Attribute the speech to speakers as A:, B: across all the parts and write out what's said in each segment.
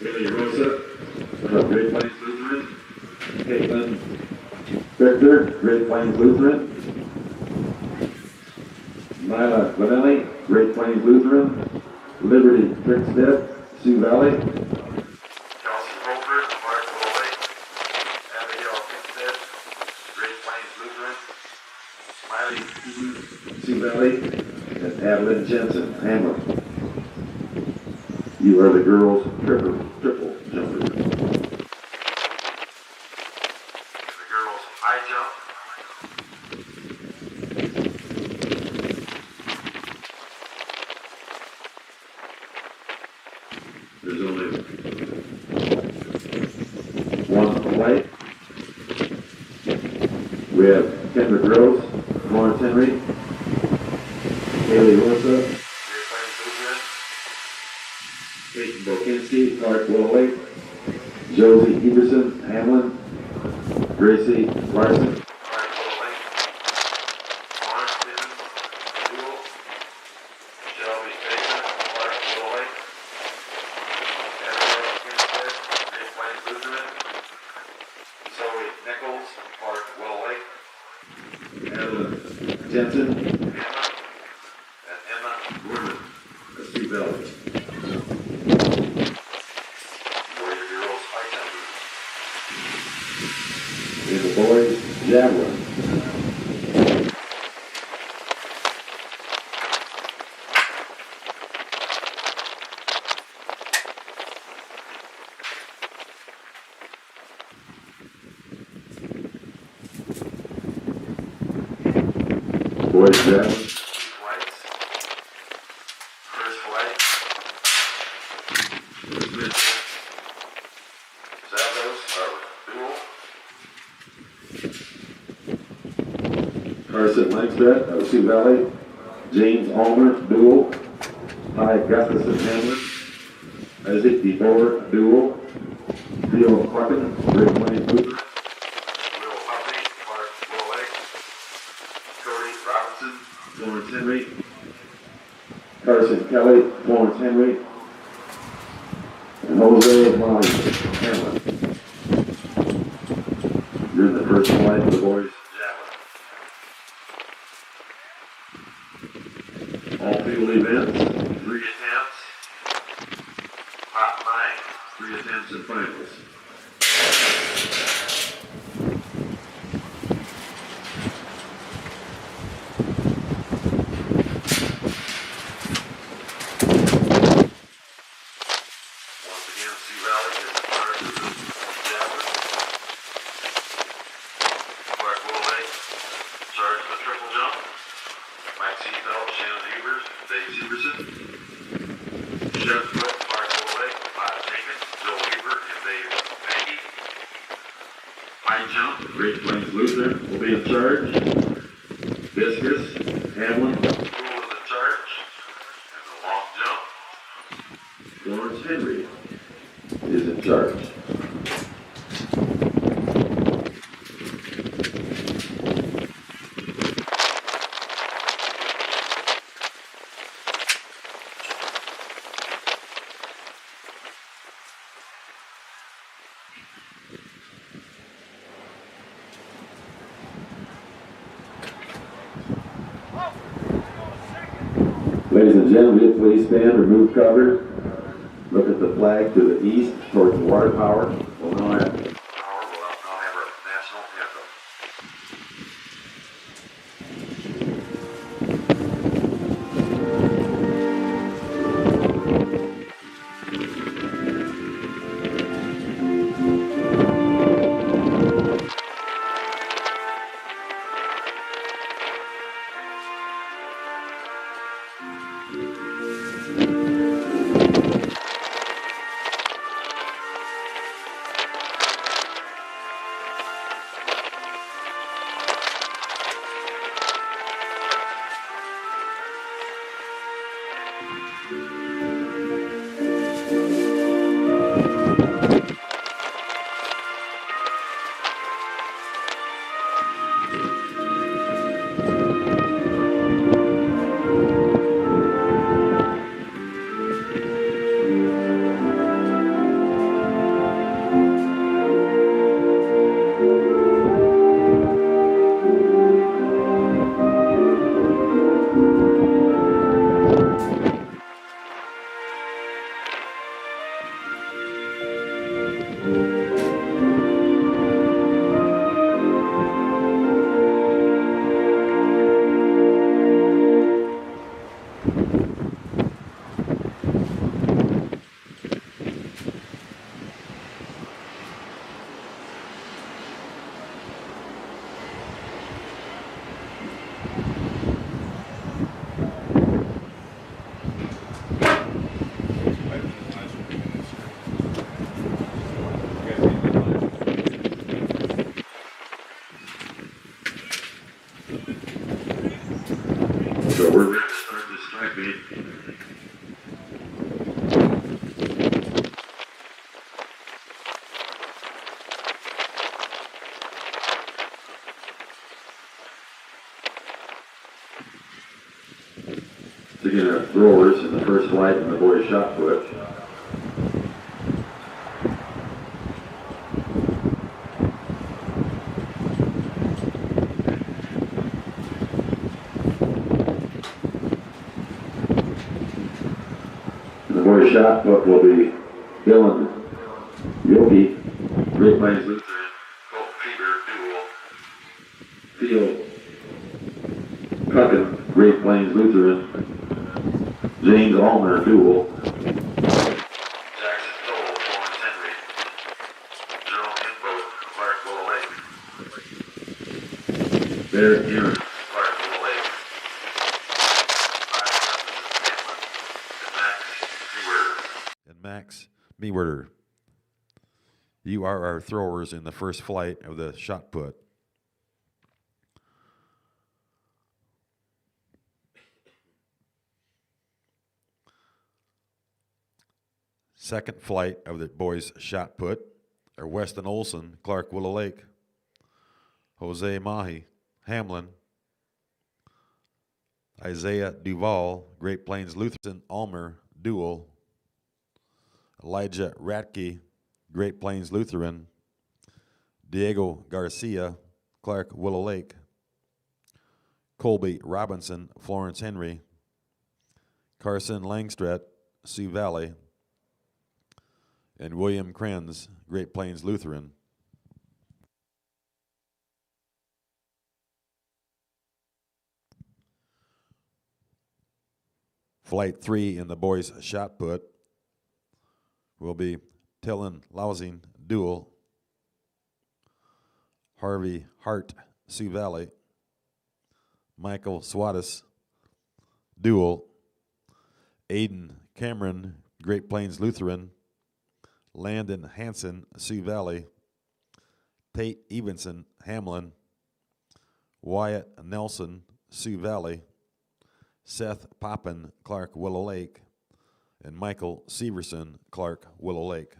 A: Haley Rosa, Great Plains Lutheran. Caitlin Victor, Great Plains Lutheran. Nyla Vanelli, Great Plains Lutheran. Liberty Trickstead, Sioux Valley. Kelsey Holford, Marshall Lake. Abigail Trickstead, Great Plains Lutheran. Miley Keaton, Sioux Valley. And Adeline Jensen, Hamlet. You are the girls' triple jumpers. The girls' high jump. There's only one play. We have Kendra Gross, Lawrence Henry, Haley Rosa, Peyton Bokinski, Clark Willow, Josie Everson, Hamlin, Gracie Larson, Clark Willow, Lawrence Stevens, Jewel, Shelby Baker, Clark Willow, Abigail Kinstead, Great Plains Lutheran, Zoe Nichols, Clark Willow, Adeline Jensen, Emma, and Emma Gorman, Sioux Valley. In the boys' javelin. Boys' javelin. First flight. Zavos are dual. Carson Langstead of Sioux Valley, James Almer, dual, Ty Gustafson Hamlin, Isaac DeBoer, dual, Theo Clarkin, Great Plains Lutheran, Will Huffey, Clark Willow, Cody Robinson, Lawrence Henry, Carson Kelly, Lawrence Henry, and Jose Molly Hamlin. You're in the first flight of the boys' javelin. All field events, 3 attempts, top 9, 3 attempts and finals. Once again, Sioux Valley is in charge of the javelin. Clark Willow, charge of the triple jump. Mike Seafeld, Shannon Evers, Dave Severson. Jeff Cook, Clark Willow, Todd Jenkins, Joe Weaver, and Dave Maggie. High jump, Great Plains Lutheran will be in charge. Viscus, Hamlin, Poole is in charge. And the long jump, Lawrence Henry is in charge. Ladies and gentlemen, please stand, remove cover. Look at the flag to the east towards water power. We'll now have our national anthem. So we're ready to start this strike meet. To get our throwers in the first flight in the boys' shot put. The boys' shot put will be Dylan Yoki, Great Plains Lutheran, Colt Fever duel. Field Cuckin, Great Plains Lutheran, James Allmer duel. Jackson Toll, Florence Henry, Jerome Inboat, Clark Willow Lake. Barrett Aaron, Clark Willow Lake.
B: And Max Mewerder. You are our throwers in the first flight of the shot put. Second flight of the boys' shot put are Weston Olson, Clark Willow Lake, Jose Mahi, Hamlin, Isaiah Duval, Great Plains Lutheran Almer duel, Elijah Ratke, Great Plains Lutheran, Diego Garcia, Clark Willow Lake, Colby Robinson, Florence Henry, Carson Langstret, Sioux Valley, and William Krenz, Great Plains Lutheran. Flight 3 in the boys' shot put will be Tillin Lousing duel, Harvey Hart, Sioux Valley, Michael Swatis duel, Aiden Cameron, Great Plains Lutheran, Landon Hansen, Sioux Valley, Tate Evenson, Hamlin, Wyatt Nelson, Sioux Valley, Seth Poppin, Clark Willow Lake, and Michael Severson, Clark Willow Lake.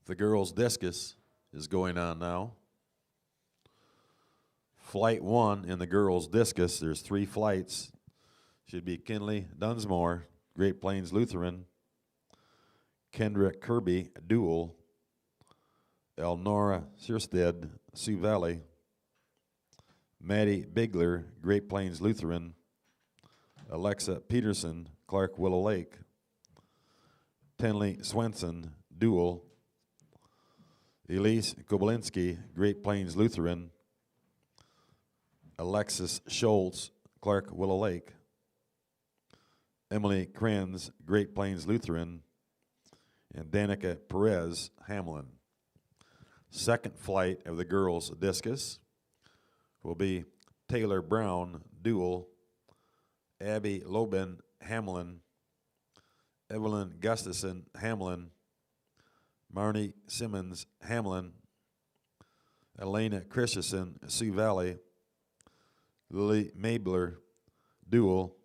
B: The girls' discus is going on now. Flight 1 in the girls' discus, there's 3 flights. Should be Kinley Dunsmore, Great Plains Lutheran, Kendra Kirby duel, Elnora Sierstead, Sioux Valley, Maddie Bigler, Great Plains Lutheran, Alexa Peterson, Clark Willow Lake, Tenley Swenson duel, Elise Kobolinski, Great Plains Lutheran, Alexis Schultz, Clark Willow Lake, Emily Krenz, Great Plains Lutheran, and Danica Perez, Hamlin. Second flight of the girls' discus will be Taylor Brown duel, Abby Lobin, Hamlin, Evelyn Gustafson, Hamlin, Marnie Simmons, Hamlin, Elena Christensen, Sioux Valley, Lily Mabler duel,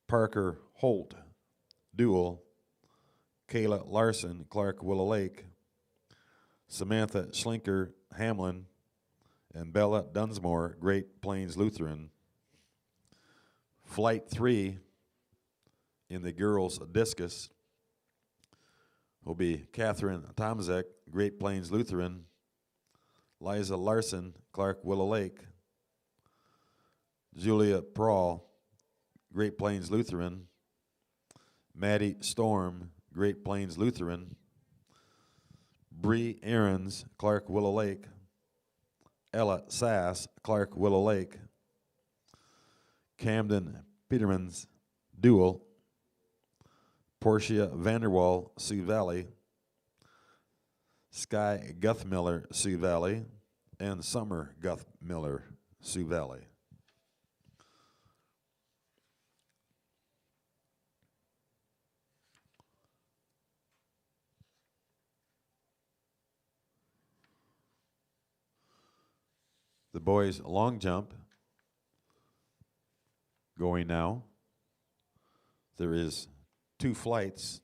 B: Parker Holt duel, Kayla Larson, Clark Willow Lake, Samantha Schlinker, Hamlin, and Bella Dunsmore, Great Plains Lutheran. Flight 3 in the girls' discus will be Catherine Tomzek, Great Plains Lutheran, Liza Larson, Clark Willow Lake, Julia Prawl, Great Plains Lutheran, Maddie Storm, Great Plains Lutheran, Bree Aarons, Clark Willow Lake, Ella Sass, Clark Willow Lake, Camden Petermans duel, Portia Vanderwall, Sioux Valley, Sky Guthmiller, Sioux Valley, and Summer Guthmiller, Sioux Valley. The boys' long jump going now. There is 2 flights.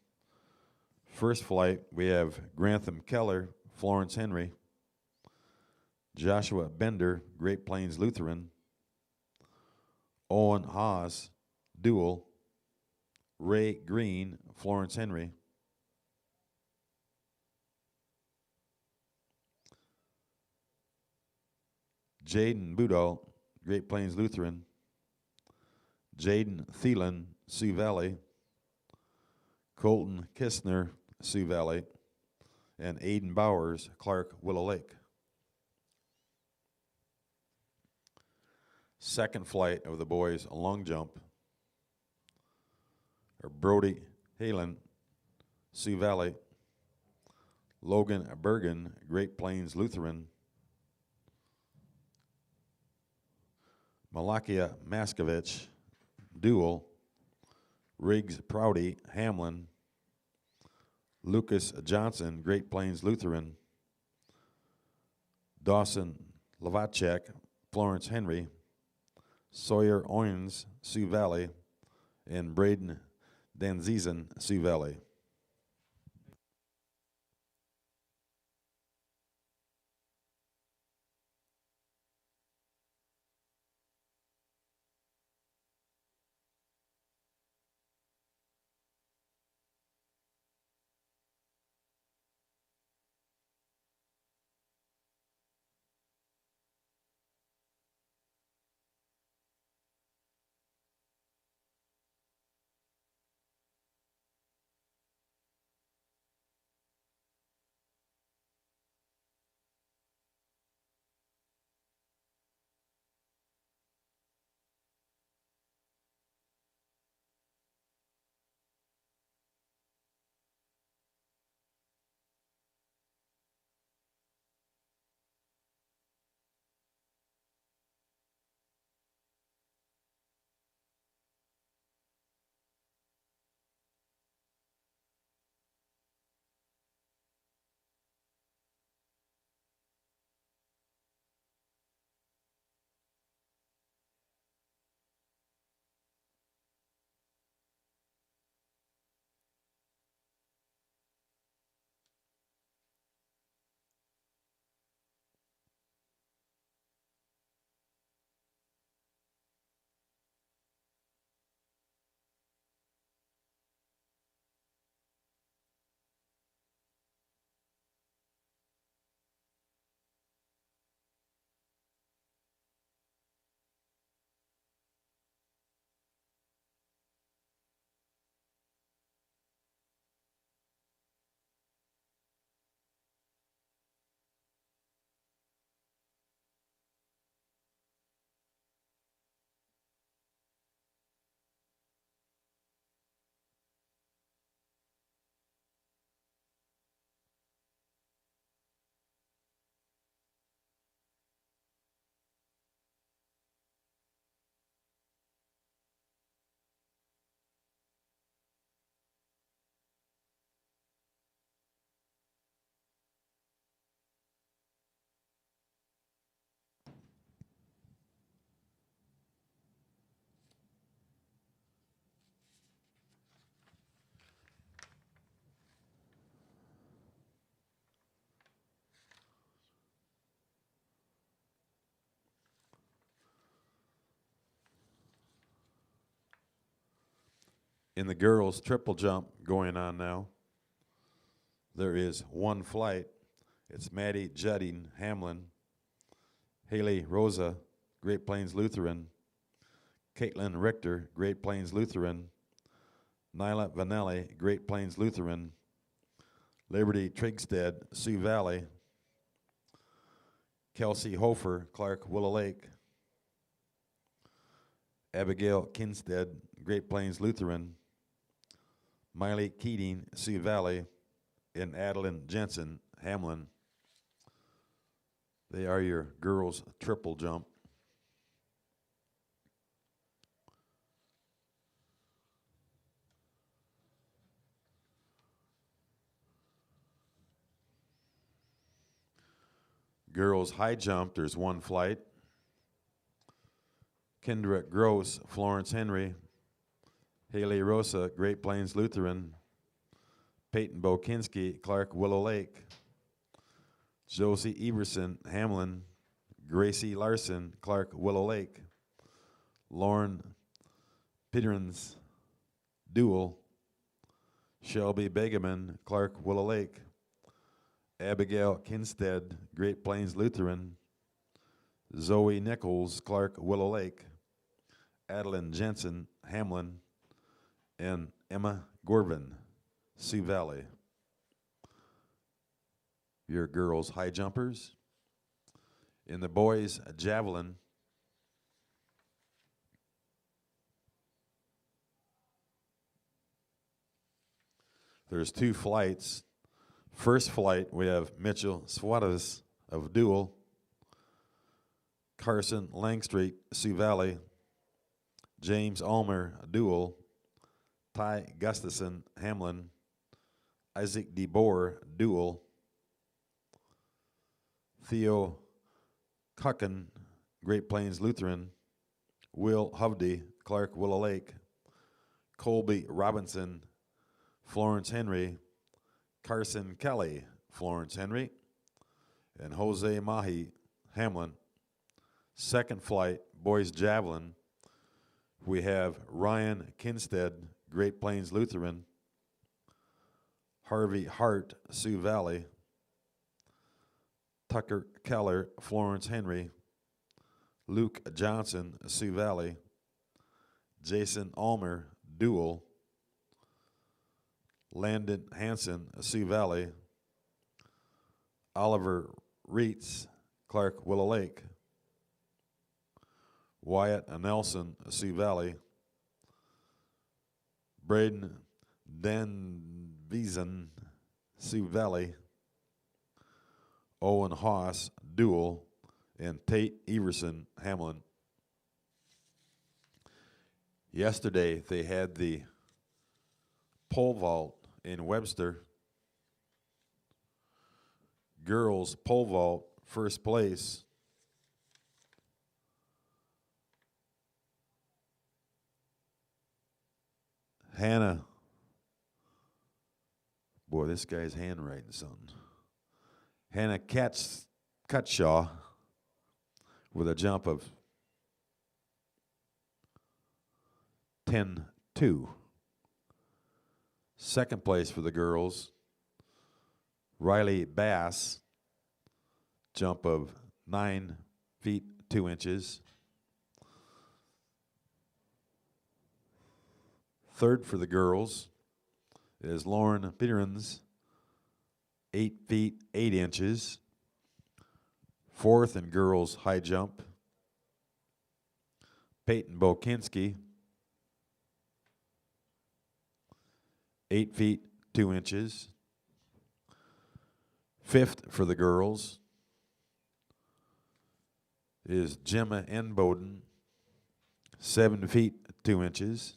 B: First flight, we have Grantham Keller, Florence Henry, Joshua Bender, Great Plains Lutheran, Owen Haas, Dual, Ray Green, Florence Henry, Jaden Budall, Great Plains Lutheran, Jaden Thielen, Sioux Valley, Colton Kistner, Sioux Valley, and Aiden Bowers, Clark, Willow Lake. Second flight of the boys' long jump are Brody Halen, Sioux Valley, Logan Bergen, Great Plains Lutheran, Malakia Maskovich, Dual, Riggs Prouty, Hamlin, Lucas Johnson, Great Plains Lutheran, Dawson Lavacek, Florence Henry, Sawyer Owens, Sioux Valley, and Braden Danzizen, Sioux Valley. In the girls' triple jump going on now, there is 1 flight. It's Maddie Judding, Hamlin, Haley Rosa, Great Plains Lutheran, Caitlin Richter, Great Plains Lutheran, Nyla Vanelli, Great Plains Lutheran, Liberty Trigstead, Sioux Valley, Kelsey Hofer, Clark, Willow Lake, Abigail Kinstead, Great Plains Lutheran, Miley Keating, Sioux Valley, and Adeline Jensen, Hamlin. They are your girls' triple jump. Girls' high jump, there's 1 flight. Kendra Gross, Florence Henry. Haley Rosa, Great Plains Lutheran. Peyton Bokinski, Clark Willow Lake. Josie Everson, Hamlin. Gracie Larson, Clark Willow Lake. Lauren Peterins, Dual. Shelby Begeman, Clark Willow Lake. Abigail Kinstead, Great Plains Lutheran. Zoe Nichols, Clark Willow Lake. Adeline Jensen, Hamlin. And Emma Gorvin, Sioux Valley. Your girls' high jumpers. In the boys' javelin, there's 2 flights. First flight, we have Mitchell Suarez of Dual, Carson Langstreet, Sioux Valley, James Ulmer, Dual, Ty Gustafson, Hamlin, Isaac DeBoer, Dual, Theo Cucken, Great Plains Lutheran, Will Hovde, Clark Willow Lake, Colby Robinson, Florence Henry, Carson Kelly, Florence Henry, and Jose Mahi, Hamlin. Second flight, boys javelin, we have Ryan Kinstead, Great Plains Lutheran, Harvey Hart, Sioux Valley, Tucker Keller, Florence Henry, Luke Johnson, Sioux Valley, Jason Ulmer, Dual, Landon Hanson, Sioux Valley, Oliver Reitz, Clark Willow Lake, Wyatt Nelson, Sioux Valley, Braden Danvizen, Sioux Valley, Owen Haas, Dual, and Tate Everson, Hamlin. Yesterday, they had the pole vault in Webster. Girls pole vault, first place. Hannah. Boy, this guy's handwriting something. Hannah Cutshaw with a jump of 10-2. Second place for the girls, Riley Bass, jump of 9 feet 2 inches. Third for the girls is Lauren Peterins, 8 feet 8 inches. Fourth in girls high jump, Peyton Bokinski, 8 feet 2 inches. Fifth for the girls is Gemma Enboden, 7 feet 2 inches.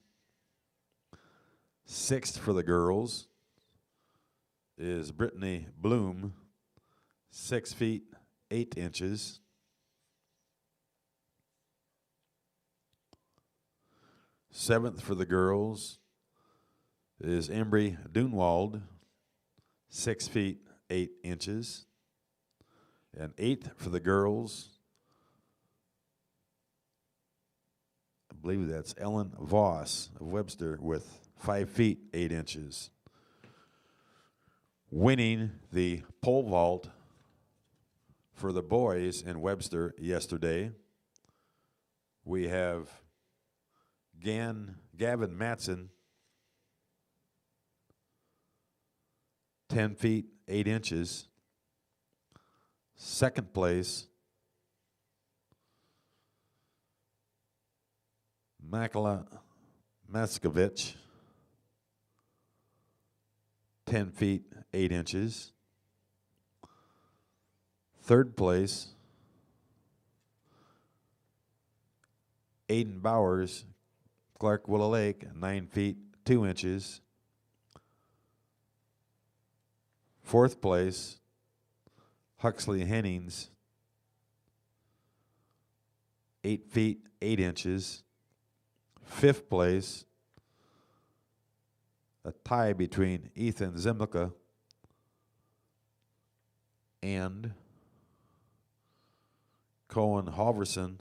B: Sixth for the girls is Brittany Bloom, 6 feet 8 inches. Seventh for the girls is Embry Dunwald, 6 feet 8 inches. And eighth for the girls, I believe that's Ellen Voss of Webster with 5 feet 8 inches. Winning the pole vault for the boys in Webster yesterday, we have Gavin Matson, 10 feet 8 inches. Second place, Makala Maskovich, 10 feet 8 inches. Third place, Aiden Bowers, Clark Willow Lake, 9 feet 2 inches. Fourth place, Huxley Hennings, 8 feet 8 inches. Fifth place, a tie between Ethan Zimlica and Cohen Halverson,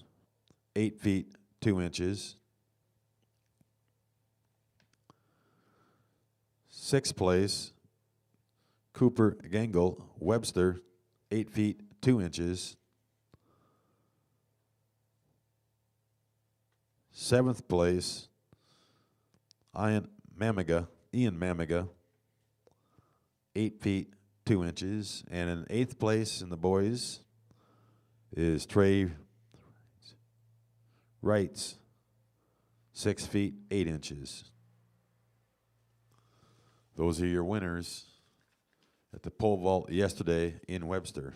B: 8 feet 2 inches. Sixth place, Cooper Gangle Webster, 8 feet 2 inches. Seventh place, Ian Mamiga, 8 feet 2 inches. And in eighth place in the boys is Trey Wrights, 6 feet 8 inches. Those are your winners at the pole vault yesterday in Webster.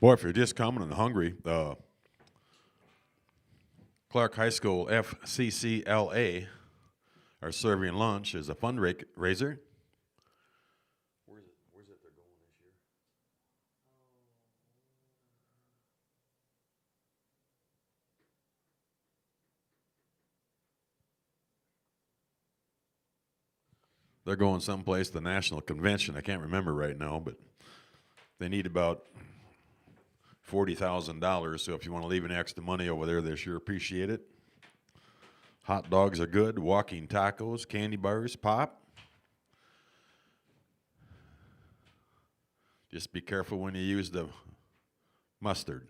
B: Boy, if you're just coming and hungry, Clark High School FCCLA are serving lunch as a fundraiser. Where's it they're going this year? They're going someplace, the National Convention. I can't remember right now, but they need about $40,000. So if you want to leave any extra money over there, they sure appreciate it. Hot dogs are good, walking tacos, candy bars, pop. Just be careful when you use the mustard.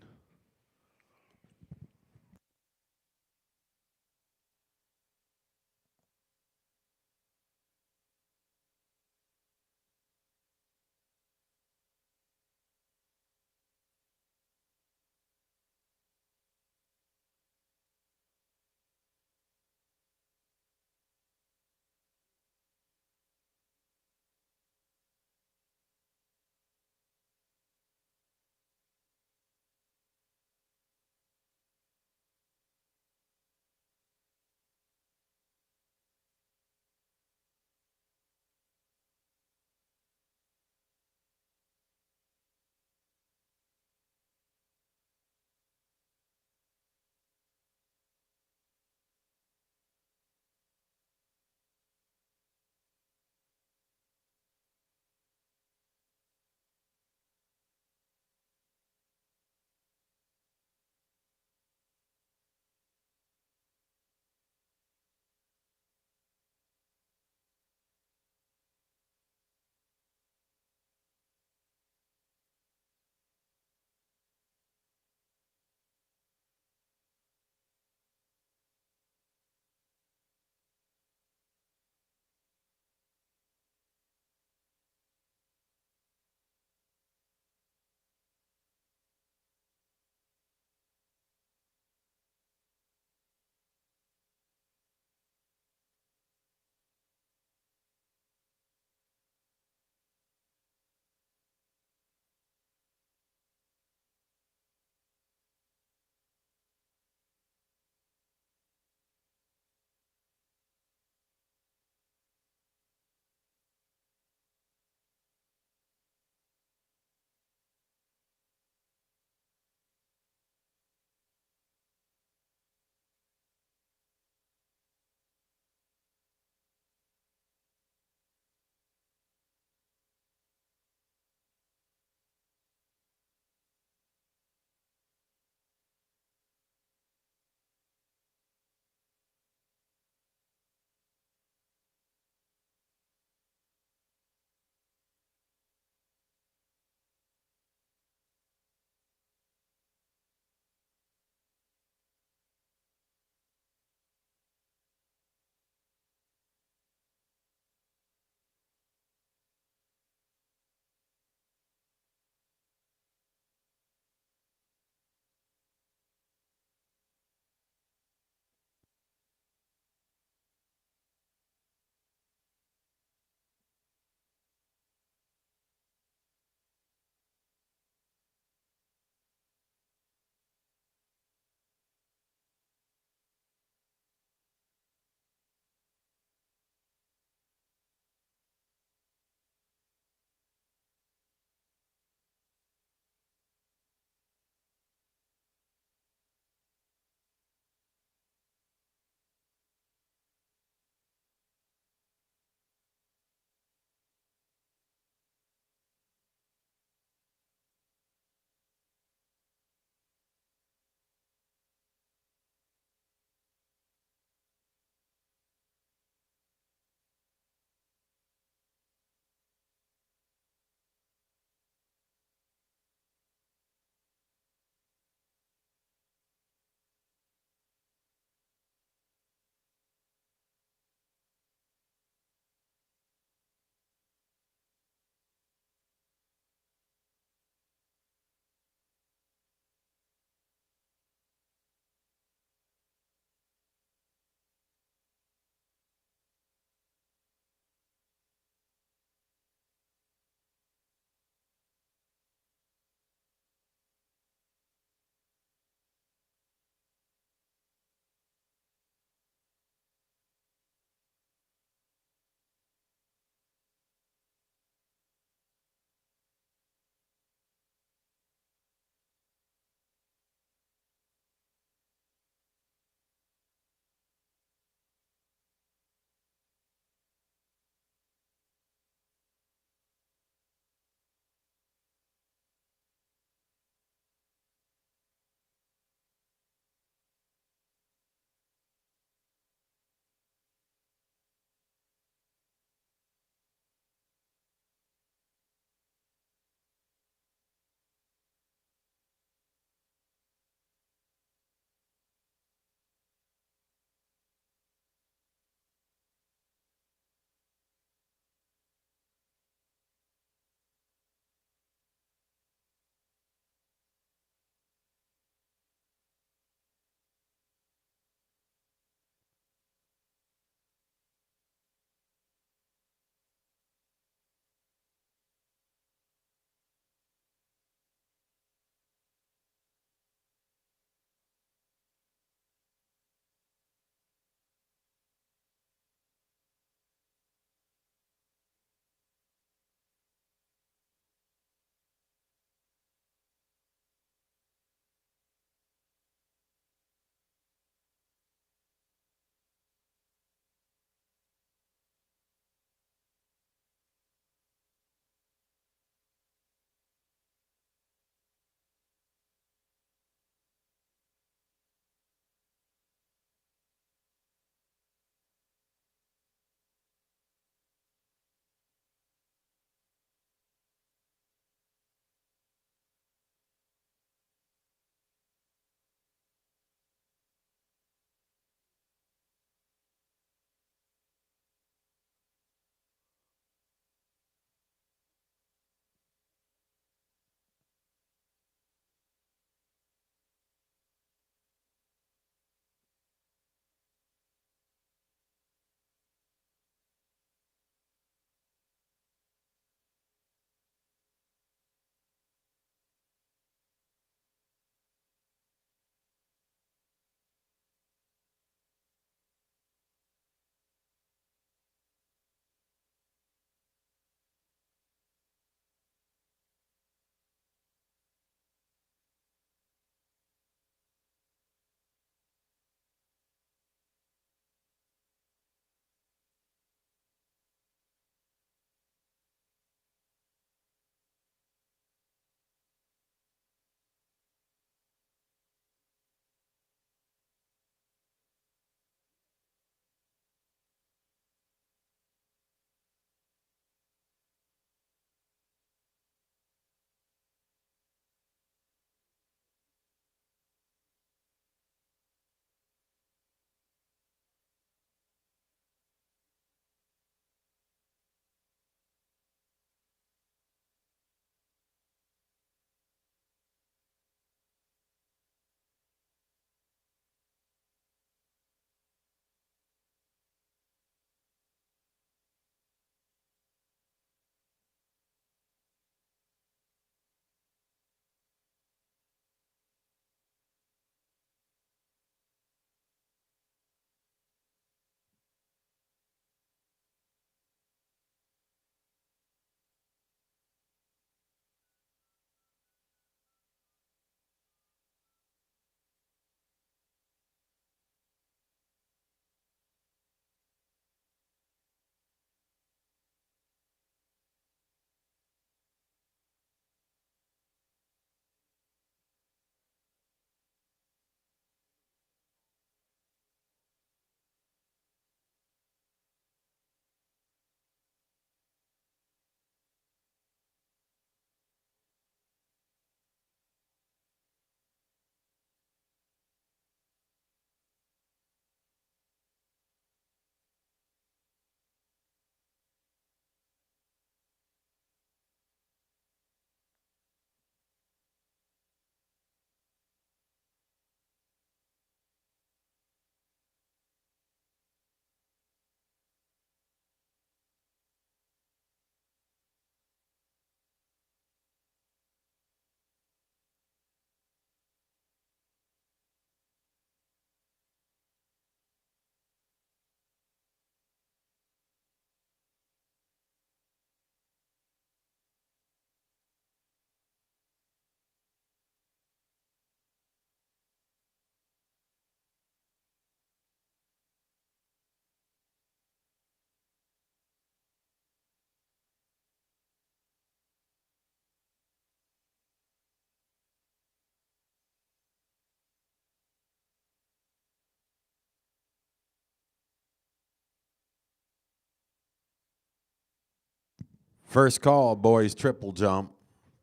B: First call, boys, triple jump.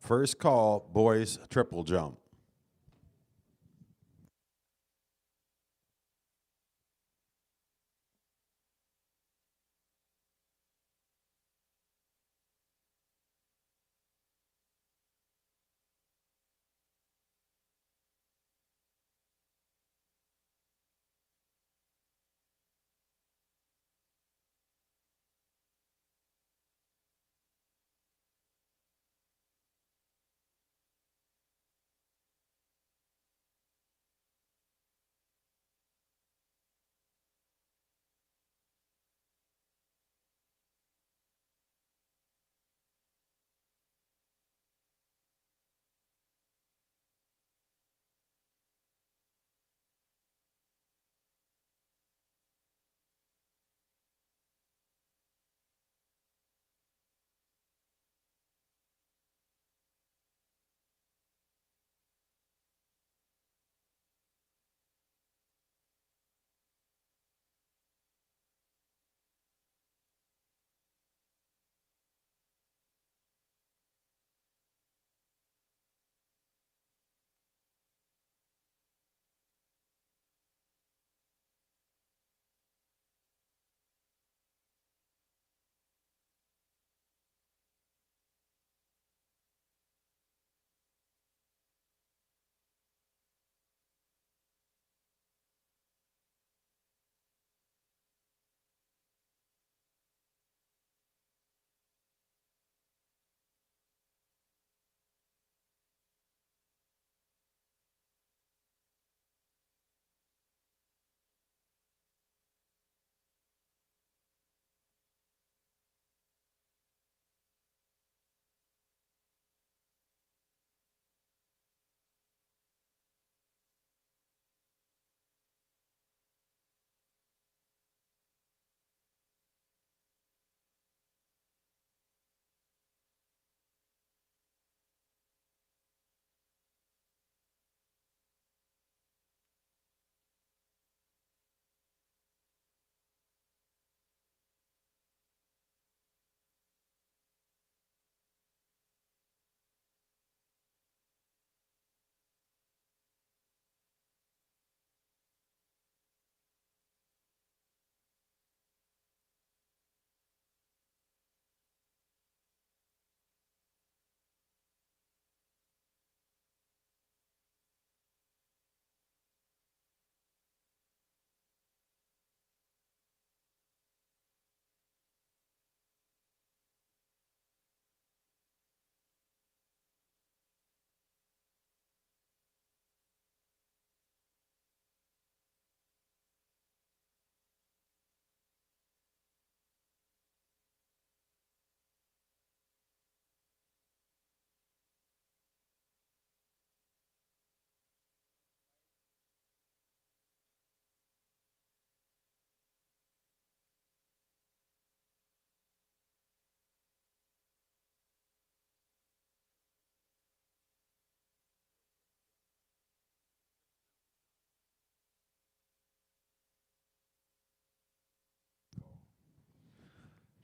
B: First call, boys, triple jump.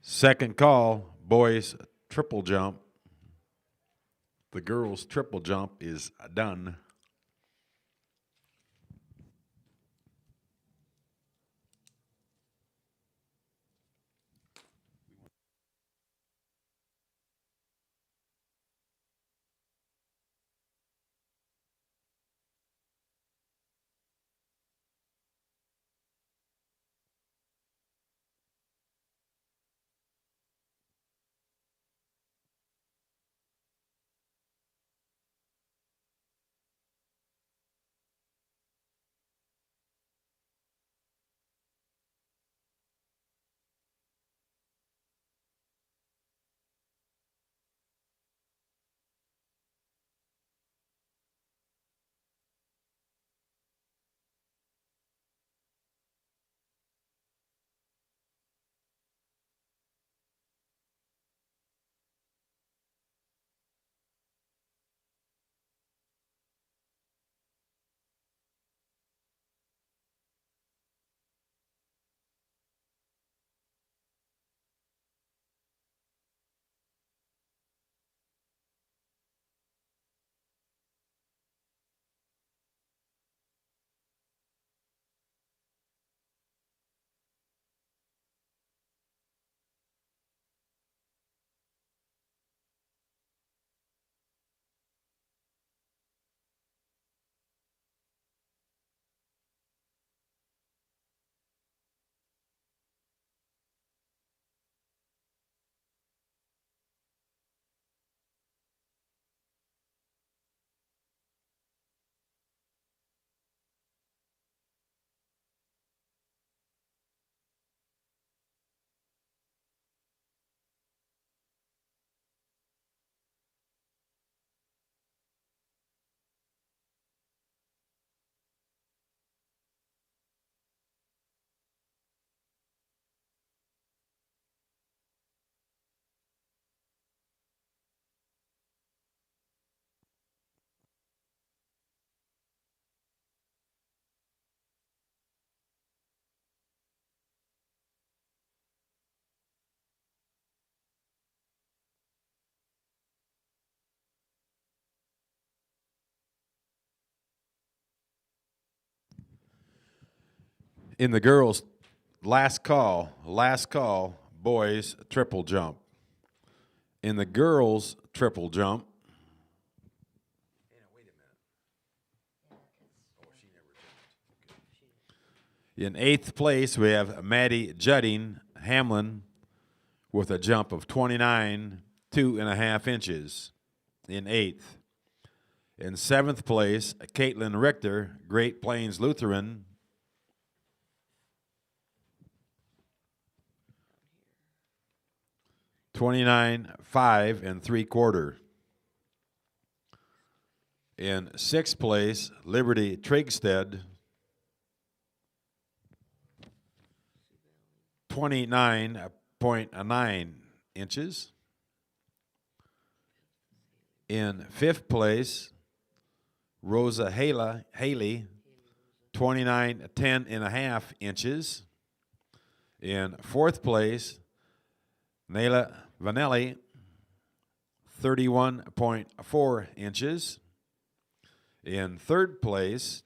B: Second call, boys, triple jump. The girls' triple jump is done. In the girls, last call, boys triple jump. In the girls triple jump. In 8th place, we have Maddie Judding Hamlin with a jump of 29, 2.5 inches in 8th. In 7th place, Caitlin Richter, Great Plains Lutheran, 29, 5 3/4. In 6th place, Liberty Trigstead, 29.9 inches. In 5th place, Rosa Haley, 29, 10.5 inches. In 4th place, Nayla Vanelli, 31.4 inches. In 3rd place,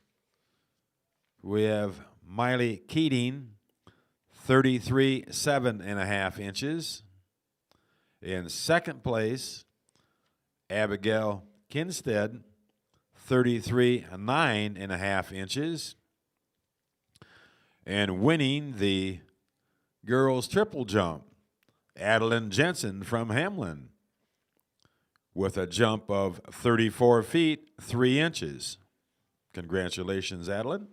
B: we have Miley Keating, 33, 7.5 inches. In 2nd place, Abigail Kinstead, 33, 9.5 inches. And winning the girls' triple jump, Adeline Jensen from Hamlin, with a jump of 34 feet, 3 inches. Congratulations, Adeline.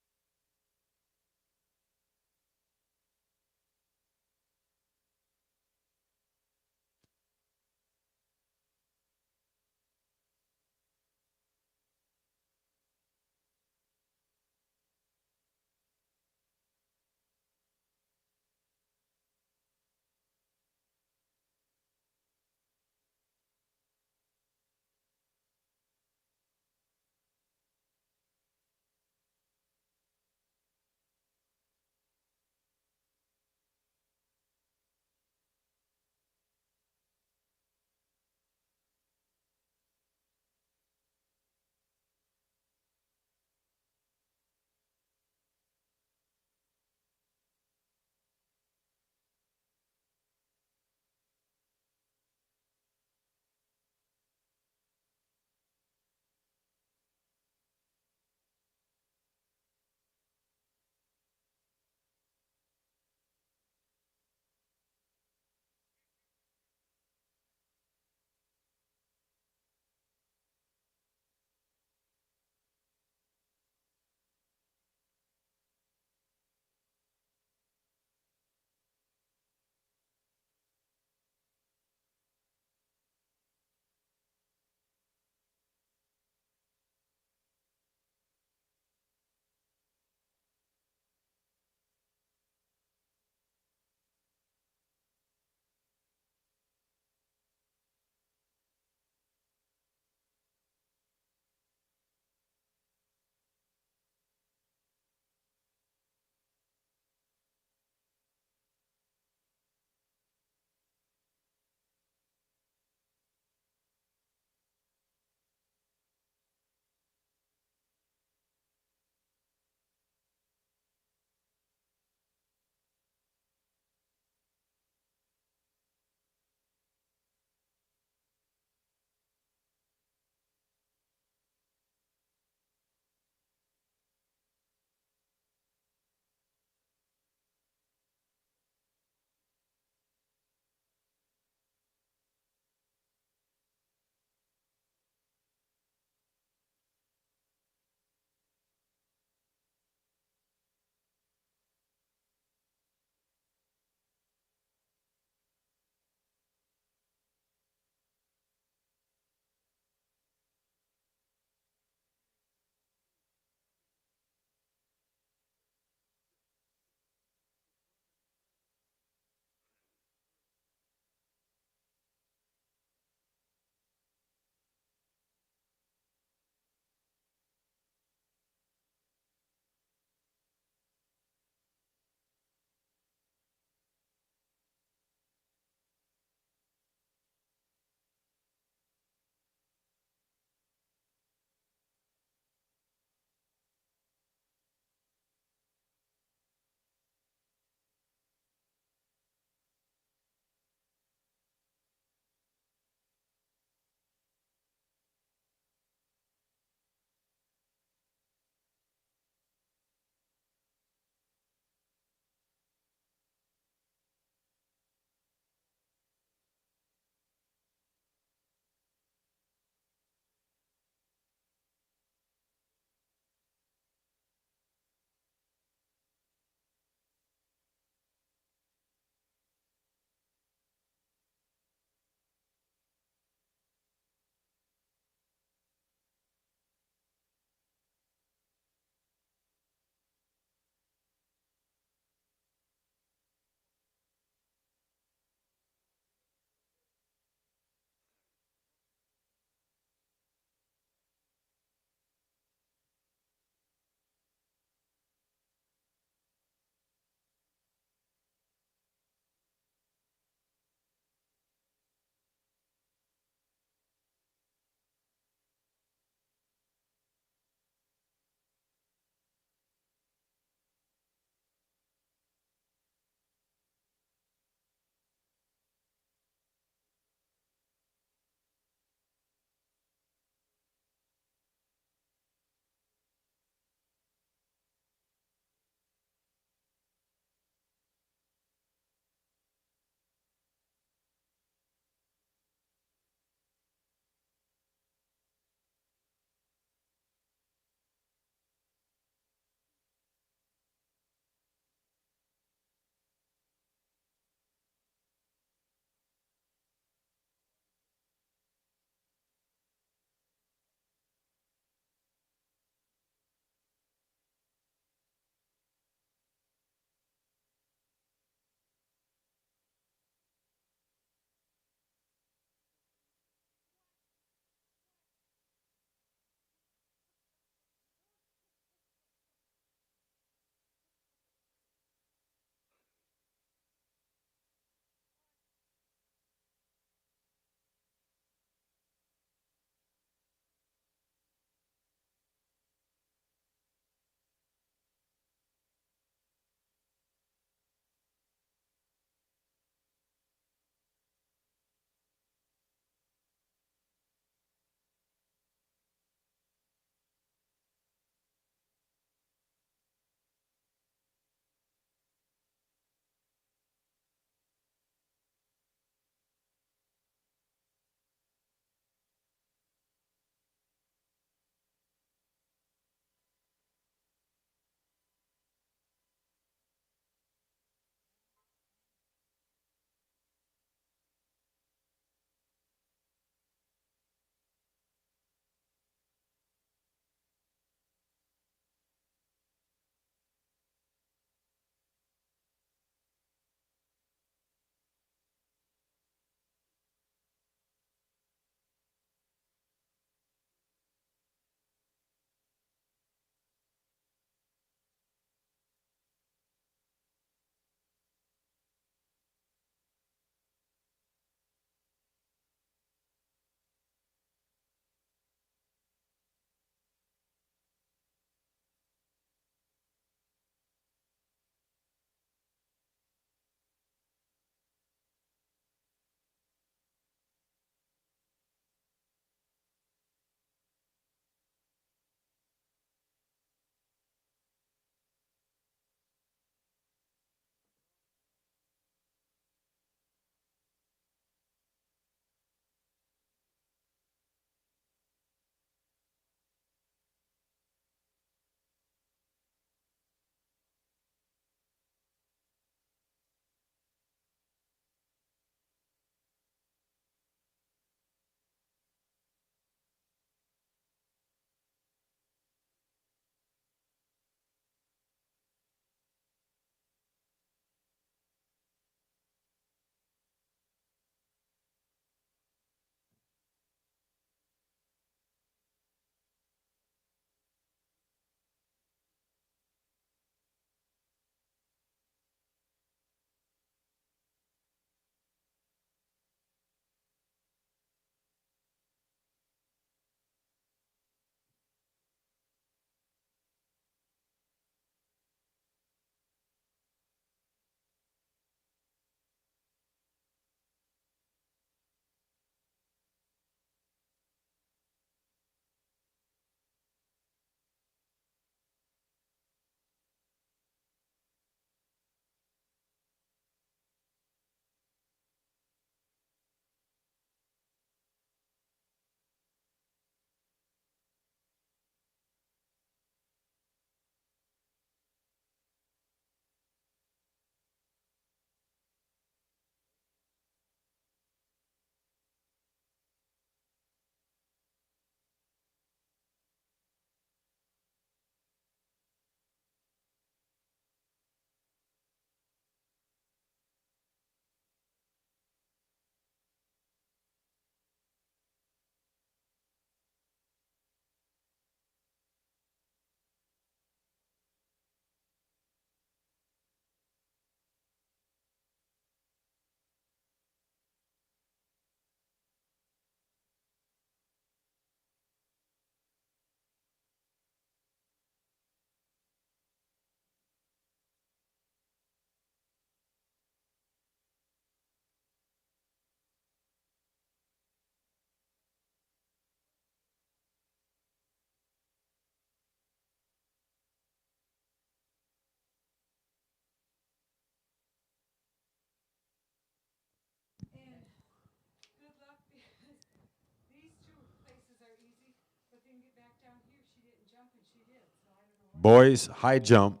B: Boys high jump.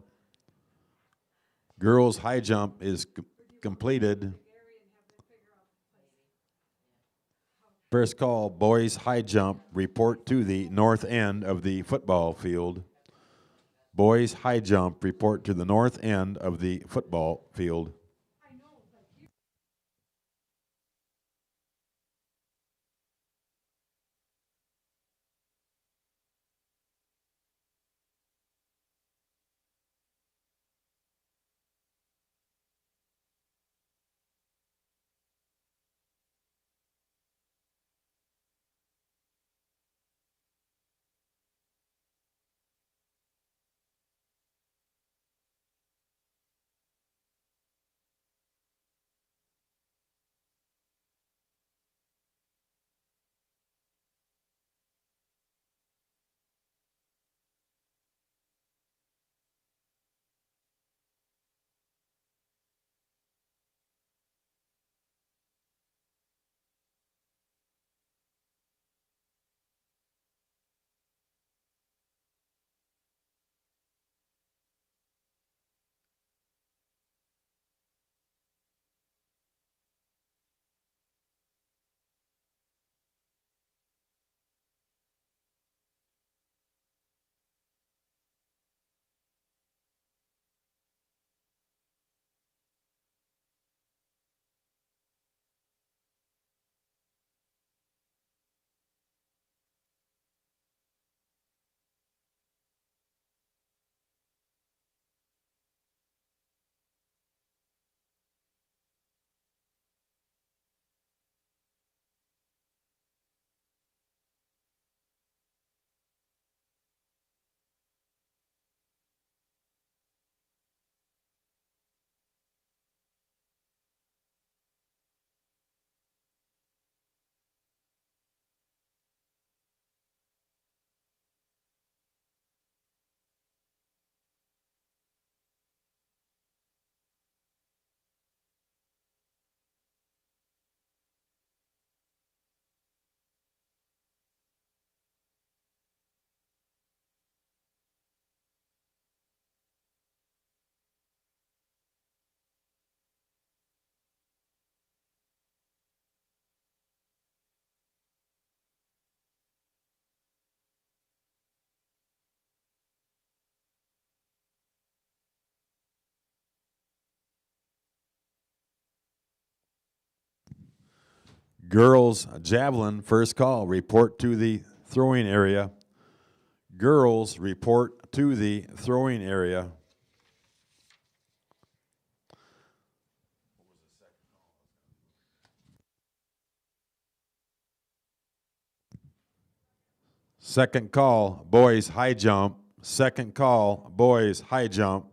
B: Girls high jump is completed. First call, boys high jump, report to the north end of the football field. Boys high jump, report to the north end of the football field. Girls javelin, first call, report to the throwing area. Girls report to the throwing area. Second call, boys high jump. Second call, boys high jump.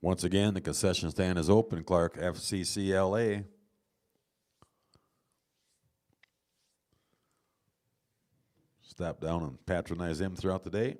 B: Once again, the concession stand is open. Clark FCCLA. Stop down and patronize them throughout the day.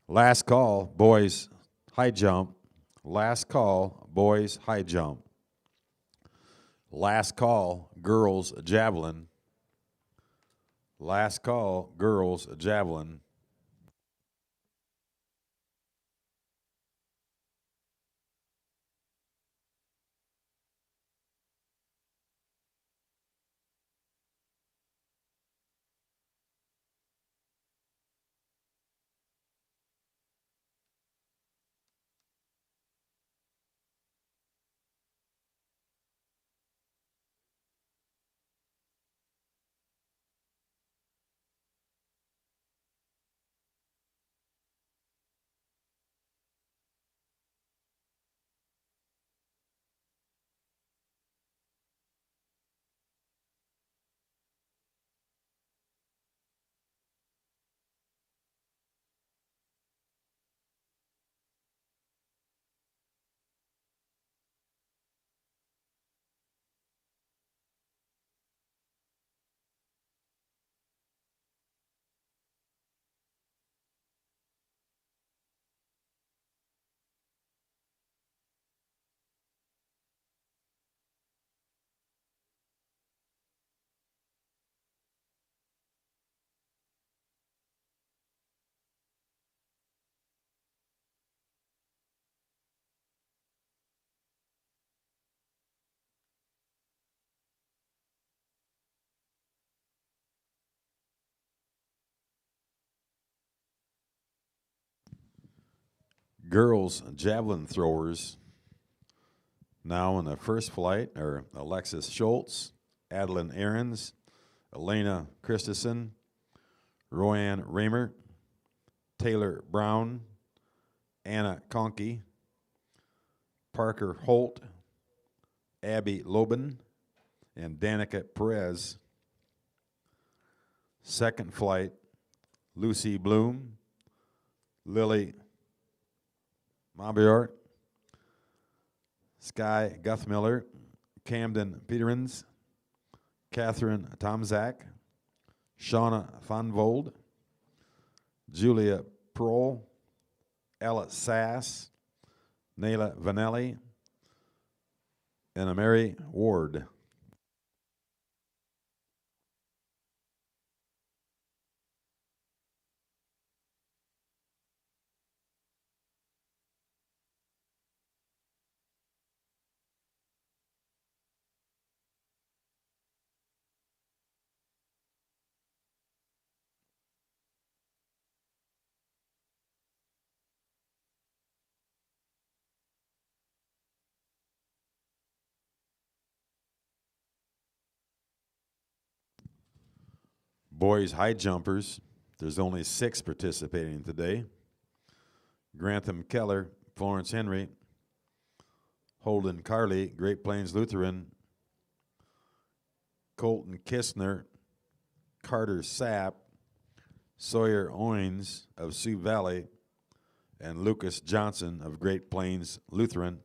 B: Last call, boys, high jump. Last call, boys, high jump. Last call, girls, javelin. Last call, girls, javelin. girls javelin throwers now in the first flight are Alexis Schultz, Adeline Ahrens, Elena Christensen, Roanne Raymer, Taylor Brown, Anna Conkey, Parker Holt, Abby Loban, and Danica Perez. Second flight, Lucy Bloom, Lily Mabiart, Sky Guthmiller, Camden Peterens, Catherine Tomzak, Shauna Fonvold, Julia Prohl, Ella Sass, Nayla Vanelli, and Mary Ward. Boys high jumpers, there's only 6 participating today. Grantham Keller, Florence Henry, Holden Carley, Great Plains Lutheran, Colton Kistner, Carter Sapp, Sawyer Owens of Sioux Valley, and Lucas Johnson of Great Plains Lutheran.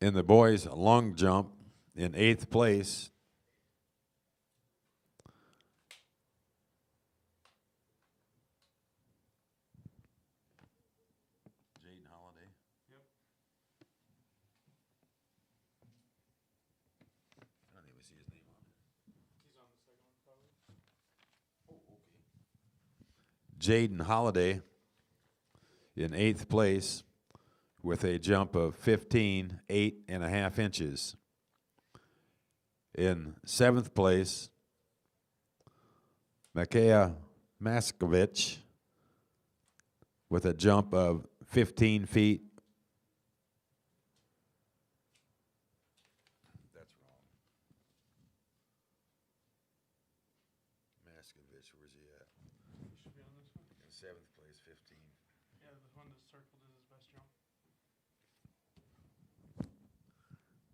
B: In the boys' long jump, in 8th place, Jaden Holiday. Yep. I don't even see his name on it. He's on the second one, probably. Oh, okay. Jaden Holiday in 8th place with a jump of 15.8 inches. In 7th place, Makaya Maskovich with a jump of 15 feet Maskovich, where's he at?
C: He should be on this one.
B: In 7th place, 15.
C: Yeah, the one that's circled is his best jump.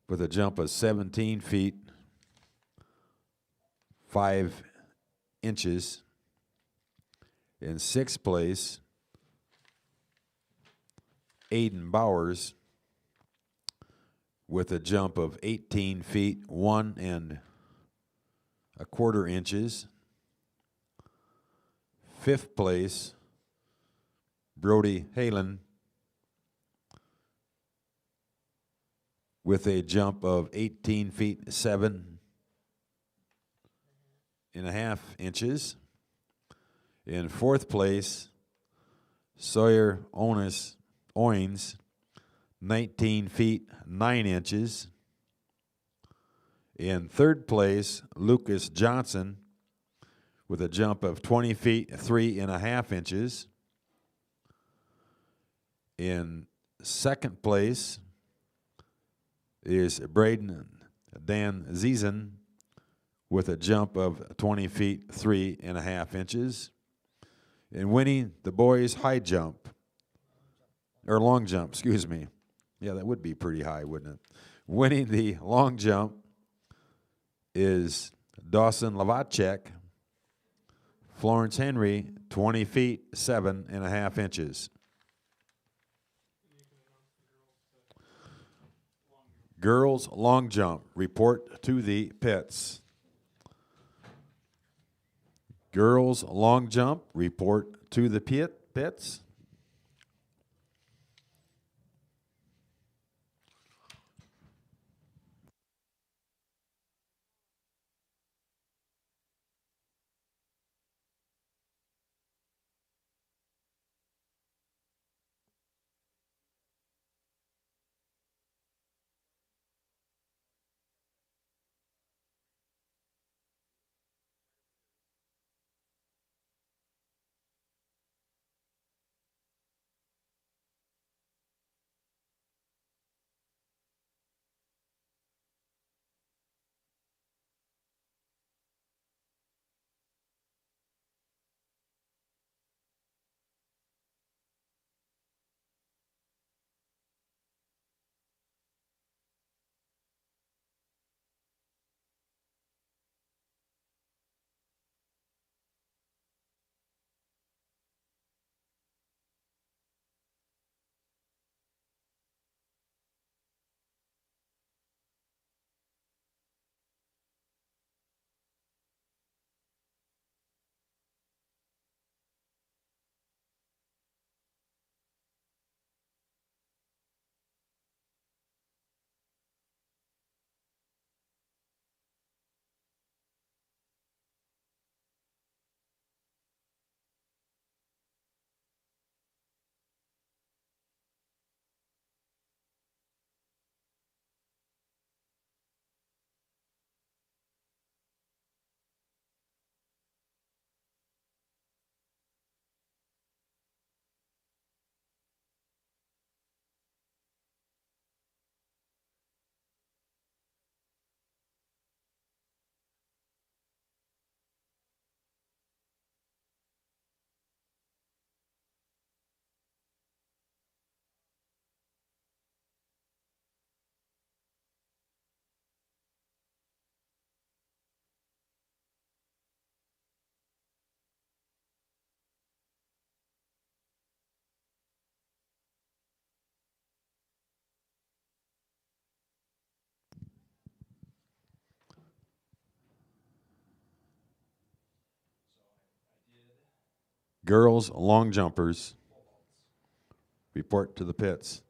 B: With a jump of 17 feet, 5 inches. In 6th place, Aiden Bowers with a jump of 18 feet, 1 1/4 inches. 5th place, Brody Halen with a jump of 18 feet, 7.5 inches. In 4th place, Sawyer Owens, 19 feet, 9 inches. In 3rd place, Lucas Johnson with a jump of 20 feet, 3.5 inches. In 2nd place is Braden Dan Ziesen with a jump of 20 feet, 3.5 inches. And winning the boys' high jump, or long jump, excuse me. Yeah, that would be pretty high, wouldn't it? Winning the long jump is Dawson Lavacek, Florence Henry, 20 feet, 7.5 inches. Girls long jump, report to the pits. Girls long jump, report to the pits. Girls long jumpers, report to the pits.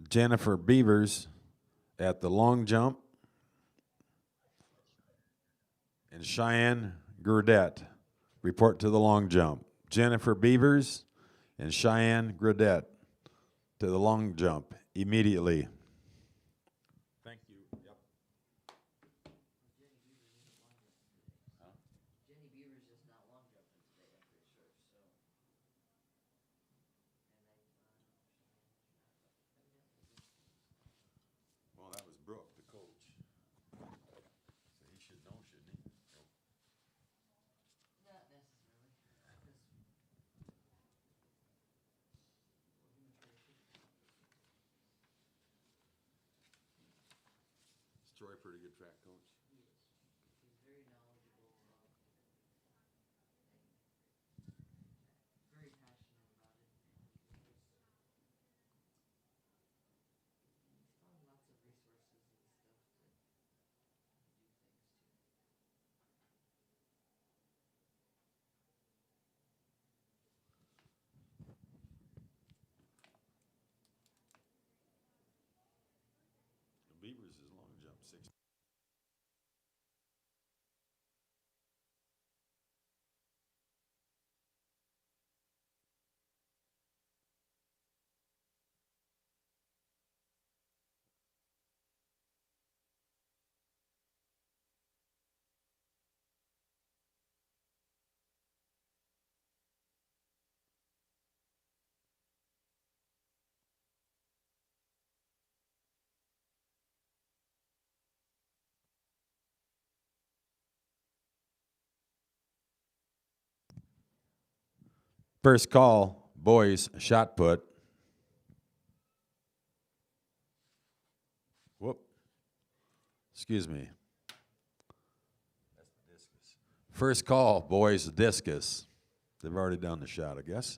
B: Jennifer Beavers at the long jump, and Cheyenne Gurdett report to the long jump. Jennifer Beavers and Cheyenne Gurdett to the long jump immediately. Thank you. Yep.
D: Jenny Beaver's just not long jumping today, I'm pretty sure, so.
B: Well, that was Brooke, the coach. So he should know, shouldn't he?
D: Not necessarily, because.
B: Is Troy a pretty good track coach?
D: He's very knowledgeable, very passionate about it, and he's found lots of resources and stuff to do things too.
B: The Beavers is long jump, 6. First call, boys, shot put. Whoop. Excuse me. That's the discus. First call, boys, discus. They've already done the shot, I guess.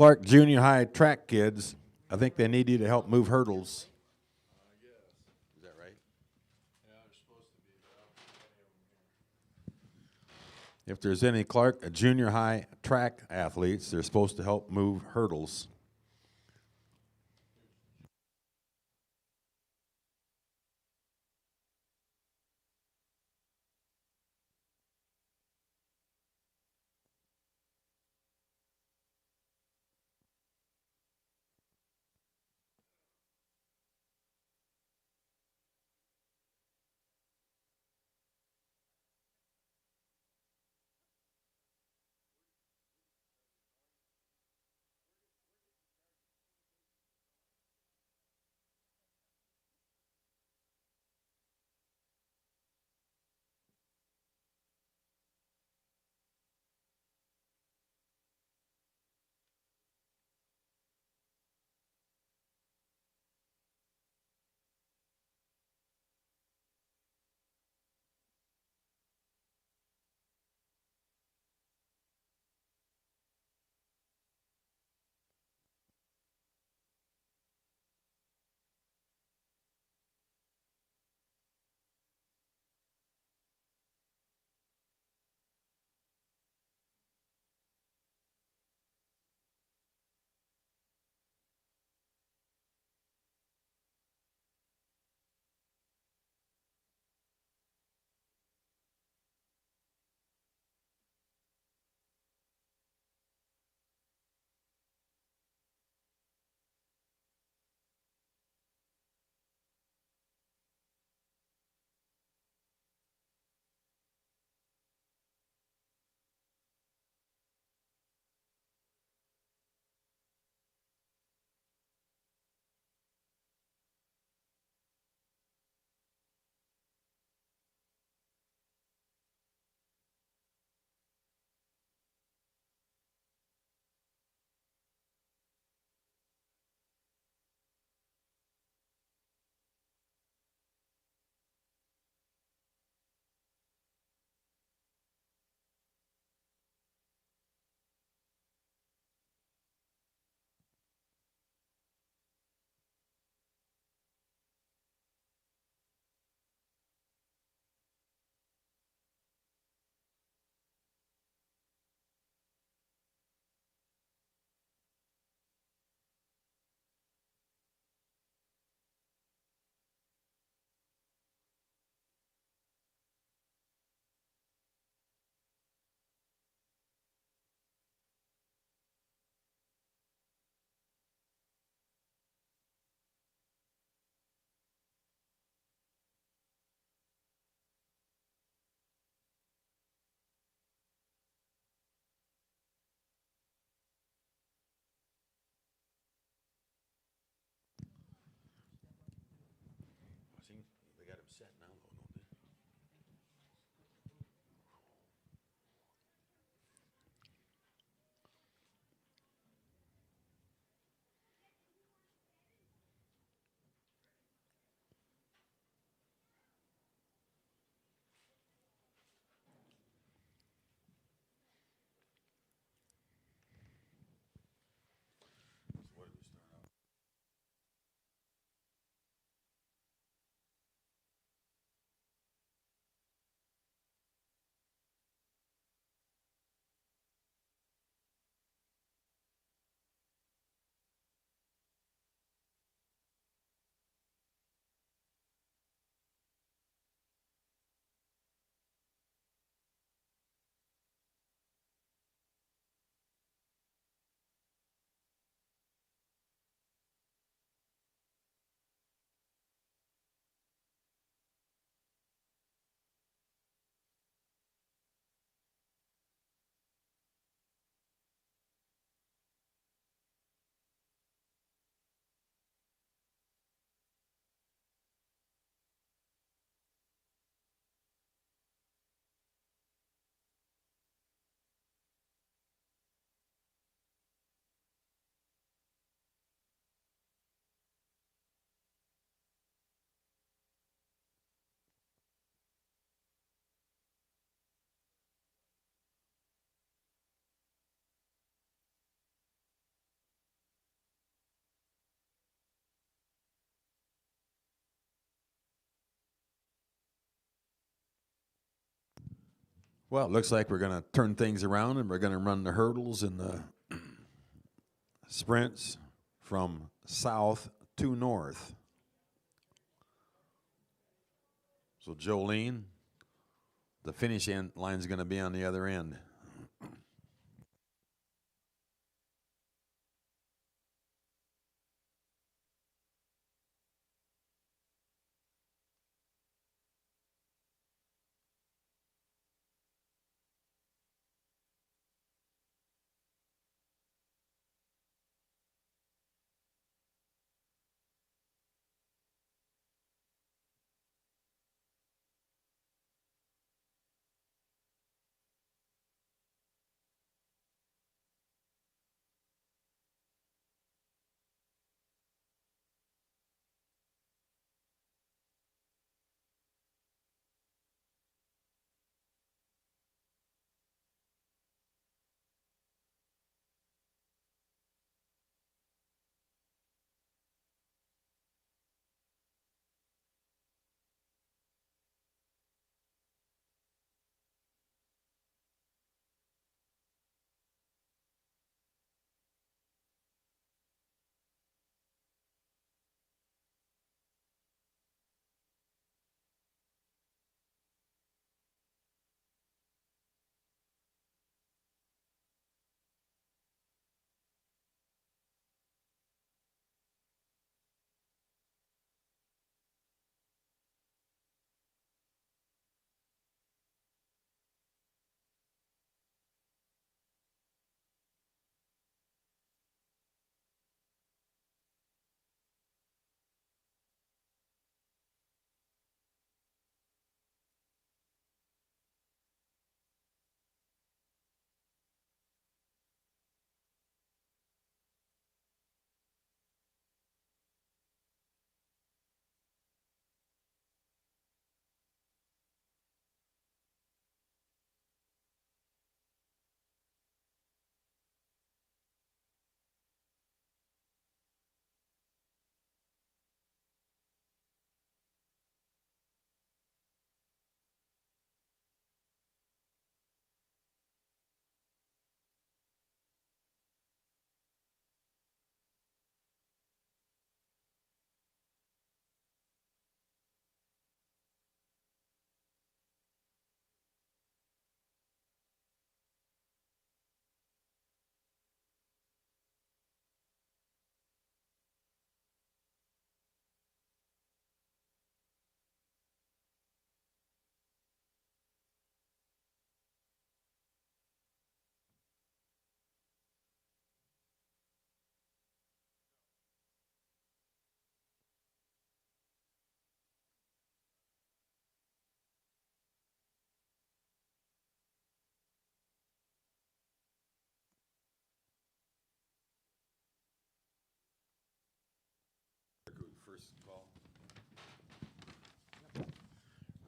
B: Clark Junior High track kids, I think they need you to help move hurdles. Is that right? If there's any Clark Junior High track athletes, they're supposed to help move hurdles. Well, it looks like we're going to turn things around and we're going to run the hurdles and the sprints from south to north. So Jolene, the finish end line is going to be on the other end.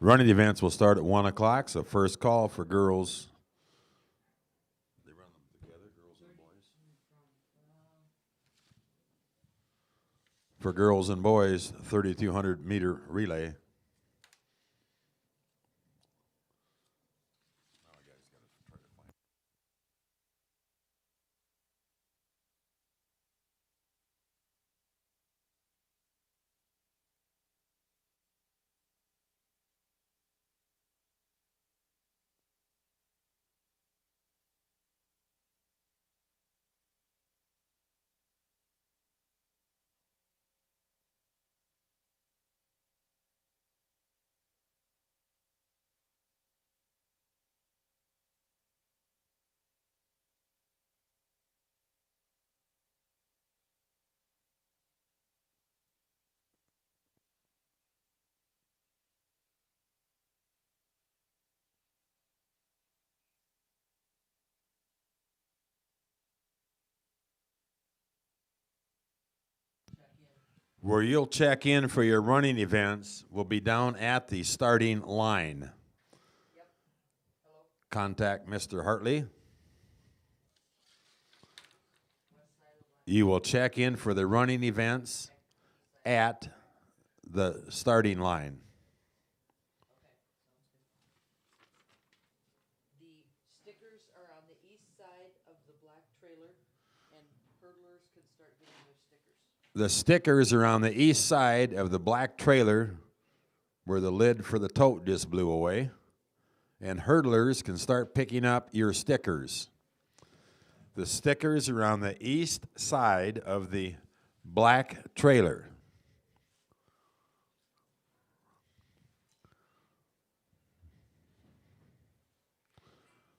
B: Running events will start at 1 o'clock, so first call for girls. They run them together, girls and boys. For girls and boys, 3,200 meter relay. Where you'll check in for your running events will be down at the starting line.
D: Yep. Hello.
B: Contact Mr. Hartley.
D: West side of
B: You will check in for the running events at the starting line.
D: Okay, sounds good. could start getting their stickers?
B: The stickers are on the east side of the black trailer where the lid for the tote just blew away. And hurdlers can start picking up your stickers. The stickers are on the east side of the black trailer.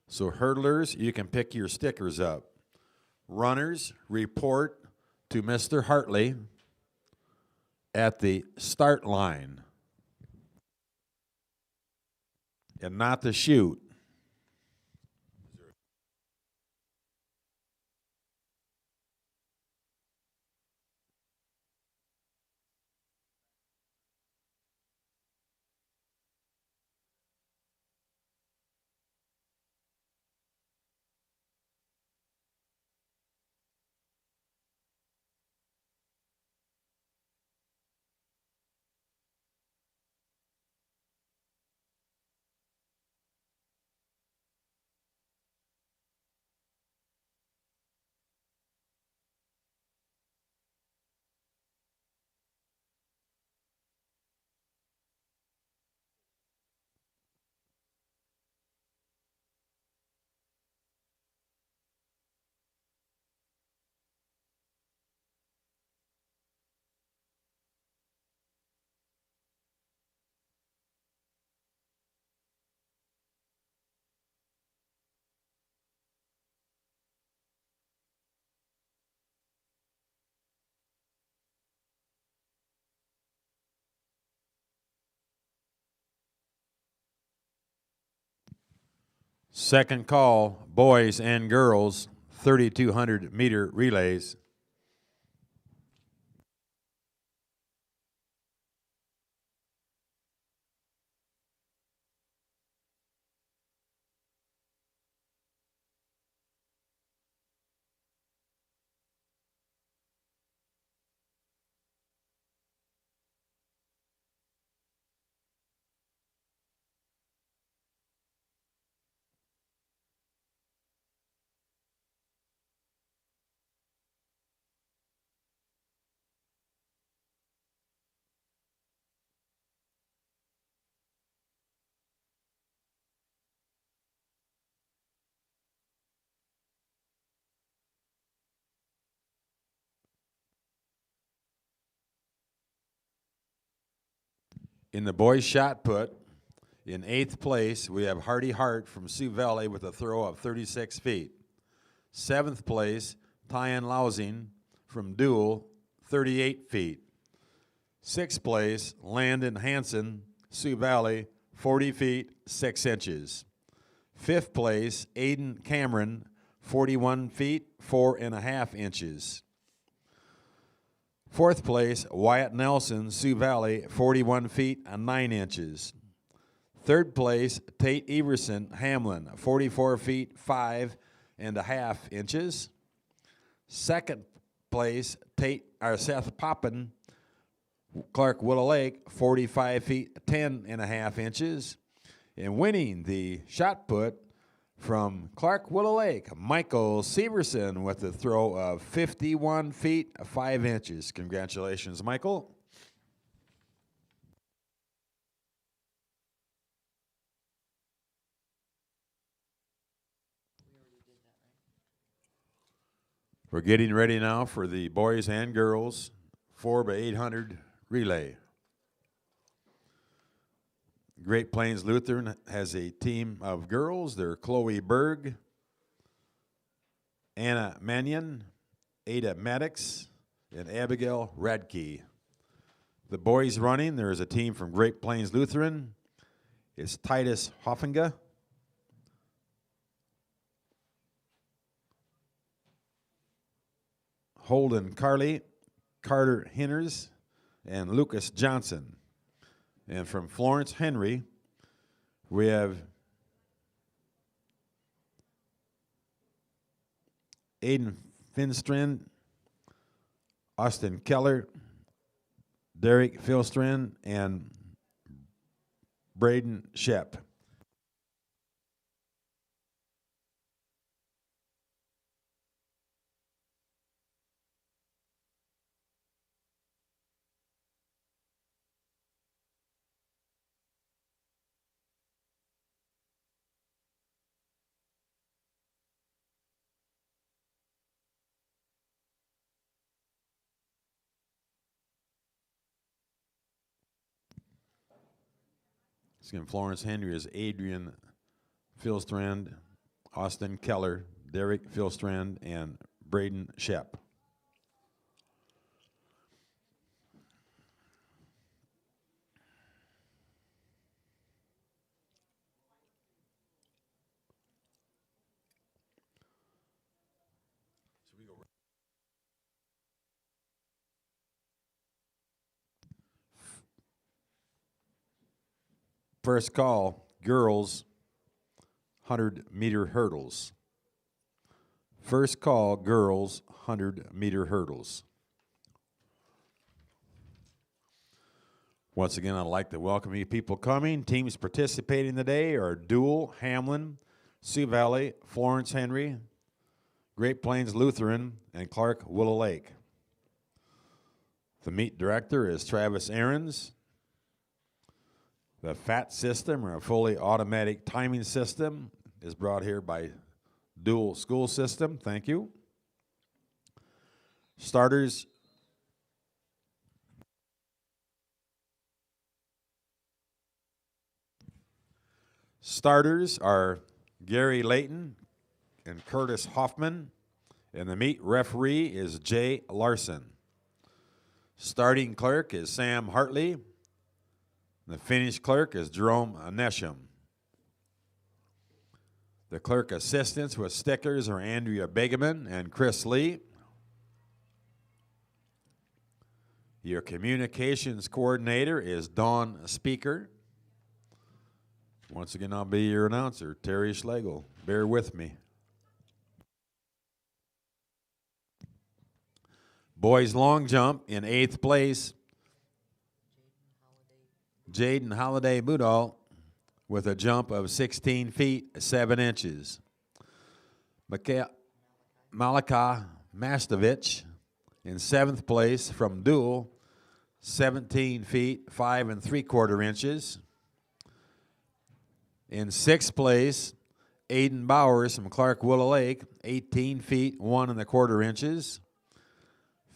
B: So hurdlers, you can pick your stickers up. Runners, report to Mr. Hartley at the start line and not the chute. Second call, boys and girls, 3,200 meter relays. In the boys shot put, in 8th place, we have Hardy Hart from Sioux Valley with a throw of 36 feet. 7th place, Tyan Lousing from Dual, 38 feet. 6th place, Landon Hansen, Sioux Valley, 40 feet, 6 inches. 5th place, Aiden Cameron, 41 feet, 4.5 inches. 4th place, Wyatt Nelson, Sioux Valley, 41 feet and 9 inches. 3rd place, Tate Everson, Hamlin, 44 feet, 5.5 inches. 2nd place, Seth Poppin, Clark Willow Lake, 45 feet, 10.5 inches. And winning the shot put from Clark Willow Lake, Michael Severson with a throw of 51 feet, 5 inches. Congratulations, Michael. We're getting ready now for the boys and girls 4x800 relay. Great Plains Lutheran has a team of girls. They're Chloe Berg, Anna Mannion, Ada Maddox, and Abigail Radke. The boys running, there is a team from Great Plains Lutheran. It's Titus Hoffinga, Holden Carley, Carter Hinners, and Lucas Johnson. And from Florence Henry, we have Aiden Finstrand, Austin Keller, Derek Filstrand, and Braden Shep. Florence Henry is Adrian Philstrand, Austin Keller, Derek Philstrand, and Braden Shep. First call, girls, 100-meter hurdles. First call, girls, 100-meter hurdles. Once again, I'd like to welcome you people coming. Teams participating today are Dual, Hamlin, Sioux Valley, Florence Henry, Great Plains Lutheran, and Clark Willow Lake. The meet director is Travis Aarons. The FAT system, or a fully automatic timing system, is brought here by Dual School System. Thank you. Starters are Gary Layton and Curtis Hoffman, and the meet referee is Jay Larson. Starting clerk is Sam Hartley. The finish clerk is Jerome Nesham. The clerk assistants with stickers are Andrea Begeman and Chris Lee. Your communications coordinator is Dawn Speaker. Once again, I'll be your announcer, Terry Schlegel. Bear with me. Boys long jump in 8th place, Jaden Holiday Budal with a jump of 16 feet, 7 inches. Malika Mastovich in 7th place from Dual, 17 feet, 5 3/4 inches. In 6th place, Aiden Bowers from Clark Willow Lake, 18 feet, 1 1/4 inches.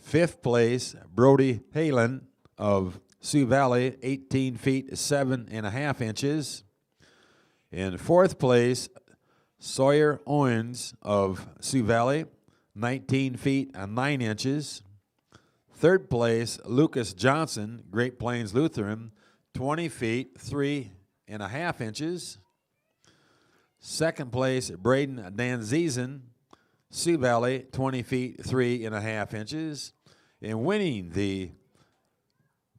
B: 5th place, Brody Halen of Sioux Valley, 18 feet, 7 1/2 inches. In 4th place, Sawyer Owens of Sioux Valley, 19 feet, 9 inches. 3rd place, Lucas Johnson, Great Plains Lutheran, 20 feet, 3 1/2 inches. 2nd place, Braden Danzizen, Sioux Valley, 20 feet, 3 1/2 inches. And winning the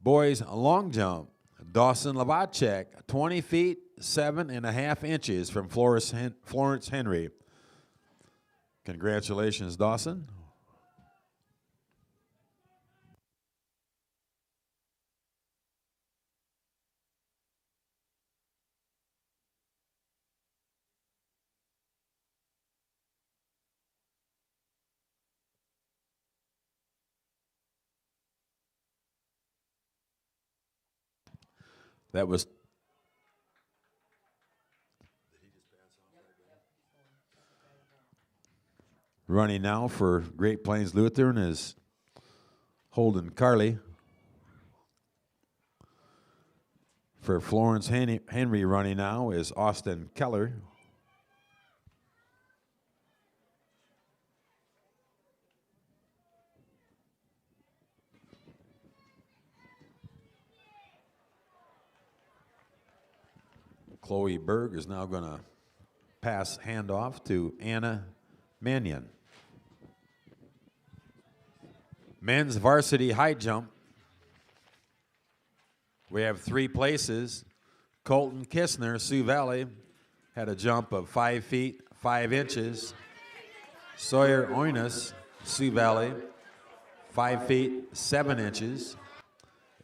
B: boys long jump, Dawson Lavacek, 20 feet, 7 1/2 inches from Florence Henry. Congratulations, Dawson. That was running now for Great Plains Lutheran is Holden Carley. For Florence Henry running now is Austin Keller. Chloe Berg is now going to pass handoff to Anna Mannion. Men's varsity high jump. We have 3 places. Colton Kistner, Sioux Valley, had a jump of 5 feet, 5 inches. Sawyer Oinas, Sioux Valley, 5 feet, 7 inches.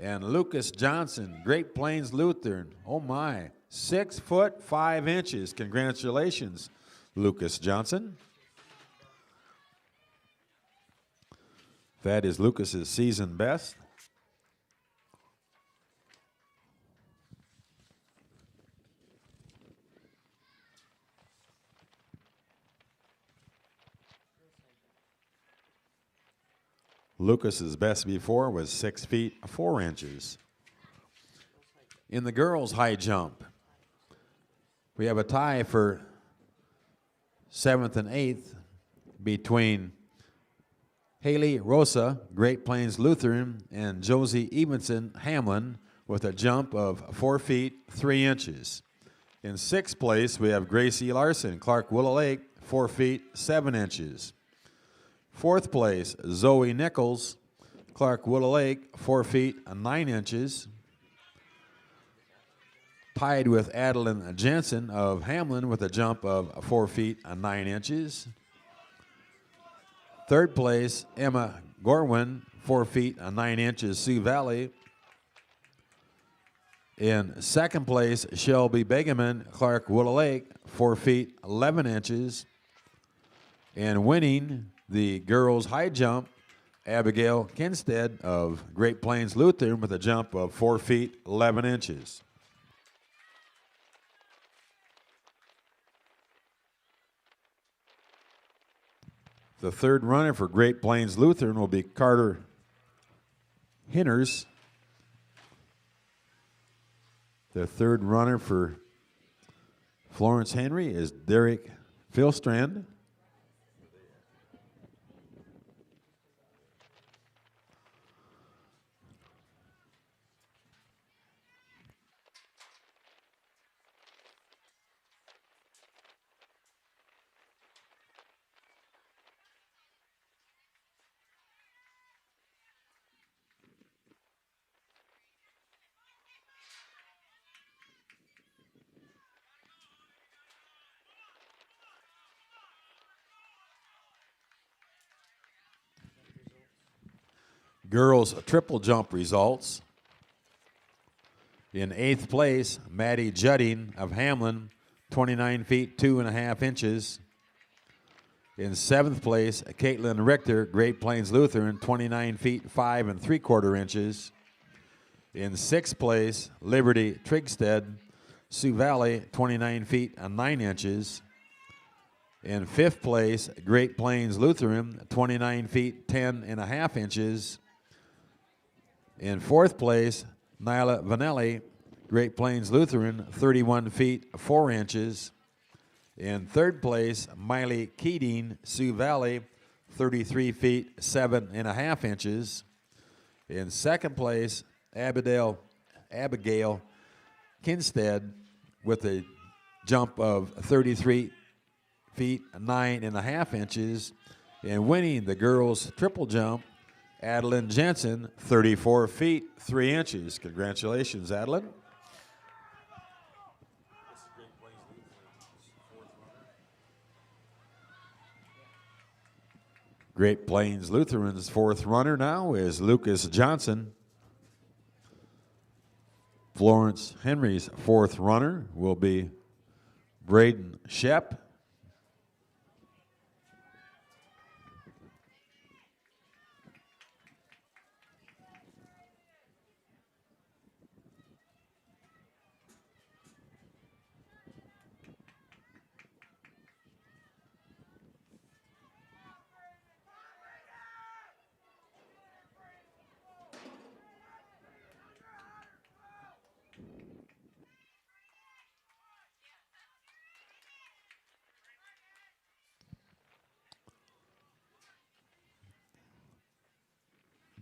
B: And Lucas Johnson, Great Plains Lutheran, oh my, 6 foot, 5 inches. Congratulations, Lucas Johnson. That is Lucas's season best. Lucas's best before was 6 feet, 4 inches. In the girls' high jump, We have a tie for 7th and 8th between Haley Rosa, Great Plains Lutheran, and Josie Evenson, Hamlin, with a jump of 4 feet 3 inches. In 6th place, we have Gracie Larson, Clark Willow Lake, 4 feet 7 inches. 4th place, Zoe Nichols, Clark Willow Lake, 4 feet 9 inches. Tied with Adeline Jensen of Hamlin with a jump of 4 feet 9 inches. 3rd place, Emma Gorwin, 4 feet 9 inches, Sioux Valley. In 2nd place, Shelby Begeman, Clark Willow Lake, 4 feet 11 inches. And winning the girls' high jump, Abigail Kinstead of Great Plains Lutheran with a jump of 4 feet 11 inches. The 3rd runner for Great Plains Lutheran will be Carter Hinners. The 3rd runner for Florence Henry is Derek Philstrand. Girls triple jump results. In 8th place, Maddie Judding of Hamlin, 29 feet 2.5 inches. In 7th place, Caitlin Richter, Great Plains Lutheran, 29 feet 5 3/4 inches. In 6th place, Liberty Trigstead, Sioux Valley, 29 feet 9 inches. In 5th place, Great Plains Lutheran, 29 feet 10.5 inches. In 4th place, Nyla Vanelli, Great Plains Lutheran, 31 feet 4 inches. In 3rd place, Miley Keating, Sioux Valley, 33 feet 7.5 inches. In 2nd place, Abigail Kinstead with a jump of 33 feet 9.5 inches. And winning the girls' triple jump, Adeline Jensen, 34 feet 3 inches. Congratulations, Adeline. Great Plains Lutheran's 4th runner now is Lucas Johnson. Florence Henry's 4th runner will be Braden Shep.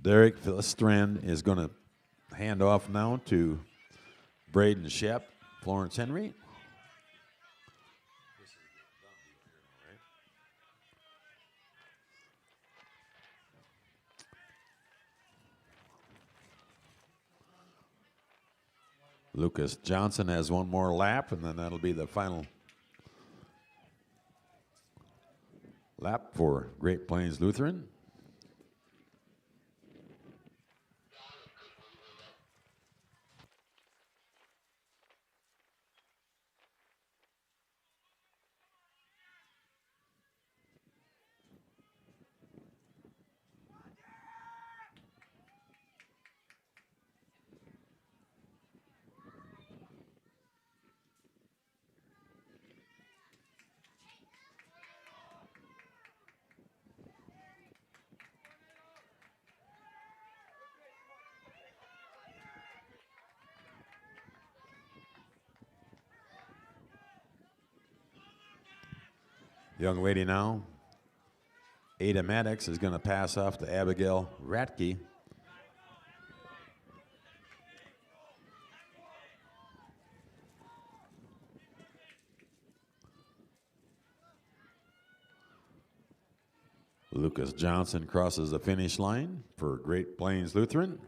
B: Derek Philstrand is going to hand off now to Braden Shep, Florence Henry. Lucas Johnson has one more lap, and then that'll be the final lap for Great Plains Lutheran. Young lady now, Ada Maddox, is going to pass off to Abigail Ratke. Lucas Johnson crosses the finish line for Great Plains Lutheran.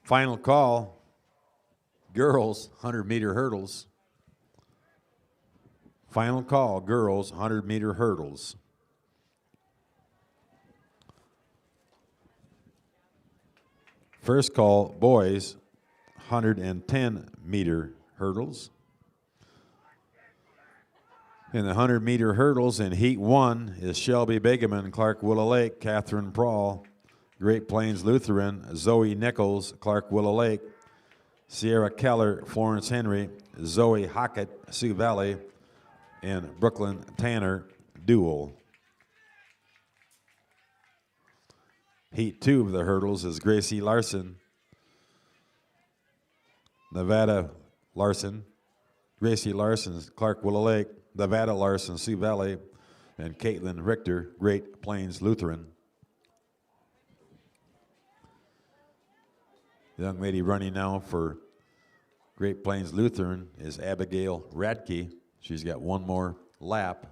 B: Final call, girls 100-meter hurdles. Final call, girls 100-meter hurdles. First call, boys 110-meter hurdles. In the 100-meter hurdles in Heat 1 is Shelby Begeman, Clark Willow Lake, Catherine Prawl, Great Plains Lutheran, Zoe Nichols, Clark Willow Lake, Sierra Keller, Florence Henry, Zoe Hockett, Sioux Valley, and Brooklyn Tanner, Dual. Heat 2 of the hurdles is Gracie Larson, Nevada Larson, Gracie Larson, Clark Willow Lake, Nevada Larson, Sioux Valley, and Caitlin Richter, Great Plains Lutheran. The young lady running now for Great Plains Lutheran is Abigail Radke. She's got one more lap.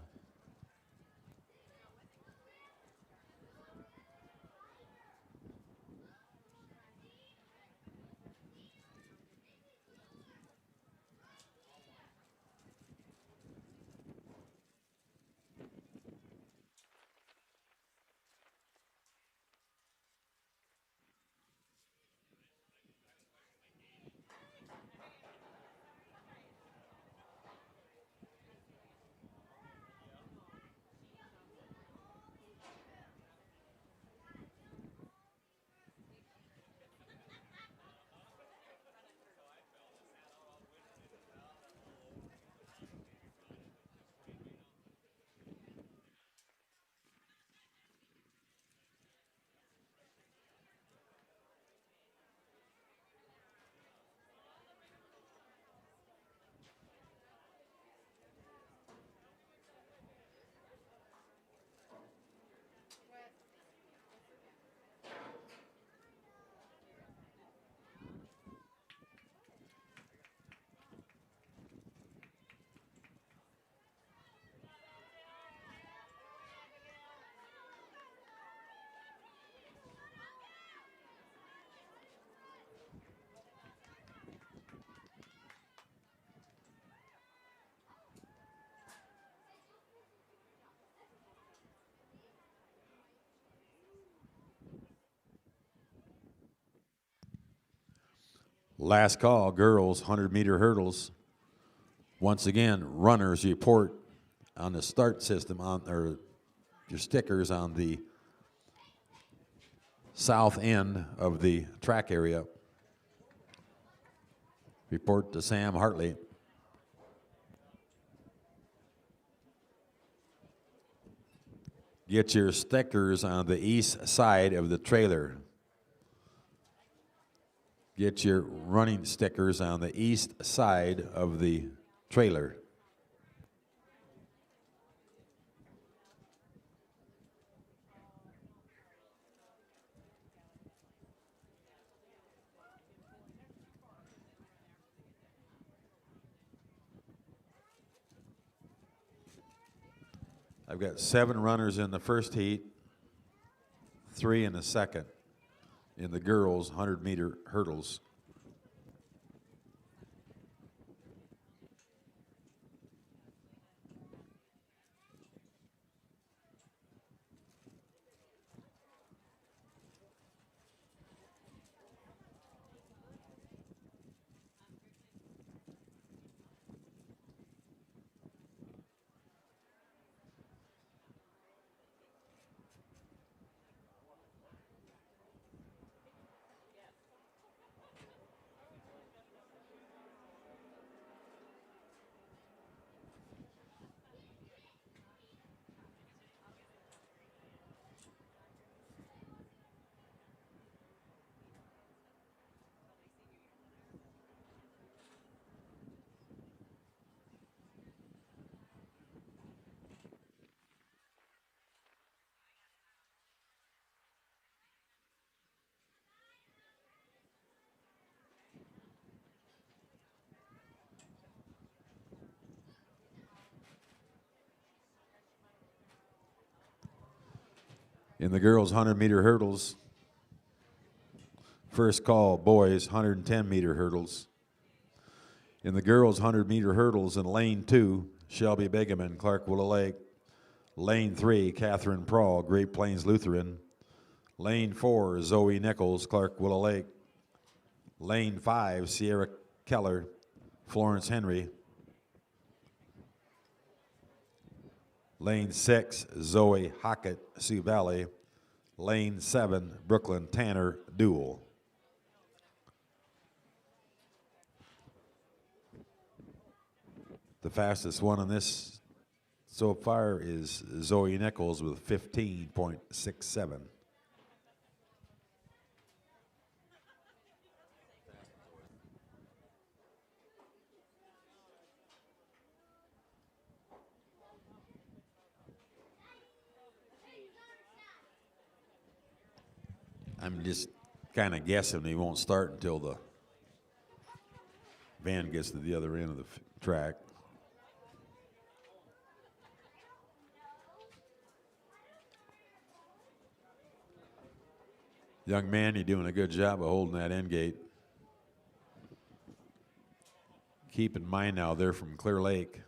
B: Last call, girls 100-meter hurdles. Once again, runners report on the start system or your stickers on the south end of the track area. Report to Sam Hartley. Get your stickers on the east side of the trailer. Get your running stickers on the east side of the trailer. I've got 7 runners in the first heat, 3 in the second, in the girls' 100-meter hurdles. In the girls' 100-meter hurdles, first call, boys, 110-meter hurdles. In the girls' 100-meter hurdles in lane 2, Shelby Begeman, Clark Willow Lake. Lane 3, Catherine Prawl, Great Plains Lutheran. Lane 4, Zoe Nichols, Clark Willow Lake. Lane 5, Sierra Keller, Florence Henry. Lane 6, Zoe Hockett, Sioux Valley. Lane 7, Brooklyn Tanner, Dual. The fastest one on this so far is Zoe Nichols with 15.67. I'm just kind of guessing he won't start until the van gets to the other end of the track. Young man, you're doing a good job of holding that end gate. Keep in mind now, they're from Clear Lake.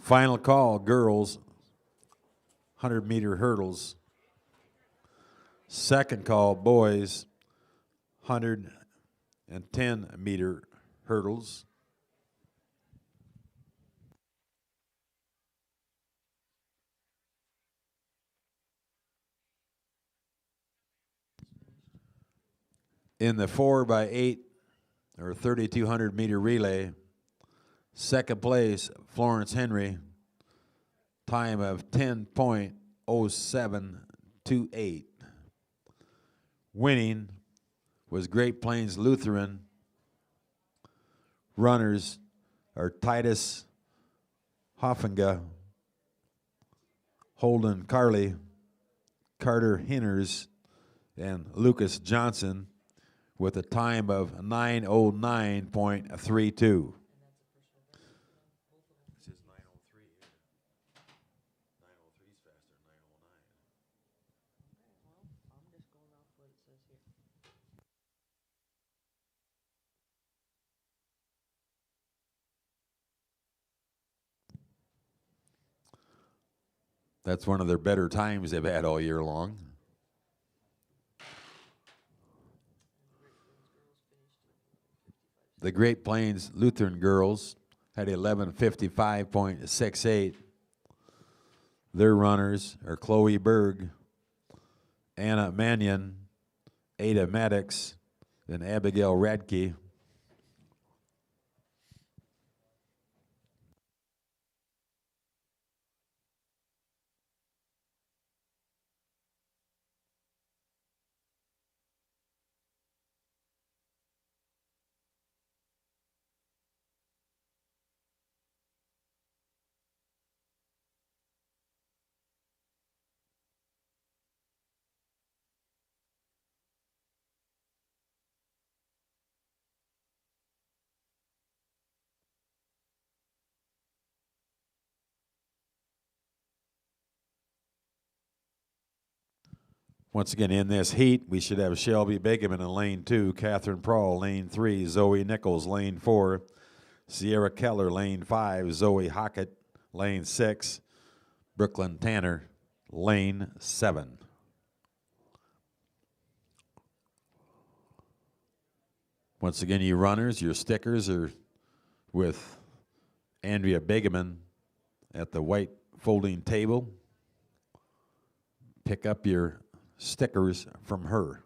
B: Final call, girls, 100-meter hurdles. Second call, boys, 110-meter hurdles. In the 4x8 or 3,200-meter relay, second place, Florence Henry, time of 10.0728. Winning was Great Plains Lutheran. Runners are Titus Hoffenga, Holden Carley, Carter Hinners, and Lucas Johnson with a time of 9:09.32. That's one of their better times they've had all year long. The Great Plains Lutheran girls had 11:55.68. Their runners are Chloe Berg, Anna Mannion, Ada Maddox, and Abigail Radke. Once again, in this heat, we should have Shelby Begeman in lane 2, Catherine Prawl, lane 3, Zoe Nichols, lane 4, Sierra Keller, lane 5, Zoe Hockett, lane 6, Brooklyn Tanner, lane 7. Once again, you runners, your stickers are with Andrea Begeman at the white folding table. Pick up your stickers from her.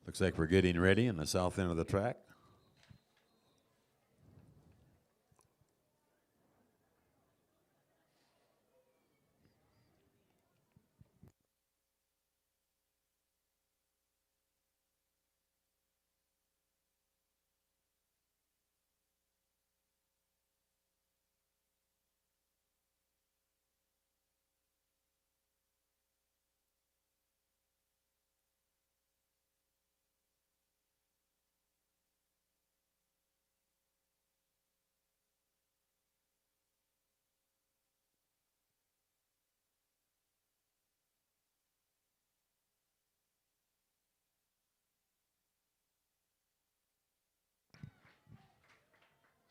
B: Looks like we're getting ready in the south end of the track.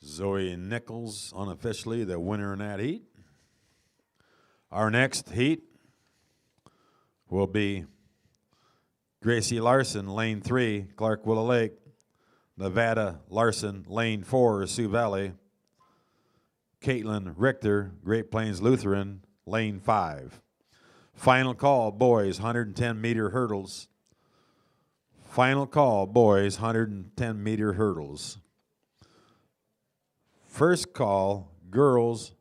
B: Zoe Nichols, unofficially the winner in that heat. Our next heat will be Gracie Larson, lane 3, Clark Willow Lake. Nevada Larson, lane 4, Sioux Valley. Caitlin Richter, Great Plains Lutheran, lane 5. Final call, boys, 110-meter hurdles. Final call, boys, 110-meter hurdles. First call, girls,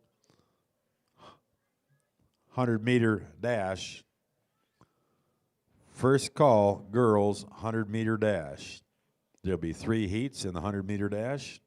B: 100-meter dash. First call, girls, 100-meter dash. There'll be 3 heats in the 100-meter dash.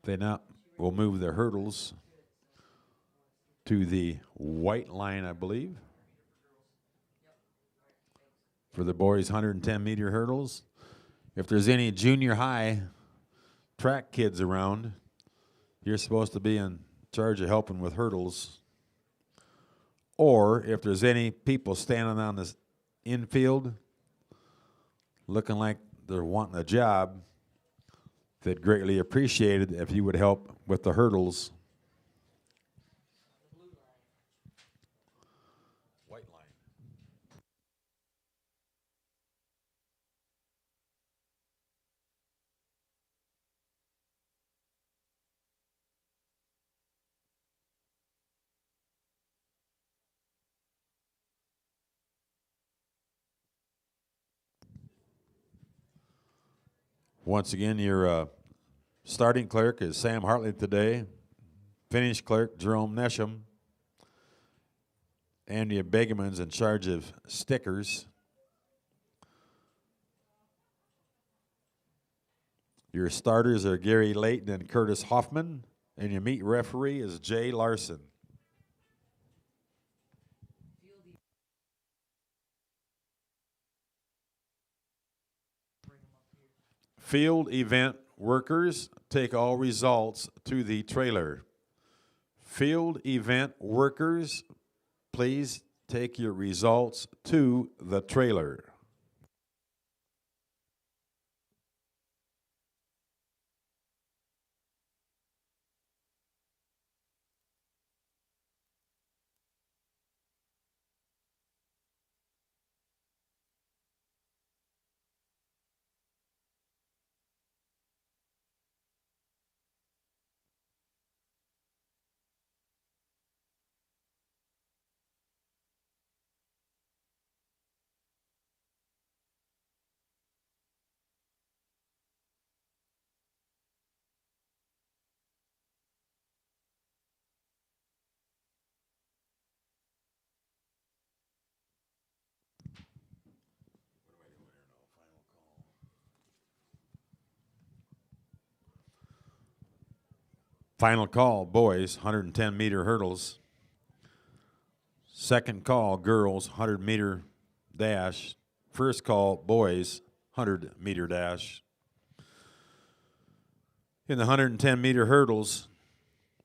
B: They now will move the hurdles to the white line, I believe, for the boys' 110-meter hurdles. If there's any junior high track kids around, you're supposed to be in charge of helping with hurdles. Or if there's any people standing on this infield looking like they're wanting a job, they'd greatly appreciate it if you would help with the hurdles. White line. Once again, your starting clerk is Sam Hartley today. Finish clerk, Jerome Nesham. Andy Begeman's in charge of stickers. Your starters are Gary Layton and Curtis Hoffman. And your meet referee is Jay Larson. Field event workers, take all results to the trailer. Field event workers, please take your results to the trailer. Final call, boys, 110-meter hurdles. Second call, girls, 100-meter dash. First call, boys, 100-meter dash. In the 110-meter hurdles,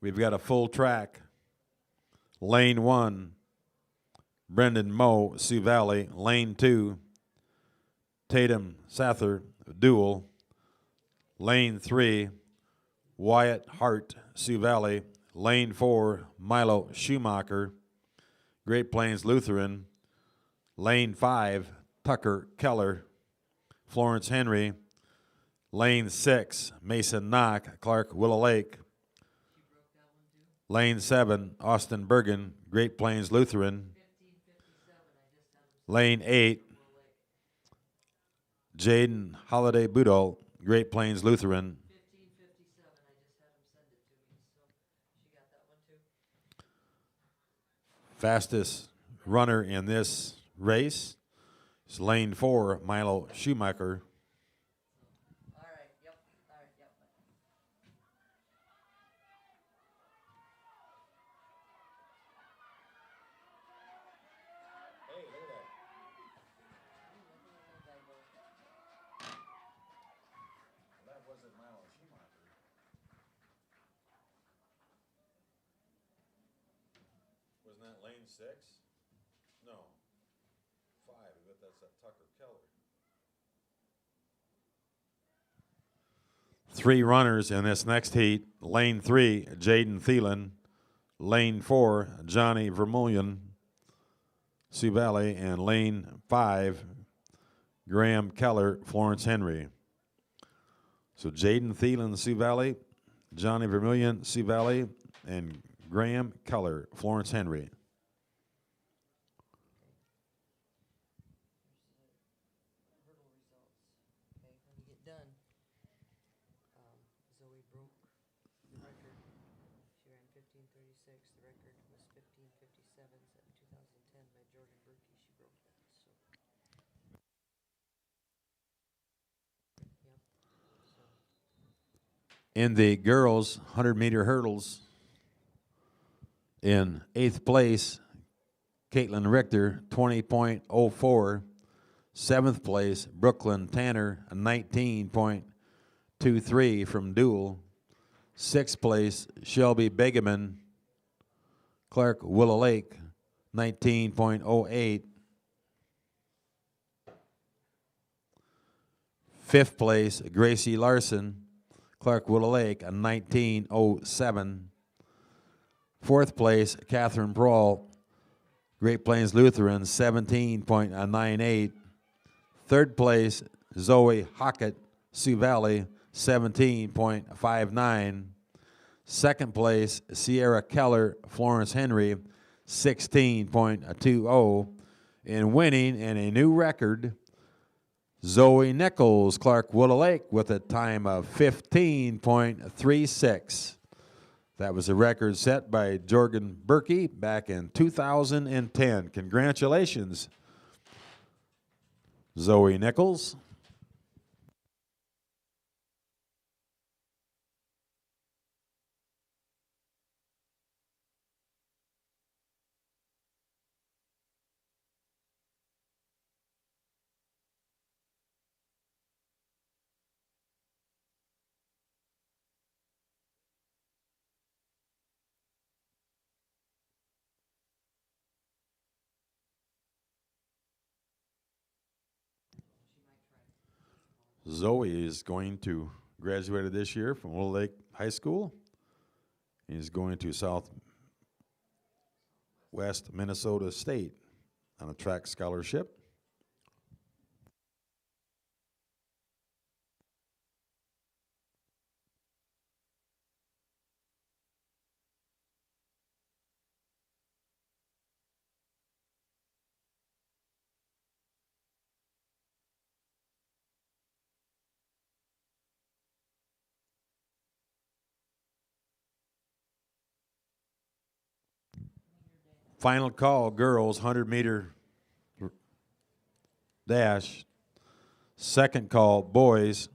B: we've got a full track. Lane 1, Brendan Moe, Sioux Valley. Lane 2, Tatum Sather, dual. Lane 3, Wyatt Hart, Sioux Valley. Lane 4, Milo Schumacher, Great Plains Lutheran. Lane 5, Tucker Keller, Florence Henry. Lane 6, Mason Knock, Clark Willow Lake. Lane 7, Austin Bergen, Great Plains Lutheran. Lane 8, Jaden Holiday Budol, Great Plains Lutheran.
D: 15:57. I just had him send it to me, so she got that one too.
B: Fastest runner in this race is Lane 4, Milo Schumacher.
D: All right, yep, all right, yep.
B: Hey, look at that. That wasn't Milo Schumacher. Wasn't that lane 6? No. 5, I bet that's that Tucker Keller. 3 runners in this next heat. Lane 3, Jaden Thielen. Lane 4, Johnny Vermillion, Sioux Valley. And lane 5, Graham Keller, Florence Henry. So Jaden Thielen, Sioux Valley. Johnny Vermillion, Sioux Valley. And Graham Keller, Florence Henry.
D: Hurdle results. Okay, when you get done, Zoe broke the record. She ran 15:36. The record was 15:57. Set in 2010 by Jordan Berkey. She broke that. So. Yep. So.
B: In the girls' 100-meter hurdles, in 8th place, Caitlin Richter, 20.04. 7th place, Brooklyn Tanner, 19.23 from Dual. 6th place, Shelby Begeman, Clark Willow Lake, 19.08. 5th place, Gracie Larson, Clark Willow Lake, a 19.07. 4th place, Catherine Brawl, Great Plains Lutheran, 17.98. 3rd place, Zoe Hockett, Sioux Valley, 17.59. 2nd place, Sierra Keller, Florence Henry, 16.20. And winning in a new record, Zoe Nichols, Clark Willow Lake, with a time of 15.36. That was a record set by Jorgen Berkey back in 2010. Congratulations, Zoe Nichols. Zoe is going to graduate this year from Willow Lake High School. He's going to Southwest Minnesota State on a track scholarship. Final call, girls, 100-meter dash. Second call, boys,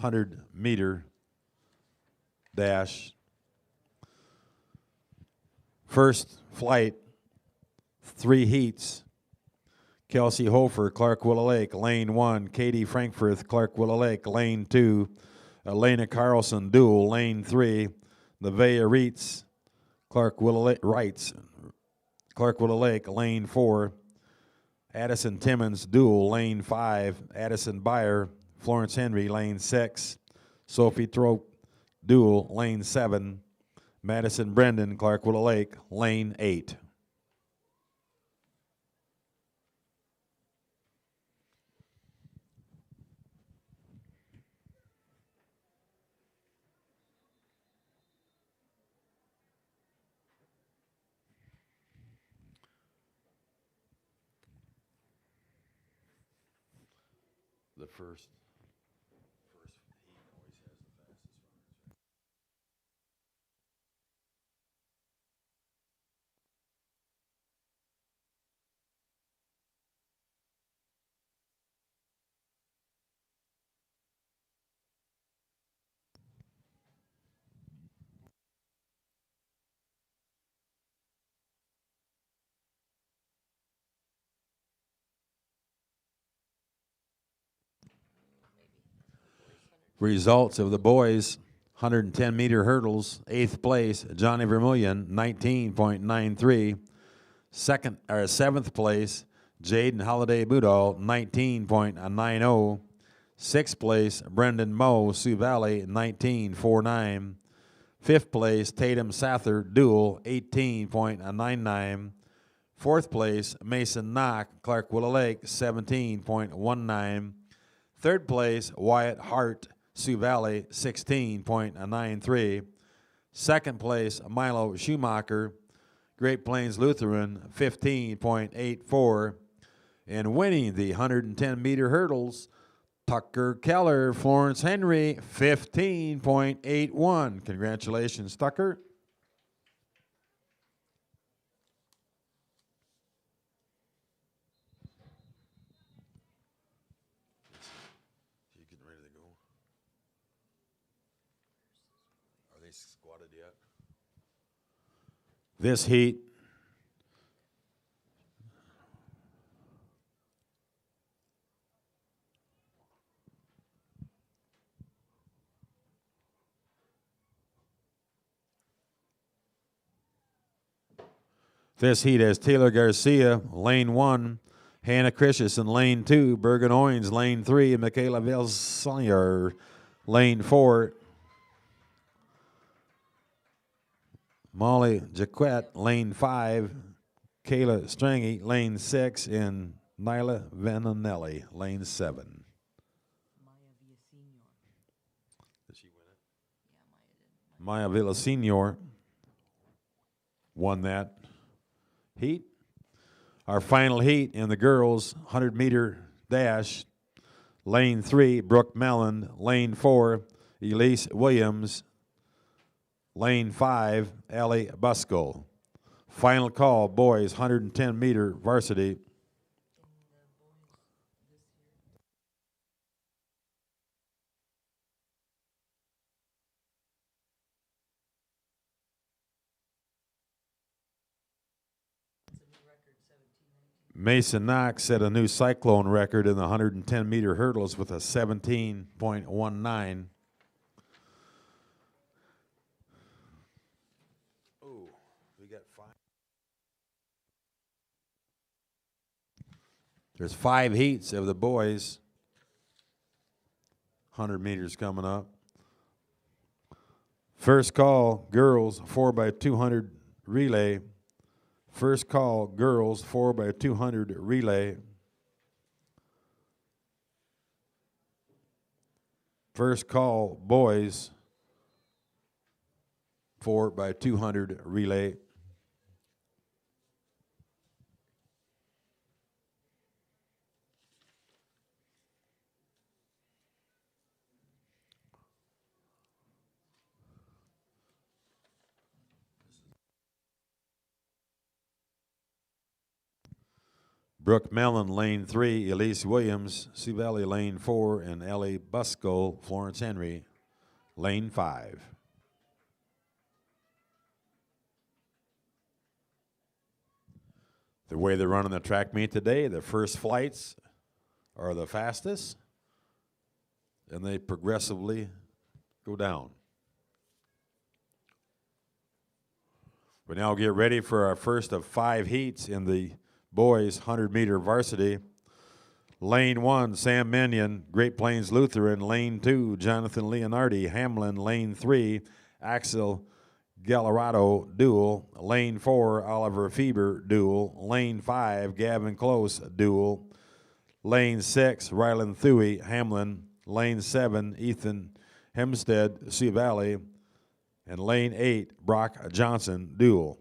B: 100-meter dash. First flight, 3 heats. Kelsey Hofer, Clark Willow Lake, lane 1. Katie Frankfurth, Clark Willow Lake, lane 2. Elena Carlson, dual, lane 3. Nevaeh Reitz, Clark Willow Lake, Clark Willow Lake, lane 4. Addison Timmons, dual, lane 5. Addison Byer, Florence Henry, lane 6. Sophie Trope, dual, lane 7. Madison Brendan, Clark Willow Lake, lane 8. The first heat always has the fastest runners. Results of the boys 110-meter hurdles. 8th place, Johnny Vermillion, 19.93. 7th place, Jaden Holiday Budall, 19.90. 6th place, Brendan Moe, Sioux Valley, 19.49. 5th place, Tatum Sather, dual, 18.99. 4th place, Mason Knock, Clark Willow Lake, 17.19. 3rd place, Wyatt Hart, Sioux Valley, 16.93. 2nd place, Milo Schumacher, Great Plains Lutheran, 15.84. And winning the 110-meter hurdles, Tucker Keller, Florence Henry, 15.81. Congratulations, Tucker. You getting ready to go? they squatted yet? This heat has Taylor Garcia, lane 1, Hannah Christensen, lane 2, Bergen Owens, lane 3, and Michaela Vilsonier, lane 4. Molly Jaquette, lane 5, Kayla Strange, lane 6, and Nyla Vananelli, lane 7. Did she win it? Yeah, Maya Villasenor won that heat. Our final heat in the girls' 100-meter dash, lane 3, Brooke Mellon, lane 4, Elise Williams, lane 5, Allie Busco. Final call, boys, 110-meter varsity. Mason Knox set a new cyclone record in the 110-meter hurdles with a 17.19. Oh, we got 5. There's 5 heats of the boys. 100 meters coming up. First call, girls, 4x200 relay. First call, girls, 4x200 relay. First call, boys, 4x200 relay. Brooke Mellon, lane 3, Elise Williams, Sioux Valley, lane 4, and Ellie Busco, Florence Henry, lane 5. The way they're running the track meet today, the first flights are the fastest, and they progressively go down. We now get ready for our first of 5 heats in the boys 100-meter varsity. Lane 1, Sam Minion, Great Plains Lutheran. Lane 2, Jonathan Leonardi, Hamlin. Lane 3, Axel Gallarado, dual. Lane 4, Oliver Fieber, dual. Lane 5, Gavin Close, dual. Lane 6, Rylan Thuey, Hamlin. Lane 7, Ethan Hempstead, Sioux Valley. And lane 8, Brock Johnson, dual.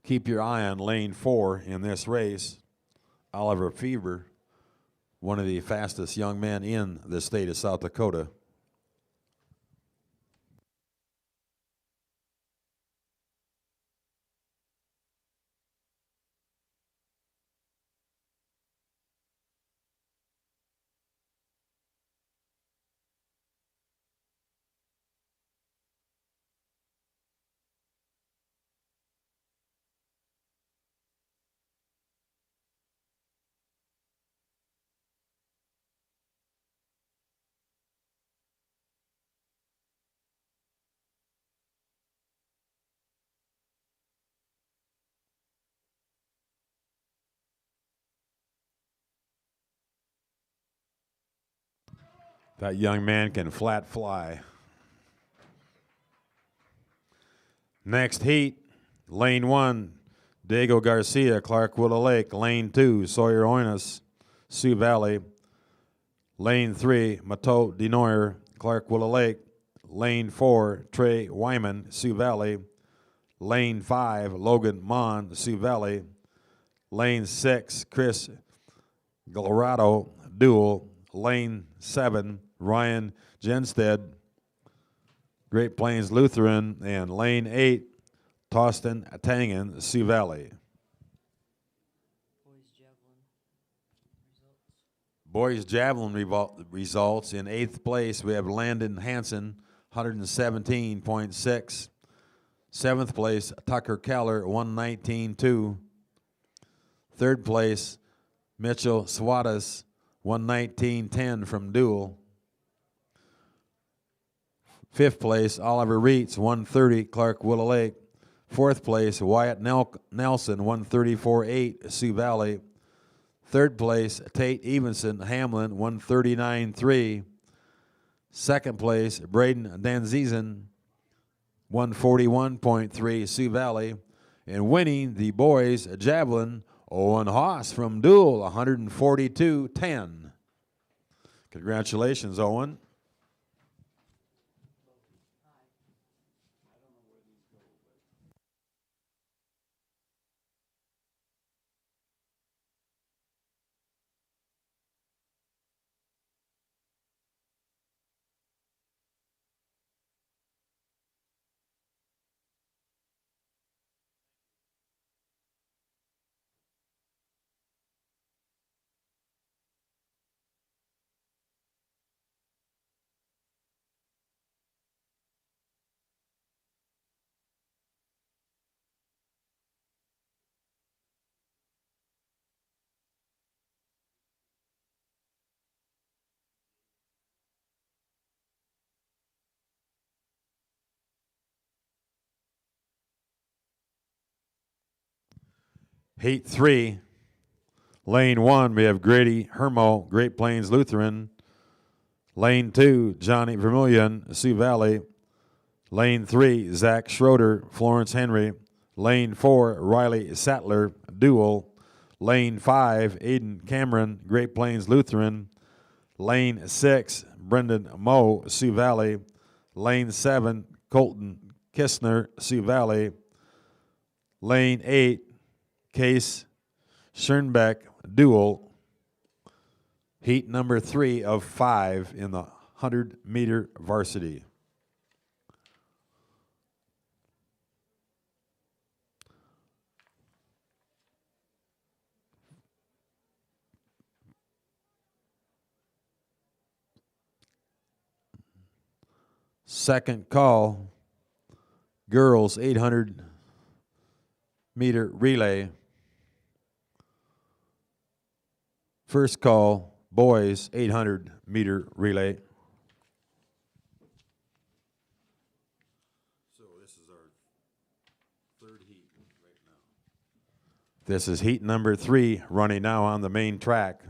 B: Keep your eye on lane 4 in this race. Oliver Fever, one of the fastest young men in the state of South Dakota. That young man can flat fly. Next heat, lane 1, Diego Garcia, Clark Willow Lake. Lane 2, Sawyer Oinas, Sioux Valley. Lane 3, Mateau Denoyer, Clark Willow Lake. Lane 4, Trey Wyman, Sioux Valley. Lane 5, Logan Mon, Sioux Valley. Lane 6, Chris Gallarado, dual. Lane 7, Ryan Jenstead, Great Plains Lutheran. And lane 8, Tostin Tangen, Sioux Valley.
D: Boys javelin results.
B: Boys javelin results. In 8th place, we have Landon Hansen, 117.6. 7th place, Tucker Keller, 119.2. 3rd place, Mitchell Swadas, 119.10 from Dual. 5th place, Oliver Reitz, 130, Clark Willow Lake. 4th place, Wyatt Nelson, 134.8, Sioux Valley. 3rd place, Tate Evenson, Hamlin, 139.3. 2nd place, Braden Danzizen, 141.3, Sioux Valley. And winning the boys javelin, Owen Haas from Dual, 142.10. Congratulations, Owen. Heat 3, lane 1, we have Grady Hermo, Great Plains Lutheran. Lane 2, Johnny Vermillion, Sioux Valley. Lane 3, Zach Schroeder, Florence Henry. Lane 4, Riley Sattler, Dual. Lane 5, Aiden Cameron, Great Plains Lutheran. Lane 6, Brendan Moe, Sioux Valley. Lane 7, Colton Kistner, Sioux Valley. Lane 8, Case Schoenbeck, Dual. Heat number 3 of 5 in the 100-meter varsity. Second call, girls 800-meter relay. First call, boys 800-meter relay. So this is our third heat right now. This is heat number 3 running now on the main track.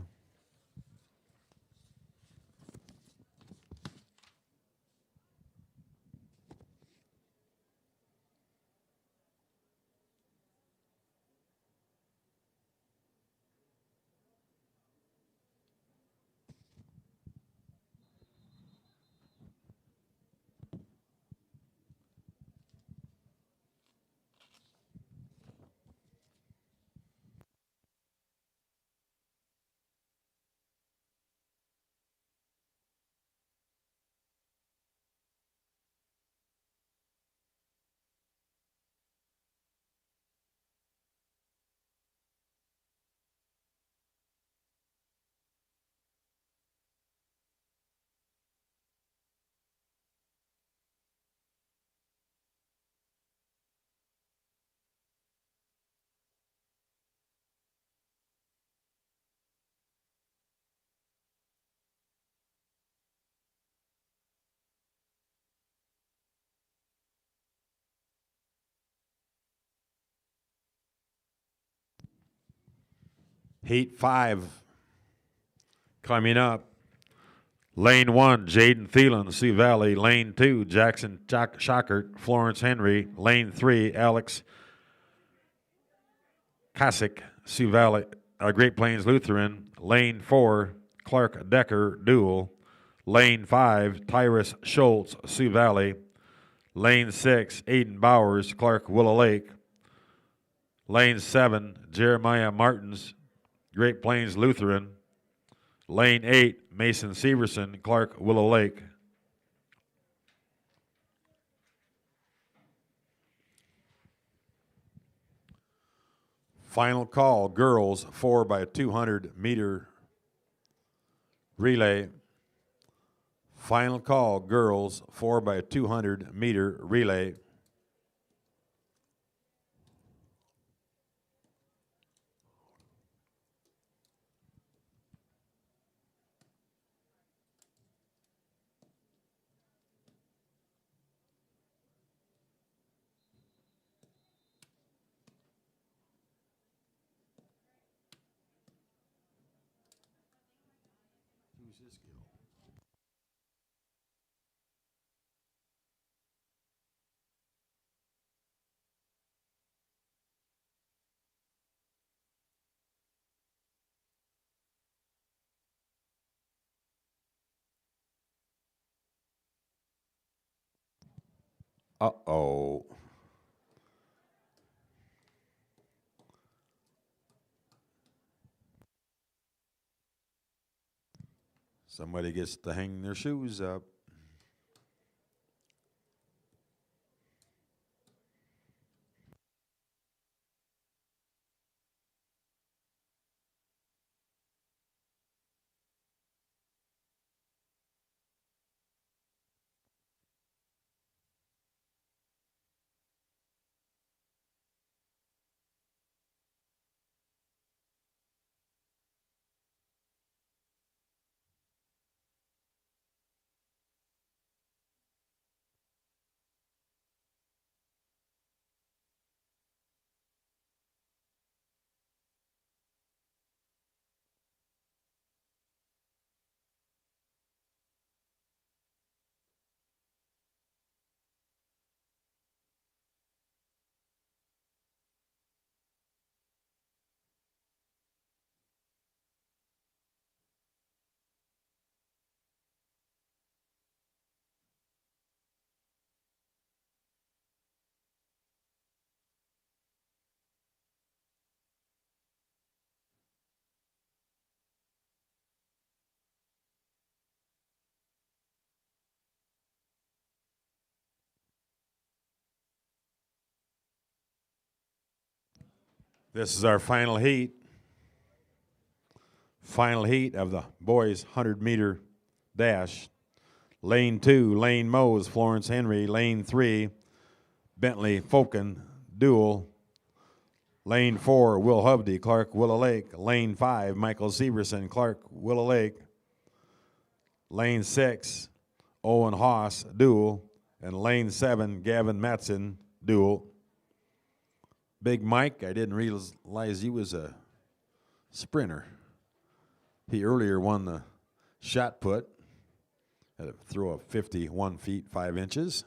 B: Heat 5 coming up. Lane 1, Jaden Thielen, Sioux Valley. Lane 2, Jackson Shockert, Florence Henry. Lane 3, Alex Kasich, Sioux Valley, Great Plains Lutheran. Lane 4, Clark Decker, Dual. Lane 5, Tyrus Schultz, Sioux Valley. Lane 6, Aiden Bowers, Clark Willow Lake. Lane 7, Jeremiah Martins, Great Plains Lutheran. Lane 8, Mason Severson, Clark, Willow Lake. Final call, girls 4x200 meter relay. Final call, girls 4x200 meter relay. Who's this girl? Uh-oh. Somebody gets to hang their shoes up. This is our final heat. Final heat of the boys' 100-meter dash. Lane 2, Lane Mose, Florence Henry. Lane 3, Bentley Foken, duel. Lane 4, Will Hovde, Clark, Willow Lake. Lane 5, Michael Severson, Clark, Willow Lake. Lane 6, Owen Haas, duel. And lane 7, Gavin Matson, duel. Big Mike, I didn't realize he was a sprinter. He earlier won the shot put. Had to throw a 51 feet 5 inches.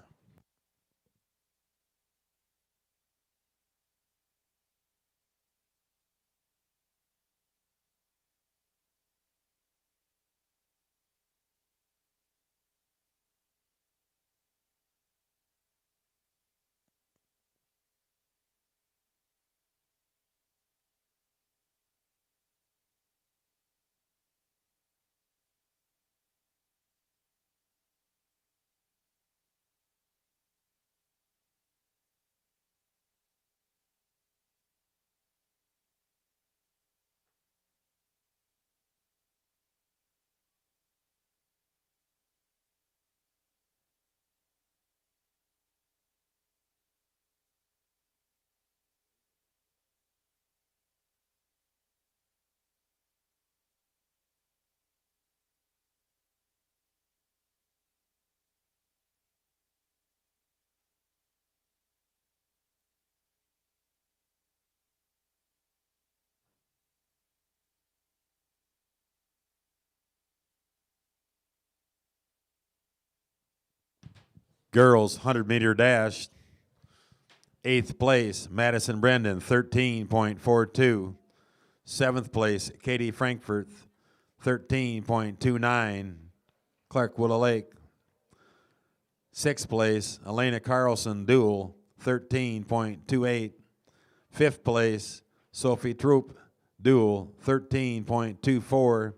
B: Girls 100-meter dash. 8th place, Madison Brendan, 13.42. 7th place, Katie Frankfurt, 13.29. Clark Willow Lake. 6th place, Elena Carlson, duel, 13.28. 5th place, Sophie Troop, duel, 13.24.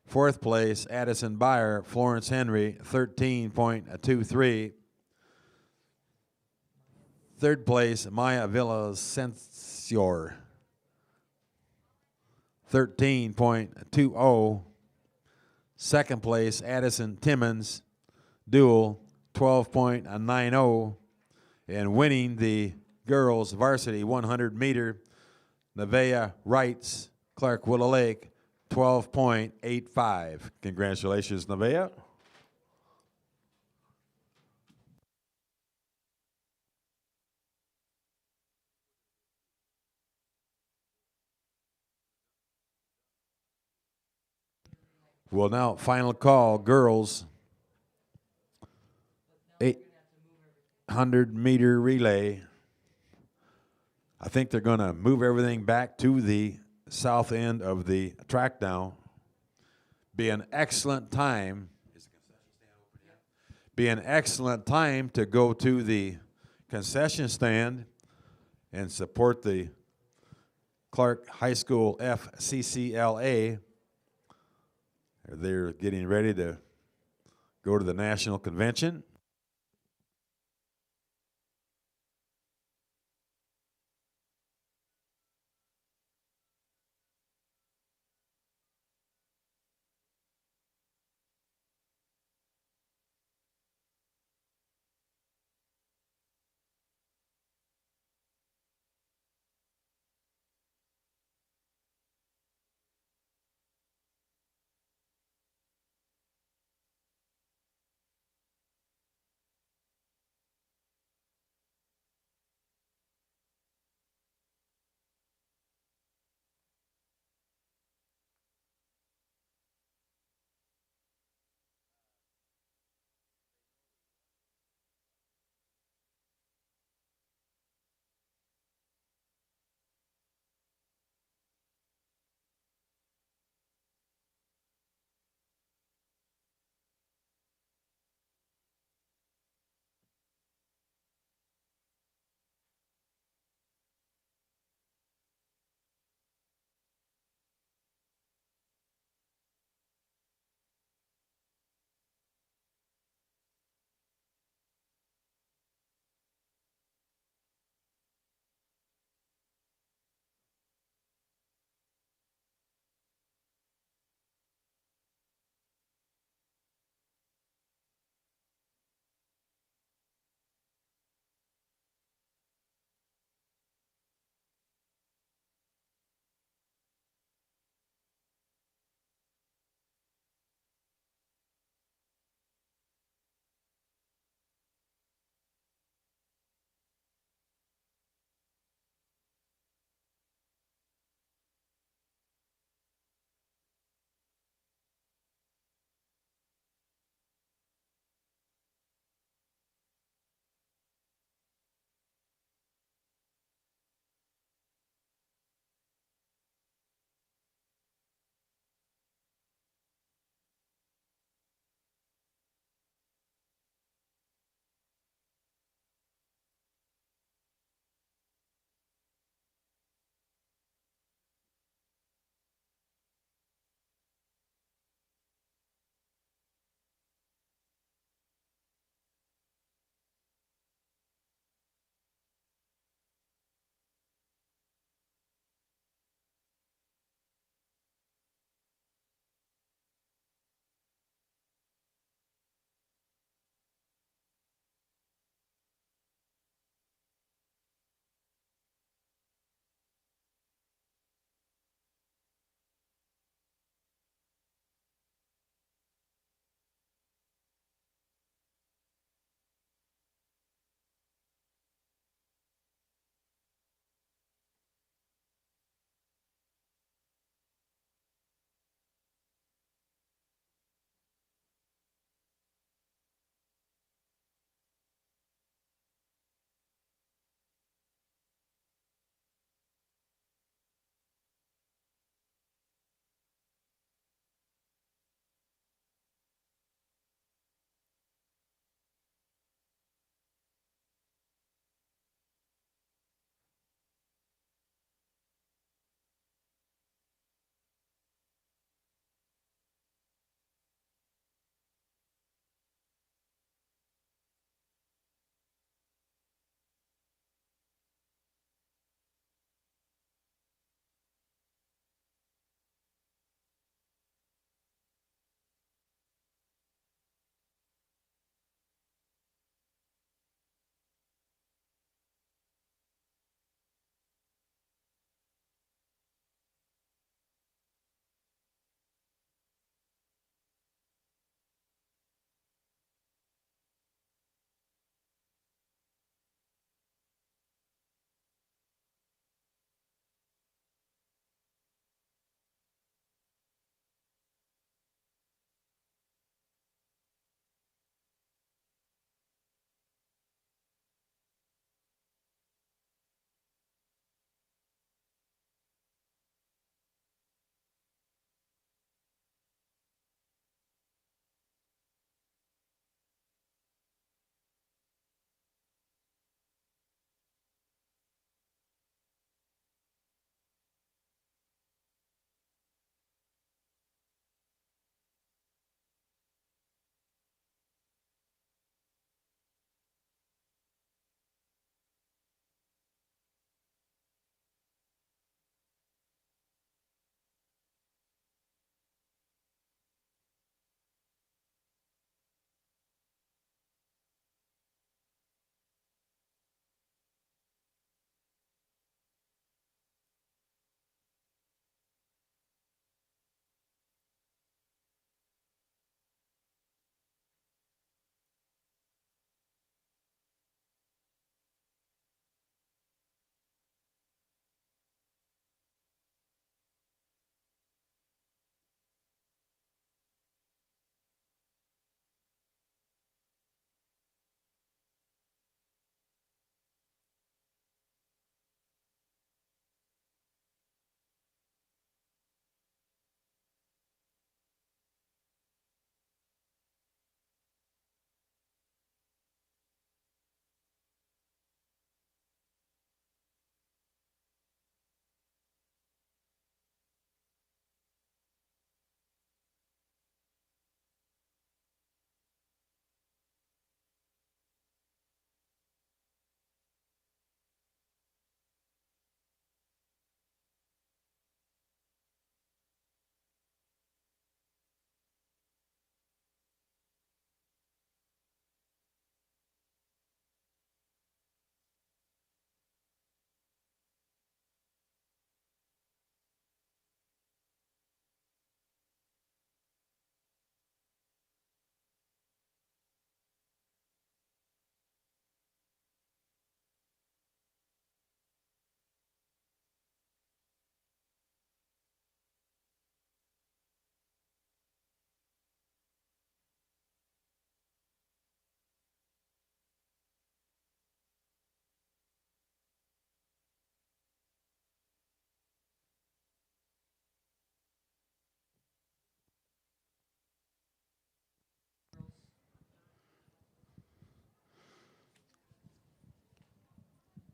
B: Fourth place, Addison Byer, Florence Henry, 13.23. Third place, Maya Villasencior, 13.20. Second place, Addison Timmons, dual, 12.90. And winning the girls varsity 100 meter, Nevaeh Wrights, Clark Willow Lake, 12.85. Congratulations, Nevaeh. Well, now, final call, girls, 800 meter relay. I think they're going to move everything back to the south end of the track now. Be an excellent time. Is the concession stand open yet? Be an excellent time to go to the concession stand and support the Clark High School FCCLA. They're getting ready to go to the national convention.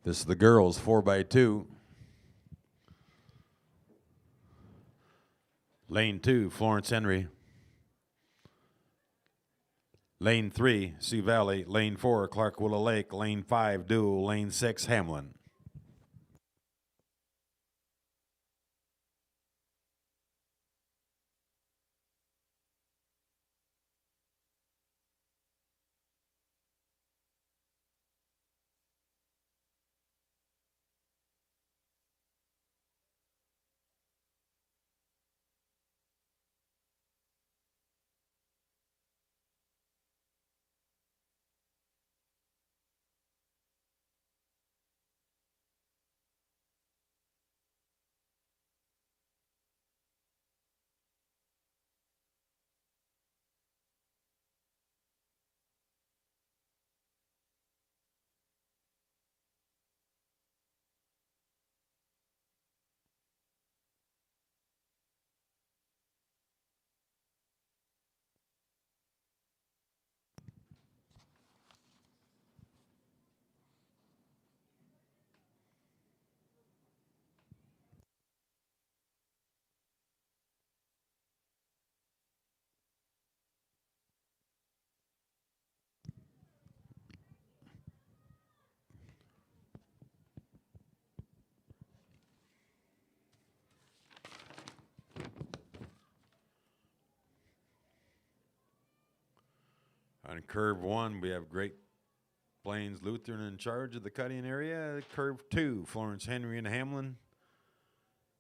B: This is the girls 4x2. Lane 2, Florence Henry. Lane 3, Sioux Valley. Lane 4, Clark Willow Lake. Lane 5, Dual. Lane 6, Hamlin. On curve 1, we have Great Plains Lutheran in charge of the cutting area. Curve 2, Florence Henry and Hamlin.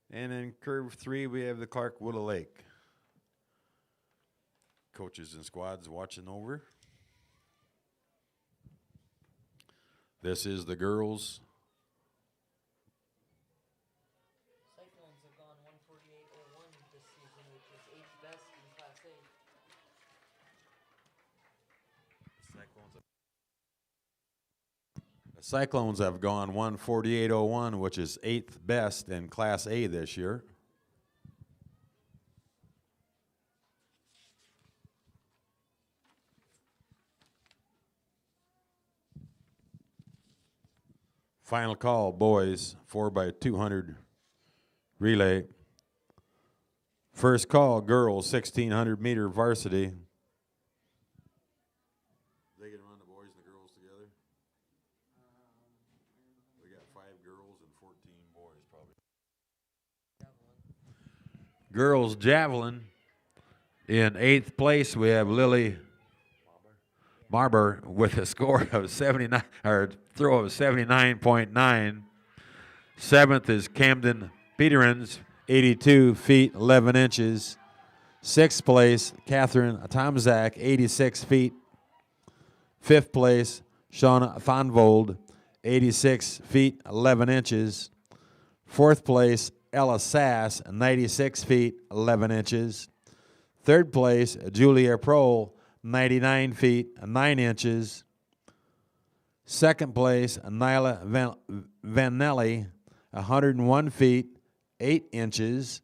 B: And in curve 3, we have the Clark Willow Lake. Coaches and squads watching over. This is the girls.
D: Cyclones have gone 148.01 this season, which is 8th best in Class A.
B: The Cyclones have gone 148.01, which is 8th best in Class A this year. Final call, boys, 4x200 relay. First call, girls, 1,600 meter varsity. They can run the boys and the girls together. We got 5 girls and 14 boys, probably. Girls javelin. In 8th place, we have Lily Marber with a score of 79, or throw of 79.9. 7th is Camden Peterins, 82 feet 11 inches. 6th place, Catherine Tomzak, 86 feet. 5th place, Shauna Fonvold, 86 feet 11 inches. 4th place, Ella Sass, 96 feet 11 inches. 3rd place, Julia Prohl, 99 feet 9 inches. 2nd place, Nyla Vanelli, 101 feet 8 inches.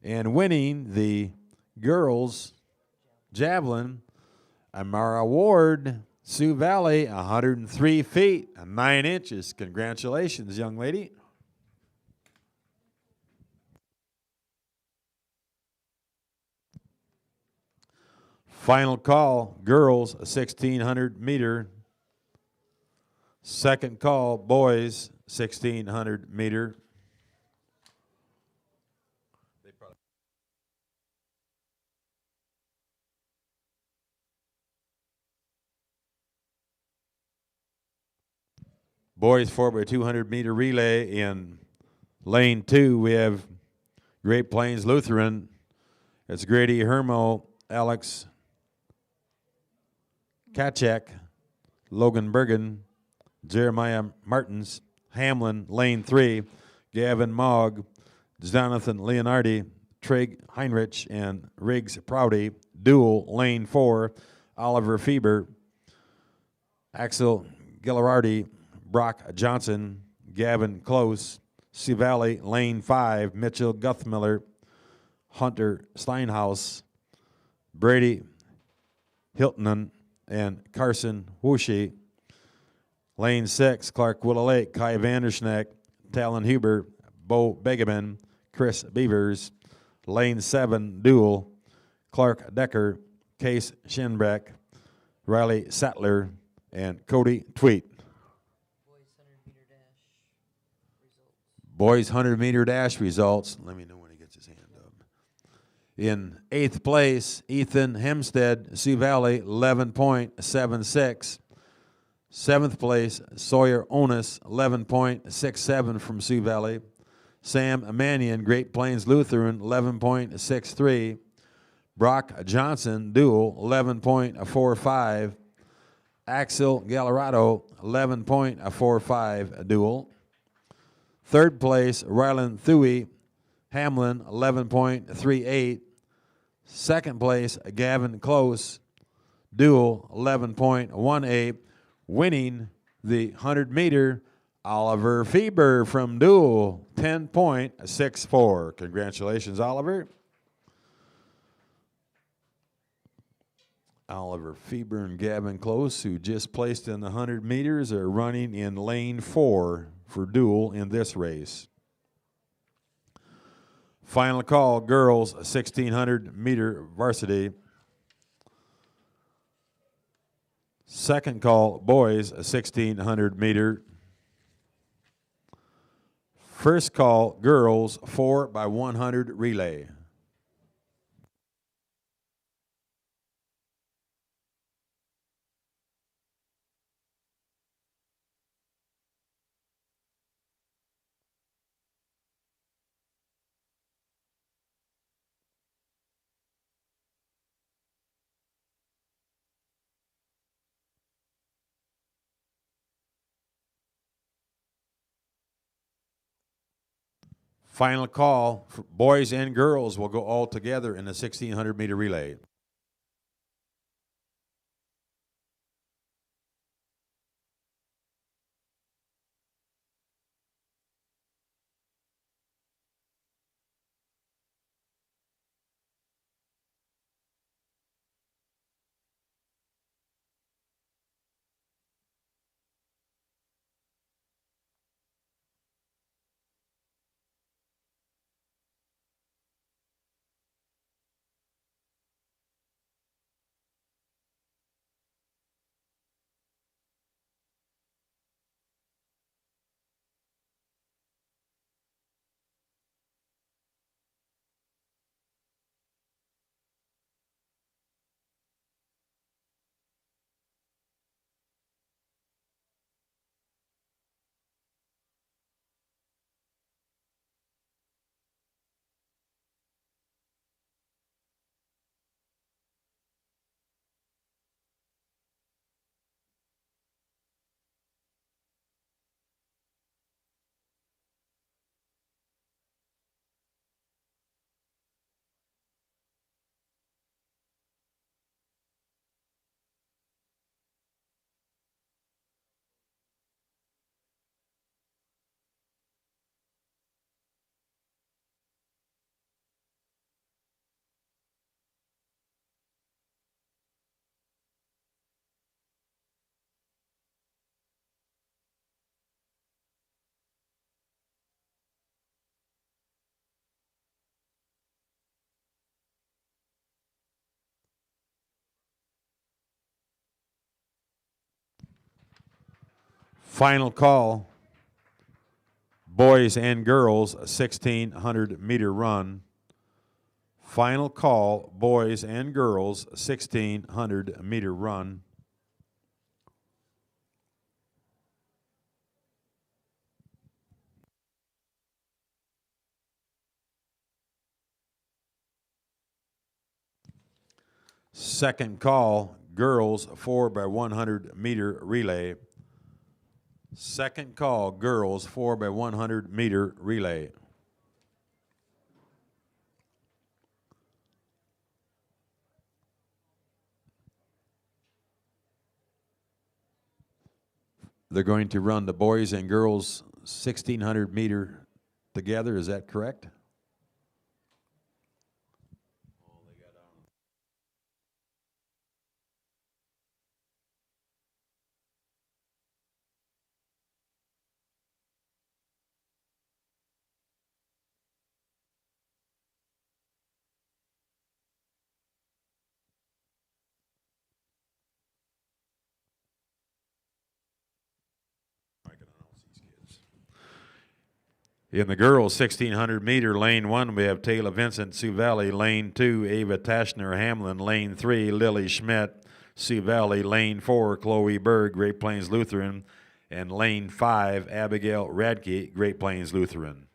B: And winning the girls javelin, Amara Ward, Sioux Valley, 103 feet 9 inches. Congratulations, young lady. Final call, girls, 1,600 meter. Second call, boys, 1,600 meter. Boys 4x200 meter relay in lane 2. We have Great Plains Lutheran. It's Grady Hermo, Alex Kachek, Logan Bergen, Jeremiah Martins, Hamlin, lane 3, Gavin Mogg, Jonathan Leonardi, Trig Heinrich, and Riggs Prouty. Dual, lane 4, Oliver Fieber, Axel Gillarardi, Brock Johnson, Gavin Close. Sioux Valley, lane 5, Mitchell Guthmiller, Hunter Steinhaus, Brady Hiltonen, and Carson Wooshey. Lane 6, Clark Willow Lake, Kai Vanderschneck, Talon Huber, Bo Begeman, Chris Beavers. Lane 7, Duel, Clark Decker, Case Schinbeck, Riley Sattler, and Cody Tweet.
D: Boys 100-meter dash results.
B: Boys 100-meter dash results. Let me know when he gets his hand up. In 8th place, Ethan Hempstead, Sioux Valley, 11.76. 7th place, Sawyer Onus, 11.67 from Sioux Valley. Sam Mannion, Great Plains Lutheran, 11.63. Brock Johnson, Dual, 11.45. Axel Gallarado, 11.45 Dual. 3rd place, Ryland Thuey, Hamlin, 11.38. 2nd place, Gavin Close, Dual, 11.18. Winning the 100-meter, Oliver Fieber from Dual, 10.64. Congratulations, Oliver. Oliver Fieber and Gavin Close, who just placed in the 100 meters, are running in lane 4 for Dual in this race. Final call, girls, 1,600-meter varsity. Second call, boys, 1,600-meter. First call, girls, 4x100 relay. Final call, for boys and girls will go all together in the 1,600-meter relay. Final call, boys and girls, 1,600-meter run. Final call, boys and girls, 1,600-meter run. Second call, girls, 4x100-meter relay. Second call, girls, 4x100-meter relay. They're going to run the boys and girls 1,600-meter together. Is that correct? In the girls' 1600 meter, lane 1, we have Taylor Vincent, Sioux Valley. Lane 2, Ava Tashner Hamlin. Lane 3, Lily Schmidt, Sioux Valley. Lane 4, Chloe Berg, Great Plains Lutheran. And lane 5, Abigail Radke, Great Plains Lutheran.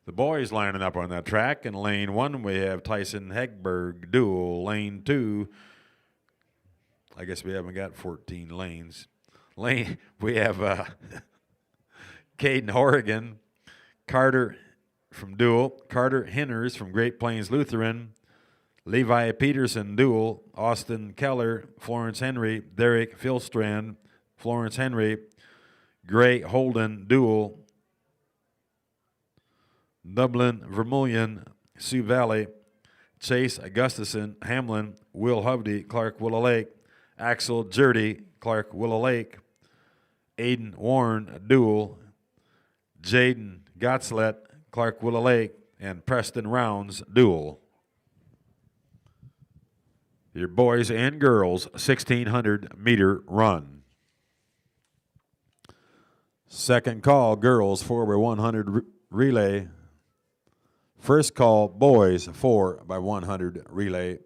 B: The boys lining up on that track. In lane 1, we have Tyson Hegberg duel. Lane 2, I guess we haven't got 14 lanes. We have Caden Horrigan, Carter from duel, Carter Henners from Great Plains Lutheran, Levi Peterson duel, Austin Keller, Florence Henry, Derek Philstrand, Florence Henry, Gray Holden duel, Dublin Vermillion, Sioux Valley, Chase Augustison, Hamlin, Will Hovde, Clark Willow Lake, Axel Jurdy, Clark Willow Lake, Aiden Warren duel, Jaden Gotzlet, Clark Willow Lake, and Preston Rounds duel. Your boys and girls 1600 meter run. Second call, girls 4x100 relay. First call, boys 4x100 relay.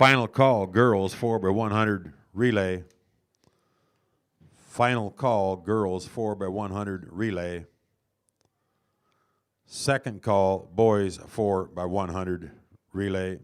B: Final call, girls 4x100 relay. Final call, girls 4x100 relay. Second call, boys 4x100 relay.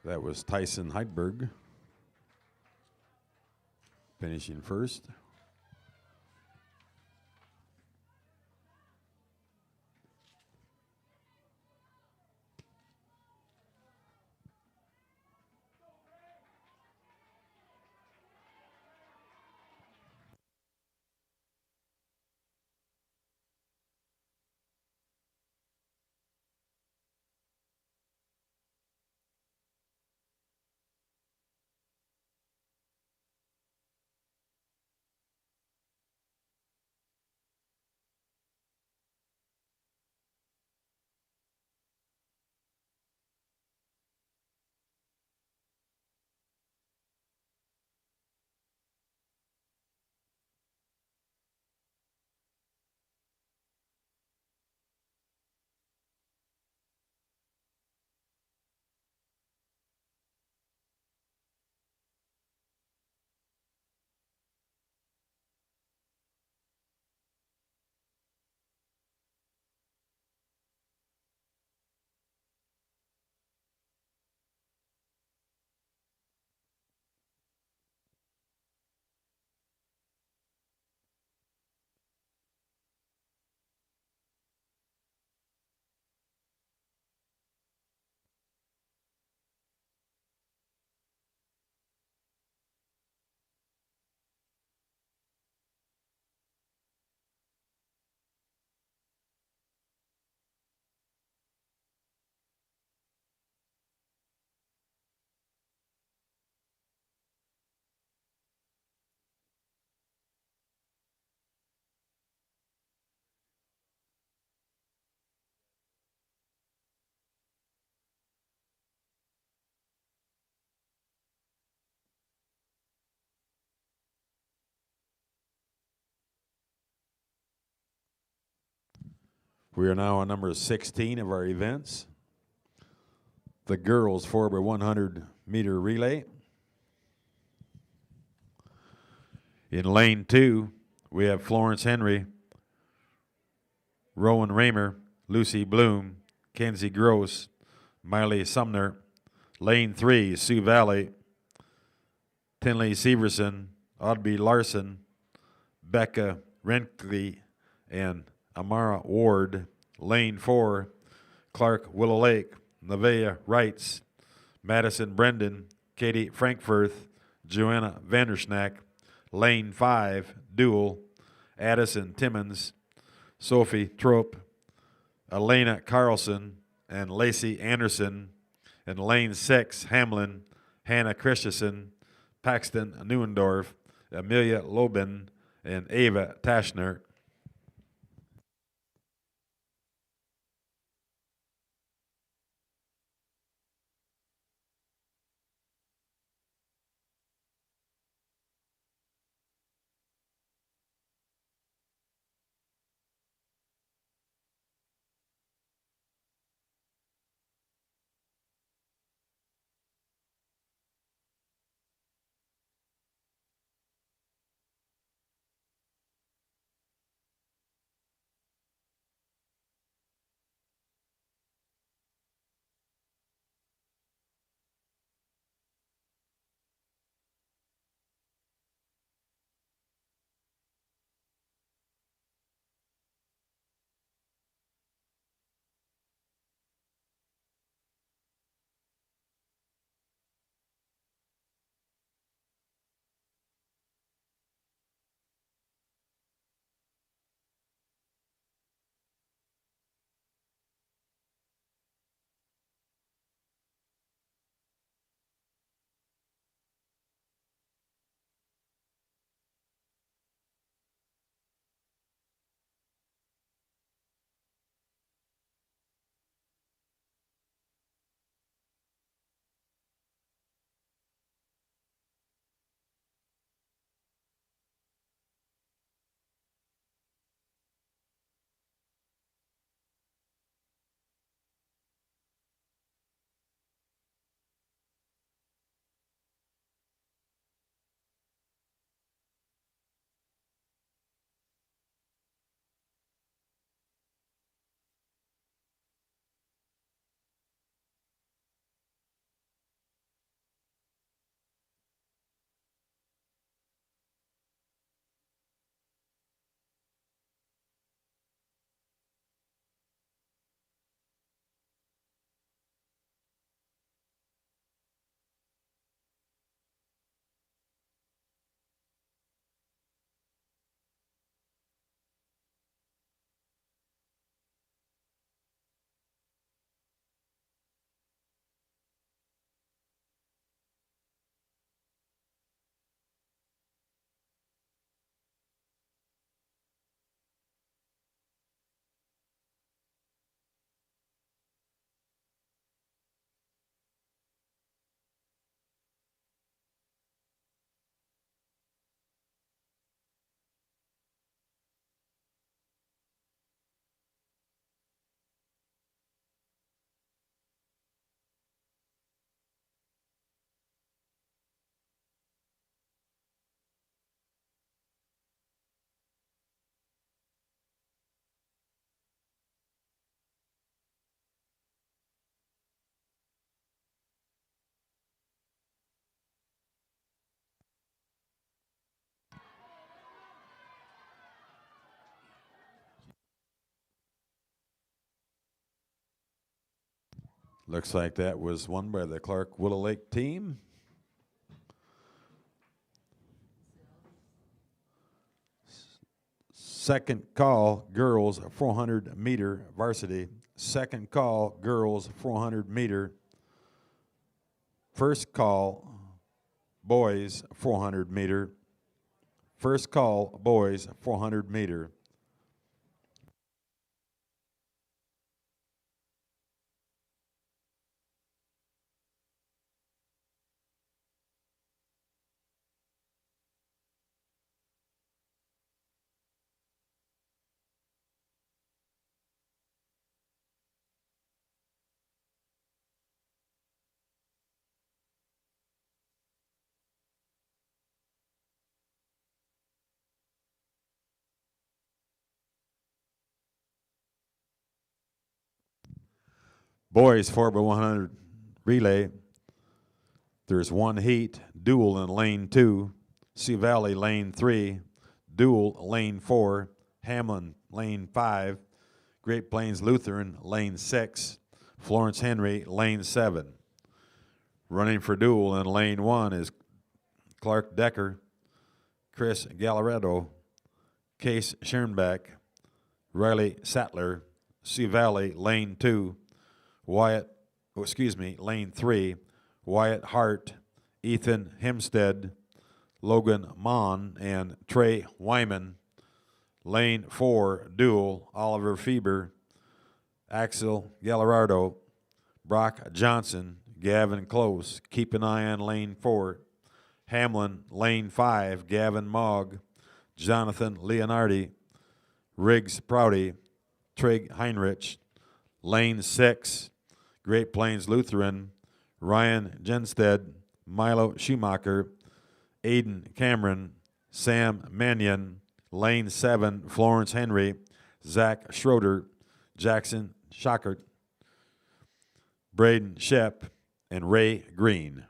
B: That was Tyson Heidberg finishing first. We are now on number 16 of our events. The girls 4x100 meter relay. In lane 2, we have Florence Henry, Rowan Raymer, Lucy Bloom, Kenzie Gross, Miley Sumner. Lane 3, Sioux Valley, Tinley Severson, Audrey Larson, Becca Renkley, and Amara Ward. Lane 4, Clark Willow Lake, Nevaeh Wrights, Madison Brendan, Katie Frankfurth, Joanna Vanderschnack. Lane 5, Dual, Addison Timmons, Sophie Trope, Elena Carlson, and Lacey Anderson. In lane 6, Hamlin, Hannah Christensen, Paxton Neuendorf, Amelia Lobin, and Ava Taschner. Looks like that was won by the Clark Willow Lake team. Second call, girls 400 meter varsity. Second call, girls 400 meter. First call, boys 400 meter. First call, boys 400 meter. Boys 4x100 relay. There's one heat, dual in lane 2, Sioux Valley lane 3, dual lane 4, Hamlin lane 5, Great Plains Lutheran lane 6, Florence Henry lane 7. Running for dual in lane 1 is Clark Decker, Chris Gallaretto, Case Schoenbeck. Riley Sattler. Sioux Valley, lane 2, lane 3, Wyatt Hart, Ethan Hempstead, Logan Mon, and Trey Wyman. Lane 4, dual, Oliver Fieber, Axel Gallardo, Brock Johnson, Gavin Close. Keep an eye on lane 4. Hamlin, lane 5, Gavin Mogg, Jonathan Leonardi, Riggs Prouty, Trig Heinrich. Lane 6, Great Plains Lutheran, Ryan Genstead, Milo Schumacher, Aiden Cameron, Sam Mannion. Lane 7, Florence Henry, Zach Schroeder, Jackson Schockert, Braden Shep, and Ray Green.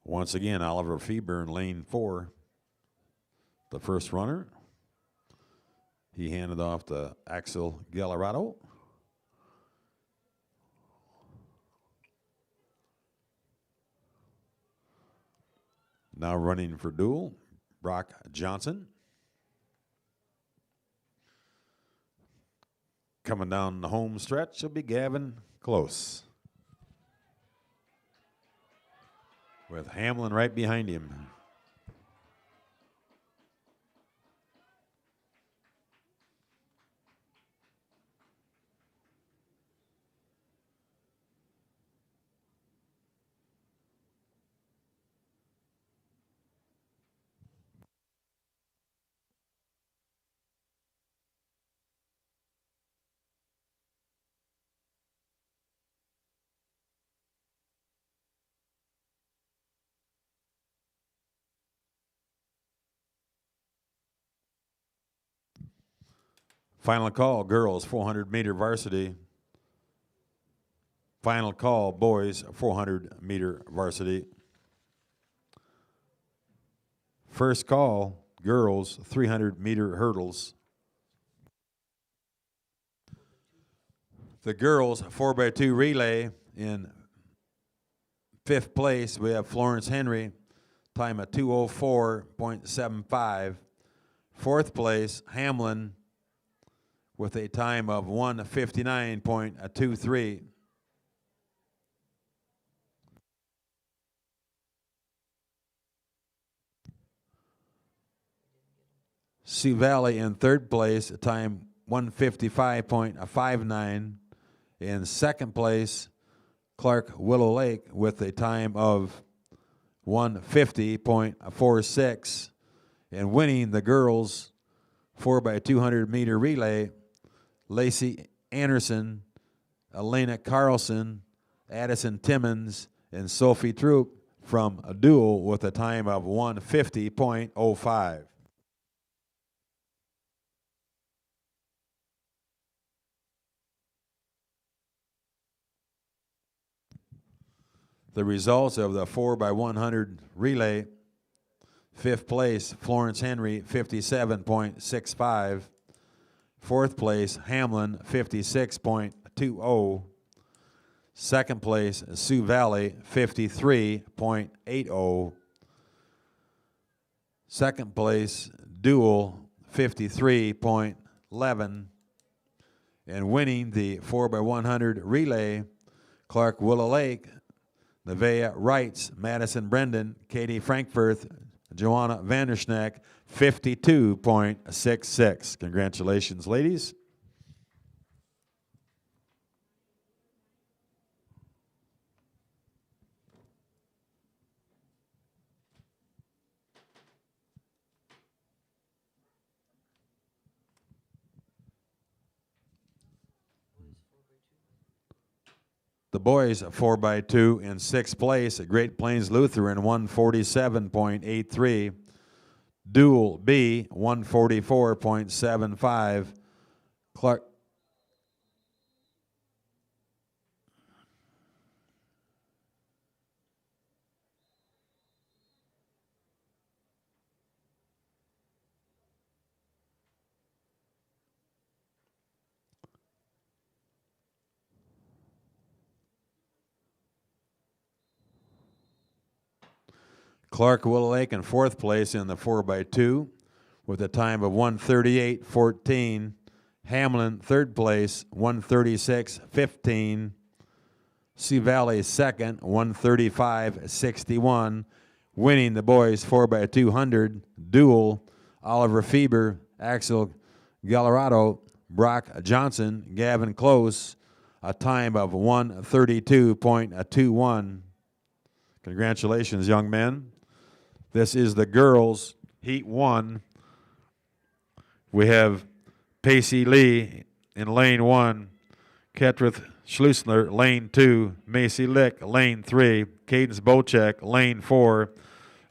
B: Once again, Oliver Fieber in lane 4, the first runner. He handed off to Axel Gallardo. Now running for dual, Brock Johnson. Coming down the home stretch will be Gavin Close, with Hamlin right behind him. Final call, girls, 400-meter varsity. Final call, boys, 400-meter varsity. First call, girls, 300-meter hurdles. The girls 4x2 relay in 5th place, we have Florence Henry, time of 2:04.75. 4th place, Hamlin, with a time of 1:59.23. Sioux Valley in 3rd place, a time 1:55.59. In 2nd place, Clark Willow Lake with a time of 1:50.46. And winning the girls 4x200-meter relay, Lacey Anderson, Elena Carlson, Addison Timmons, and Sophie Troop from a dual with a time of 1:50.05. The results of the 4x100 relay: 5th place, Florence Henry, 57.65. 4th place, Hamlin, 56.20. 2nd place, Sioux Valley, 53.80. 2nd place, Dual, 53.11. And winning the 4x100 relay, Clark Willow Lake, Nevaeh Wrights, Madison Brendan, Katie Frankfurth, Joanna Vanderschnack, 52.66. Congratulations, ladies. The boys 4x2 in sixth place at Great Plains Lutheran, 147.83. Dual B, 144.75. Clark. Clark Willow Lake in fourth place in the 4x2 with a time of 138.14. Hamlin third place, 136.15. Sioux Valley second, 135.61. Winning the boys 4x200 duel, Oliver Fieber, Axel Gallarado, Brock Johnson, Gavin Close, a time of 132.21. Congratulations, young men. This is the girls' Heat 1. We have Pacey Lee in lane 1, Ketrith Schleusner, lane 2, Macy Lick, lane 3, Cadence Bocek, lane 4,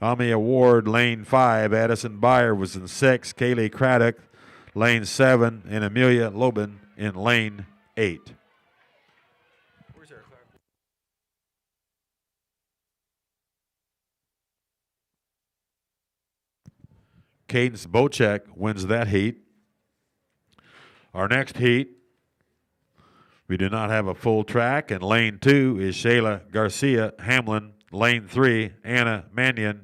B: Amia Ward, lane 5, Addison Byer was in 6, Kaylee Craddock, lane 7, and Amelia Lobin in lane 8. Cadence Bocek wins that heat. Our next heat, we do not have a full track, and lane 2 is Shayla Garcia Hamlin. Lane 3, Anna Mannion,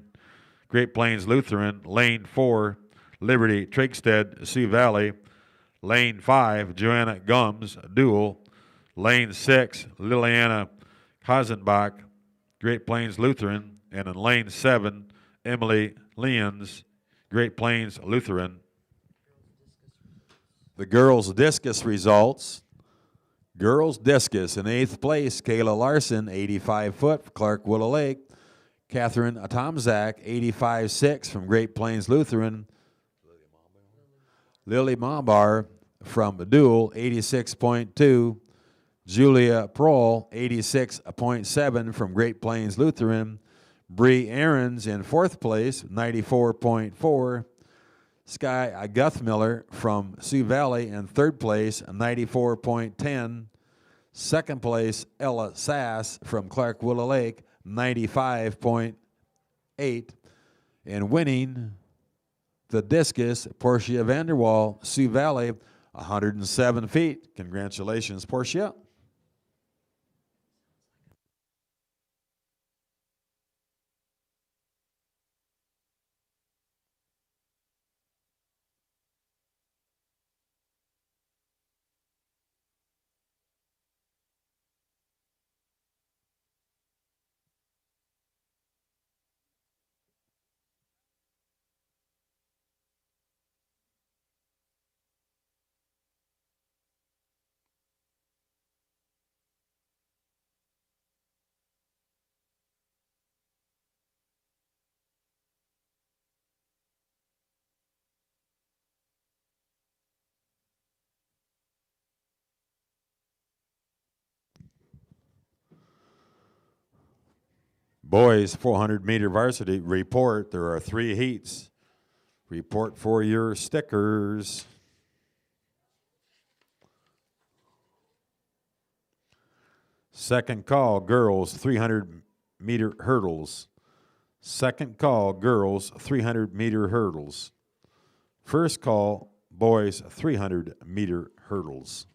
B: Great Plains Lutheran. Lane 4, Liberty Trigstead, Sioux Valley. Lane 5, Joanna Gums, Dual. Lane 6, Liliana Hasenbach, Great Plains Lutheran. And in lane 7, Emily Lyons, Great Plains Lutheran. The girls' discus results. Girls discus in 8th place, Kayla Larson, 85 foot, Clark Willow Lake. Catherine Tomzak, 85.6 from Great Plains Lutheran. Lily Mambar from Dual, 86.2. Julia Prohl, 86.7 from Great Plains Lutheran. Bree Aarons in 4th place, 94.4. Sky Guthmiller from Sioux Valley in 3rd place, 94.10. 2nd place, Ella Sass from Clark Willow Lake, 95.8. And winning the discus, Portia Vanderwall, Sioux Valley, 107 feet. Congratulations, Portia. Boys 400-meter varsity report. There are 3 heats. Report for your stickers. Second call, girls 300-meter hurdles. Second call, girls 300-meter hurdles. First call, boys 300-meter hurdles.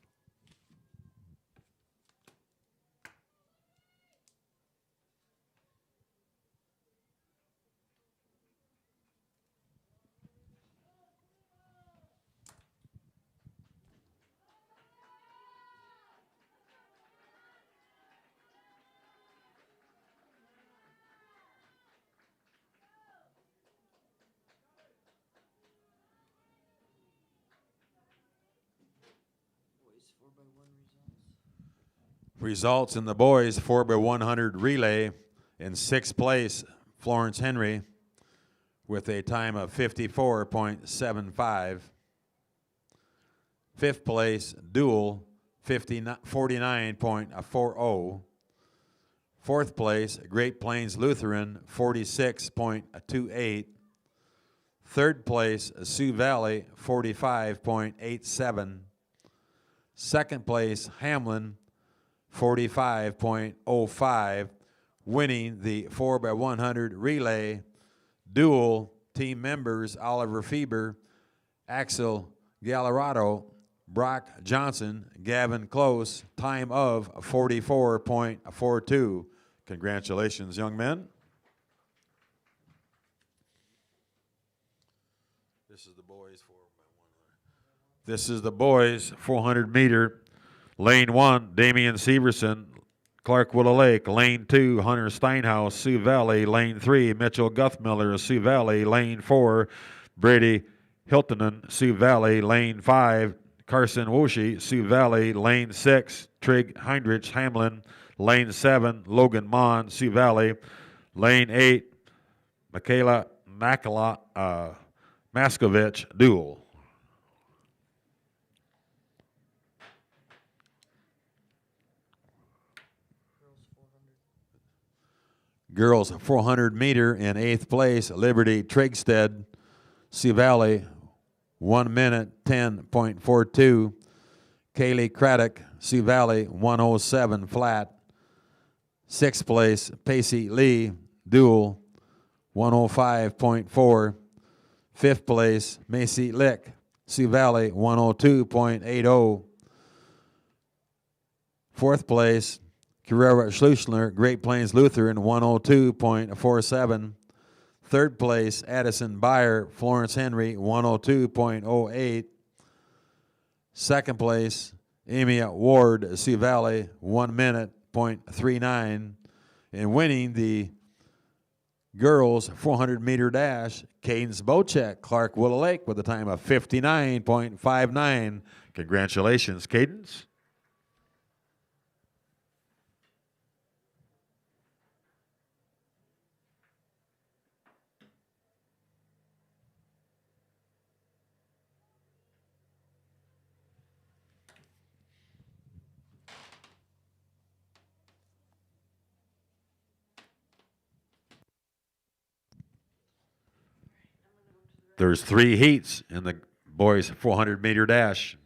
D: 4x1 results.
B: Results in the boys 4x100 relay. In sixth place, Florence Henry with a time of 54.75. Fifth place, dual, 49.40. Fourth place, Great Plains Lutheran, 46.28. Third place, Sioux Valley, 45.87. Second place, Hamlin, 45.05. Winning the 4x100 relay. Dual team members, Oliver Fieber, Axel Gallarado, Brock Johnson, Gavin Close, time of 44.42. Congratulations, young men. This is the boys 4x100. This is the boys 400 meter. Lane 1, Damian Severson, Clark Willow Lake. Lane 2, Hunter Steinhaus, Sioux Valley. Lane 3, Mitchell Guthmiller, Sioux Valley. Lane 4, Brady Hiltonen, Sioux Valley. Lane 5, Carson Woshi, Sioux Valley. Lane 6, Trig Heinrich, Hamlin. Lane 7, Logan Mon, Sioux Valley. Lane 8, Michaela Maskovich, dual. Girls 400 meter in eighth place, Liberty Trigstead, Sioux Valley, 1 minute 10.42. Kaylee Craddock, Sioux Valley, 107 flat. Sixth place, Pacey Lee, dual, 105.4. Fifth place, Macy Lick, Sioux Valley, 102.80. Fourth place, Carrera Schlussler, Great Plains Lutheran, 102.47. Third place, Addison Beyer, Florence Henry, 102.08. Second place, Amy Ward, Sioux Valley, 1 minute, 0.39. And winning the girls 400 meter dash, Cadence Bocek, Clark Willow Lake, with a time of 59.59. Congratulations, Cadence. There's 3 heats in the boys 400 meter dash.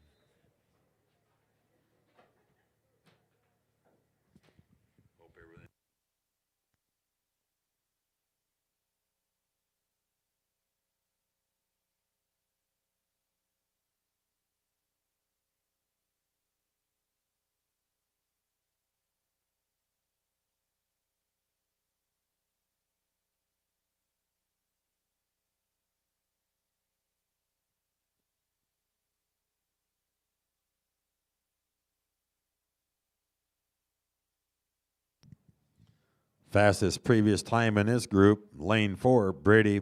B: Fastest previous time in this group, lane 4, Brady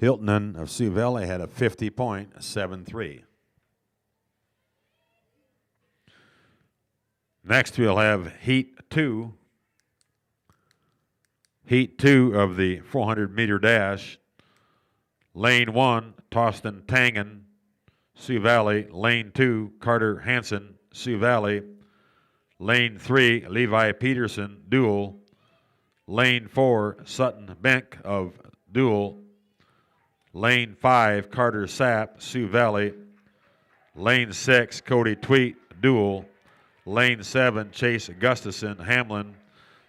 B: Hiltonen of Sioux Valley had a 50.73. Next we'll have Heat 2. Heat 2 of the 400 meter dash. Lane 1, Tostin Tangen, Sioux Valley. Lane 2, Carter Hansen, Sioux Valley. Lane 3, Levi Peterson, dual. Lane 4, Sutton Benk of dual. Lane 5, Carter Sapp, Sioux Valley. Lane 6, Cody Tweet, dual. Lane 7, Chase Gustafson, Hamlin.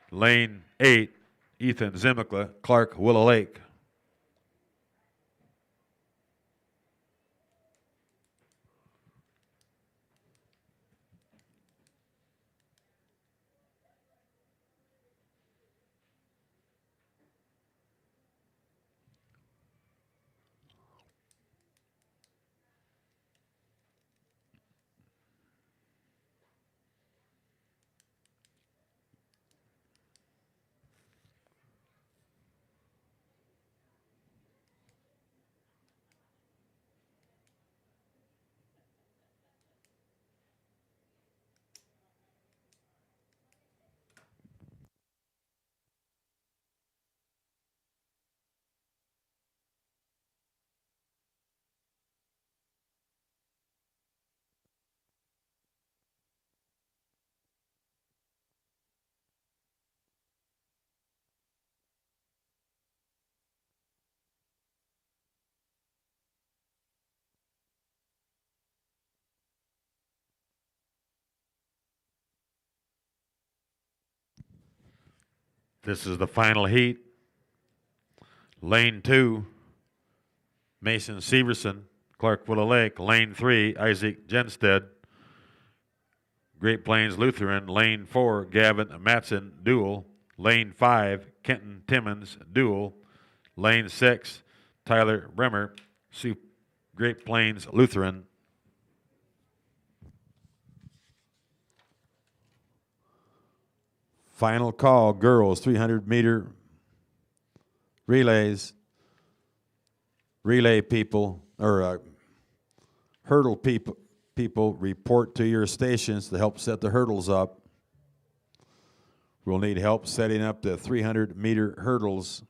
B: Lane 8, Ethan Zimikla, Clark Willow Lake. This is the final heat. Lane 2, Mason Severson, Clark Willow Lake. Lane 3, Isaac Genstead, Great Plains Lutheran. Lane 4, Gavin Matson, dual. Lane 5, Kenton Timmons, dual. Lane 6, Tyler Bremer, Great Plains Lutheran. Final call, girls, 300-meter relays. Relay people, or hurdle people report to your stations to help set the hurdles up. We'll need help setting up the 300-meter hurdles.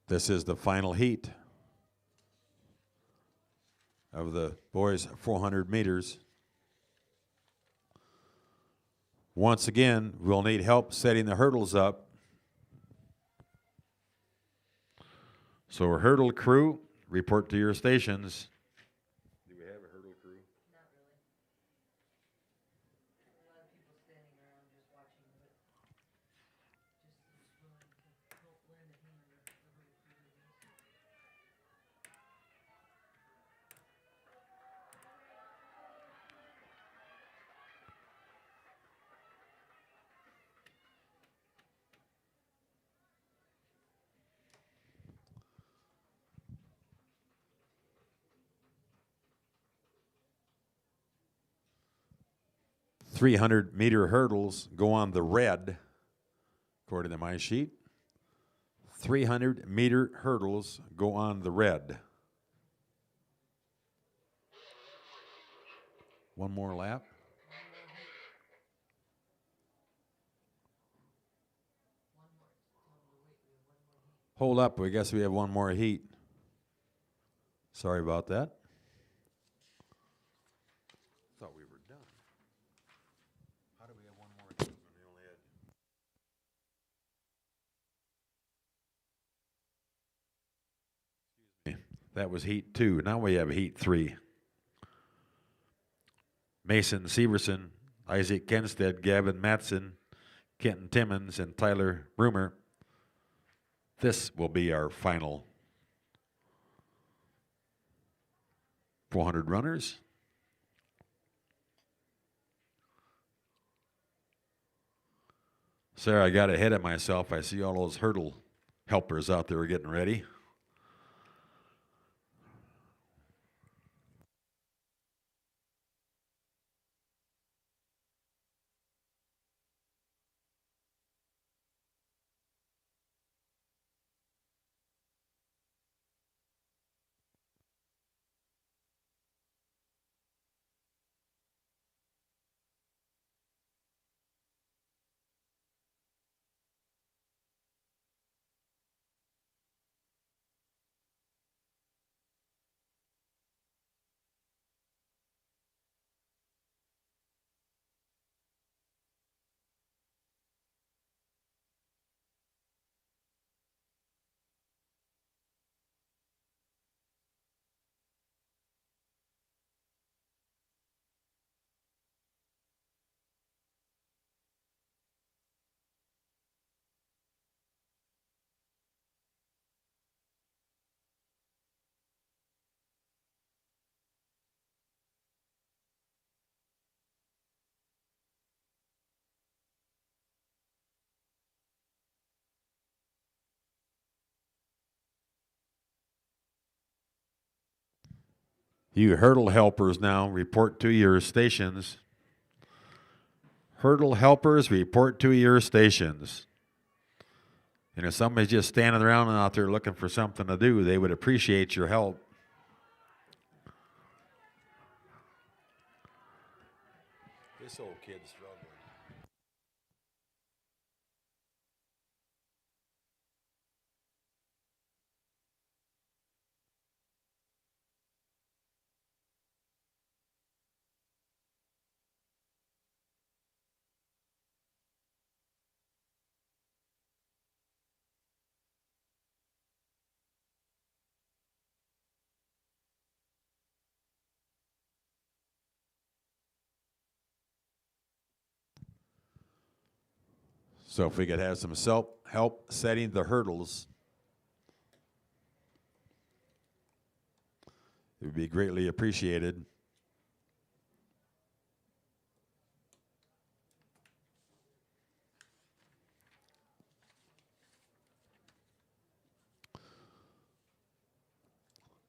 B: This is the final heat of the boys' 400 meters. Once again, we'll need help setting the hurdles up. So our hurdle crew, report to your stations. Do we have a hurdle crew?
D: Not really. A lot of people standing around just watching, but just as willing to help learn the handle of the hurdle crew, I guess.
B: 300-meter hurdles go on the red, according to my sheet. 300-meter hurdles go on the red. One more lap. Hold up, I guess we have one more heat. Sorry about that. Thought we were done. How do we have one more heat when we only had... Excuse me. That was heat 2. Now we have heat 3. Mason Severson, Isaac Genstead, Gavin Matson, Kenton Timmons, and Tyler Brumer. This will be our final 400 runners. Sarah, I got ahead of myself. I see all those hurdle helpers out there getting ready. You hurdle helpers now report to your stations. Hurdle helpers, report to your stations. And if somebody's just standing around out there looking for something to do, they would appreciate your help. This old kid's struggling. So if we could have some help setting the hurdles, it would be greatly appreciated.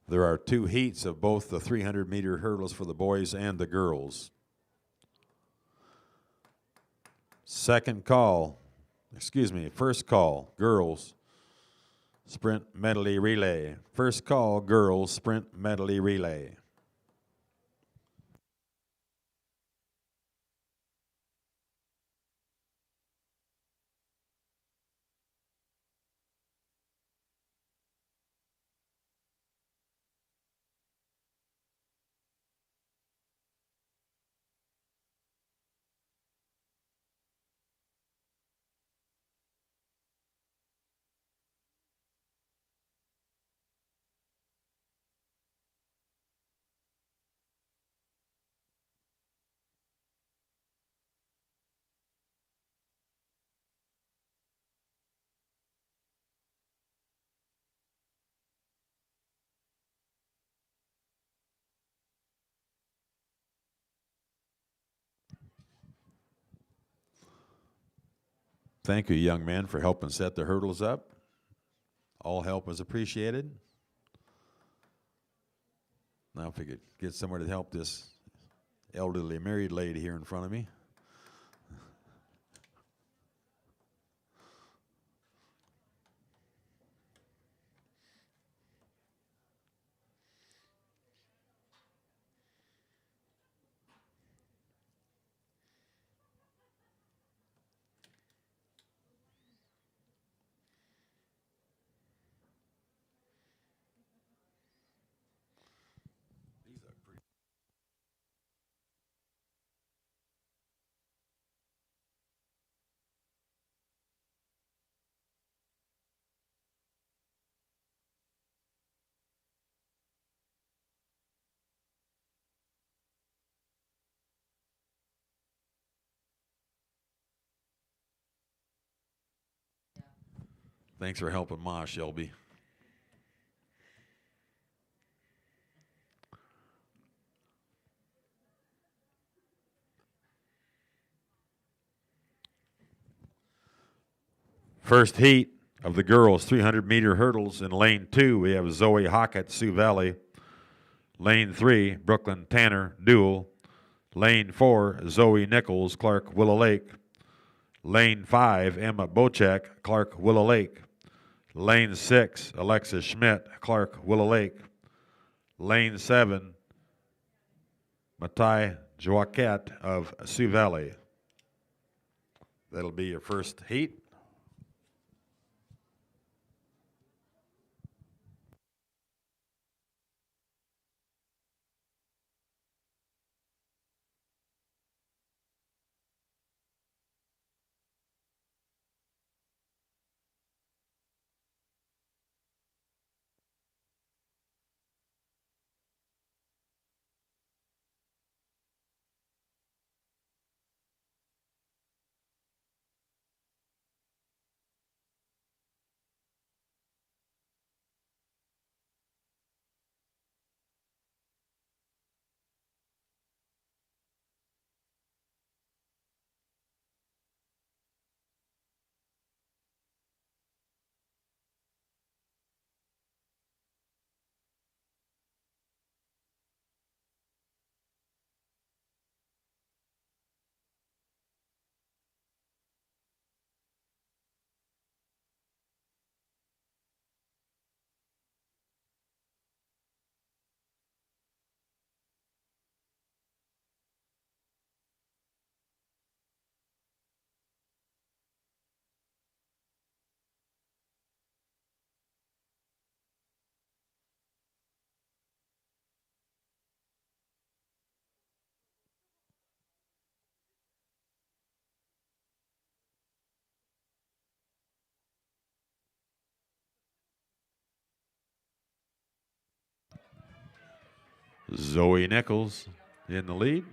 B: There are 2 heats of both the 300-meter hurdles for the boys and the girls. First call, girls, sprint medley relay. First call, girls, sprint medley relay. Thank you, young man, for helping set the hurdles up. All help is appreciated. Now if we could get somewhere to help this elderly married lady here in front of me. Thanks for helping Ma, Shelby. First heat of the girls' 300-meter hurdles in lane 2, we have Zoe Hockett, Sioux Valley. Lane 3, Brooklyn Tanner, Dual. Lane 4, Zoe Nichols, Clark, Willow Lake. Lane 5, Emma Bochek, Clark, Willow Lake. Lane 6, Alexis Schmidt, Clark, Willow Lake. Lane 7, Matai Joaquette of Sioux Valley. That'll be your first heat. Zoe Nichols in the lead.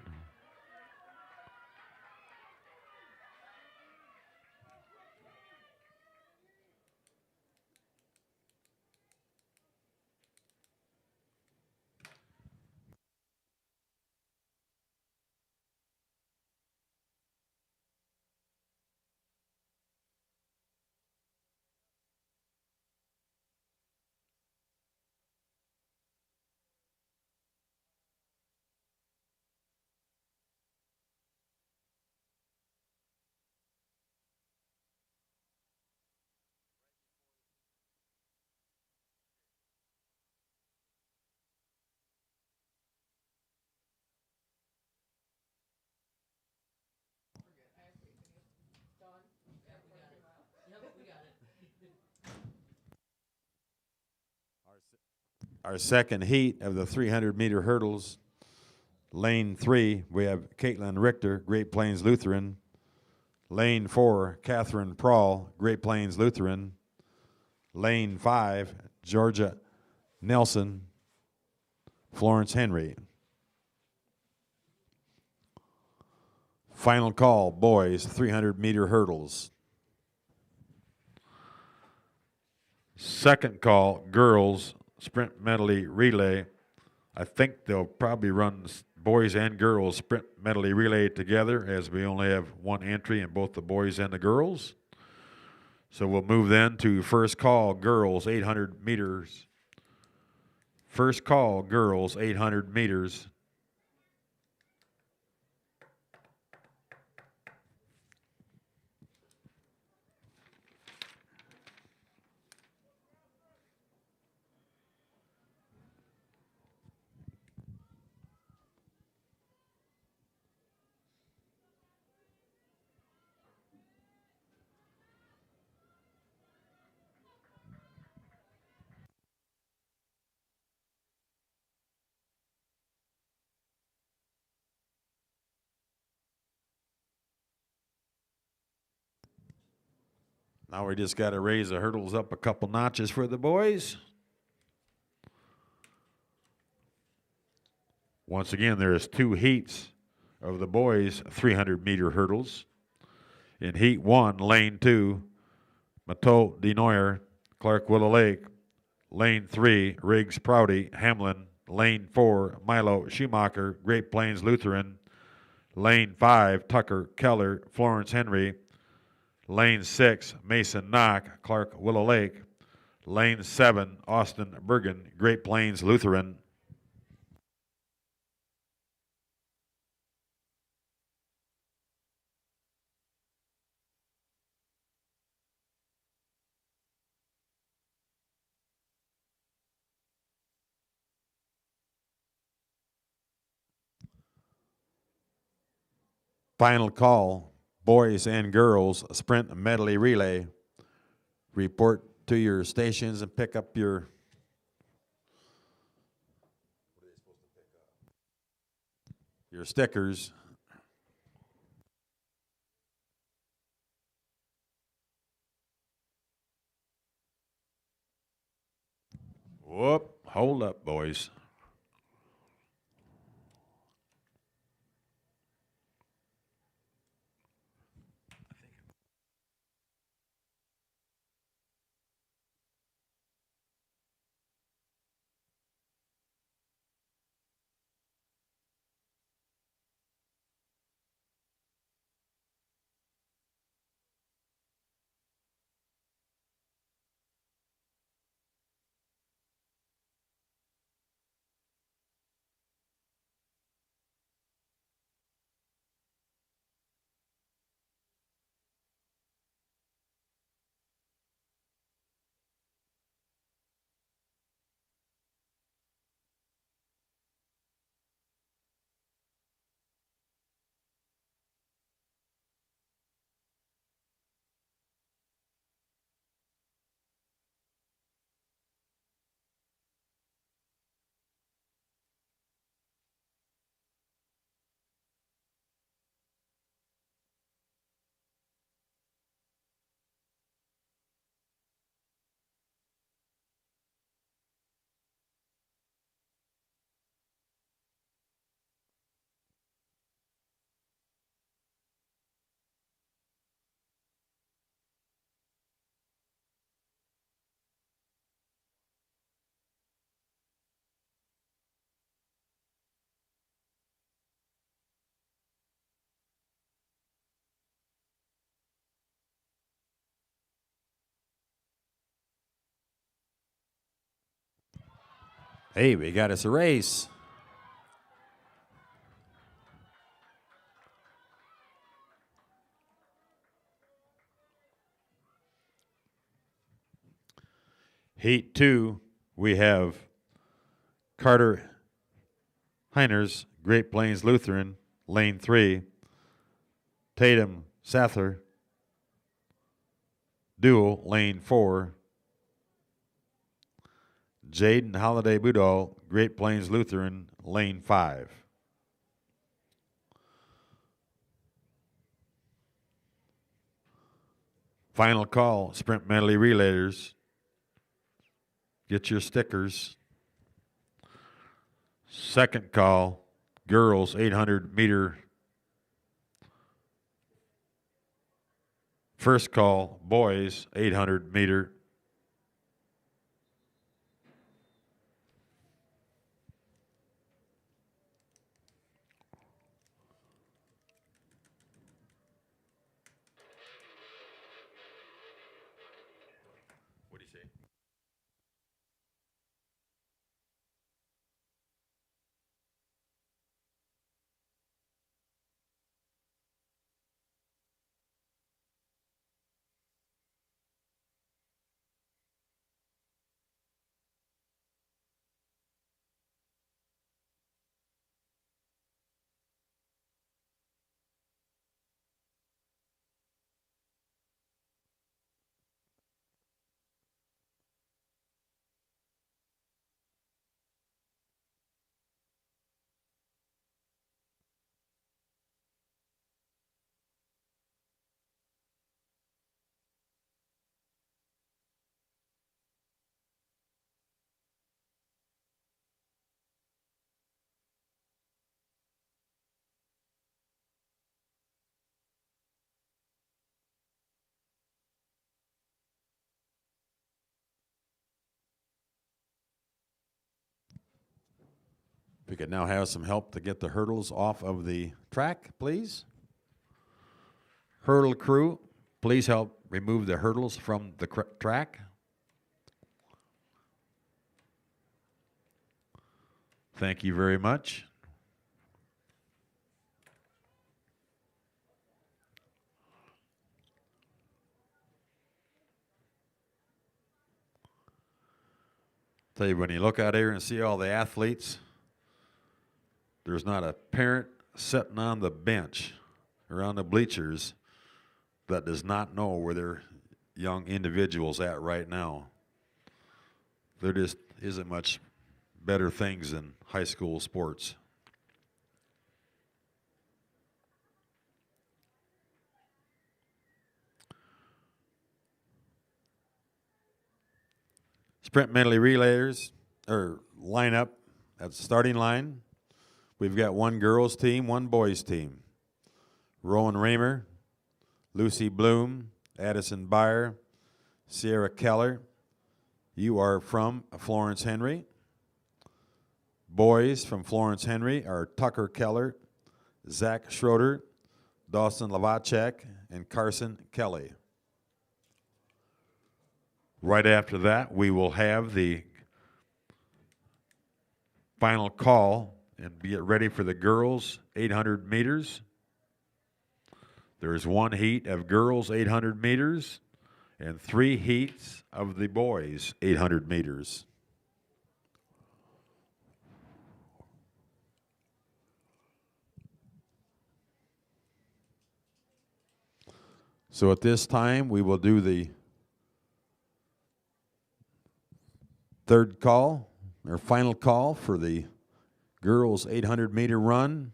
B: Our second heat of the 300-meter hurdles, lane 3, we have Caitlin Richter, Great Plains Lutheran. Lane 4, Catherine Prawl, Great Plains Lutheran. Lane 5, Georgia Nelson, Florence Henry. Final call, boys, 300-meter hurdles. Second call, girls, sprint medley relay. I think they'll probably run boys and girls sprint medley relay together, as we only have one entry in both the boys and the girls. So we'll move then to first call, girls, 800 meters. First call, girls, 800 meters. Now we just got to raise the hurdles up a couple notches for the boys. Once again, there's 2 heats of the boys' 300-meter hurdles. In heat 1, lane 2, Mateau Denoyer, Clark Willow Lake. Lane 3, Riggs Prouty, Hamlin. Lane 4, Milo Schumacher, Great Plains Lutheran. Lane 5, Tucker Keller, Florence Henry. Lane 6, Mason Knock, Clark Willow Lake. Lane 7, Austin Bergen, Great Plains Lutheran. Final call, boys and girls, sprint medley relay. Report to your stations and pick up your stickers. Whoop, hold up, boys. Hey, we got us a race. Heat 2, we have Carter Heiners, Great Plains Lutheran, lane 3. Tatum Sather, dual, lane 4. Jaden Holiday Budall, Great Plains Lutheran, lane 5. Final call, sprint medley relayers. Get your stickers. Second call, girls 800 meter. First call, boys 800 meter. What do you say? We could now have some help to get the hurdles off of the track, please. Hurdle crew, please help remove the hurdles from the track. Thank you very much. Tell you, when you look out here and see all the athletes, there's not a parent sitting on the bench or on the bleachers that does not know where their young individuals at right now. There just isn't much better things than high school sports. Sprint medley relayers, or lineup at the starting line. We've got one girls team, one boys team. Rowan Raymer, Lucy Bloom, Addison Byer, Sierra Keller. You are from Florence Henry. Boys from Florence Henry are Tucker Keller, Zach Schroeder, Dawson Lavacek, and Carson Kelly. Right after that, we will have the final call and get ready for the girls 800 meters. There is one heat of girls 800 meters and 3 heats of the boys 800 meters. So at this time, we will do the third call, or final call for the girls 800 meter run.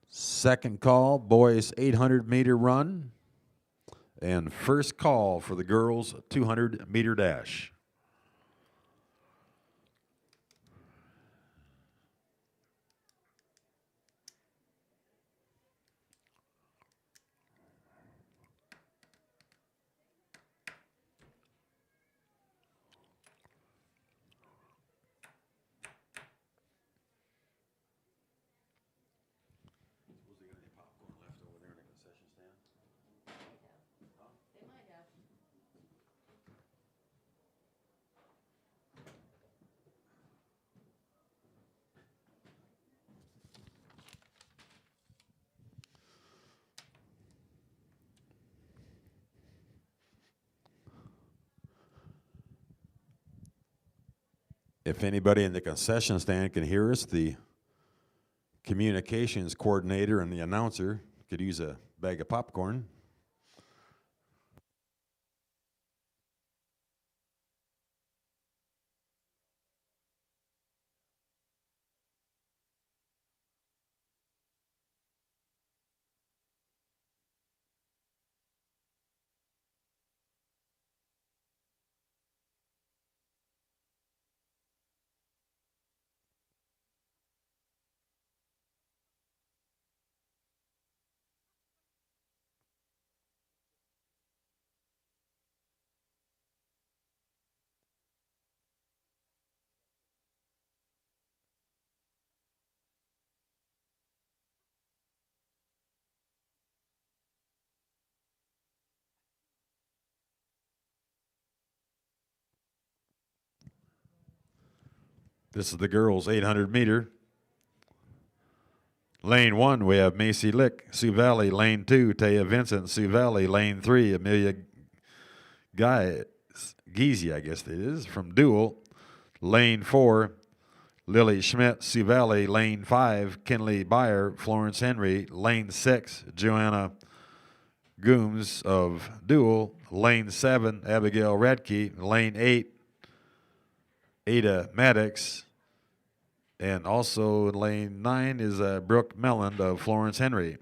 B: Second call, boys 800 meter run. And first call for the girls 200 meter dash. If anybody in the concession stand can hear us, the communications coordinator and the announcer could use a bag of popcorn. This is the girls' 800 meter. Lane 1, we have Macy Lick, Sioux Valley. Lane 2, Taya Vincent, Sioux Valley. Lane 3, Amelia Geezy, I guess it is, from Dual. Lane 4, Lily Schmidt, Sioux Valley. Lane 5, Kinley Byer, Florence Henry. Lane 6, Joanna Gooms of Dual. Lane 7, Abigail Radke. Lane 8, Ada Maddox. And also in lane 9 is Brooke Melland of Florence Henry.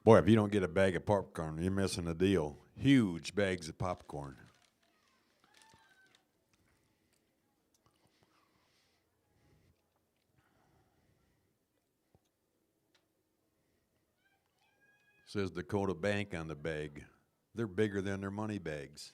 B: Boy, if you don't get a bag of popcorn, you're missing a deal. Huge bags of popcorn. Says Dakota Bank on the bag. They're bigger than their money bags.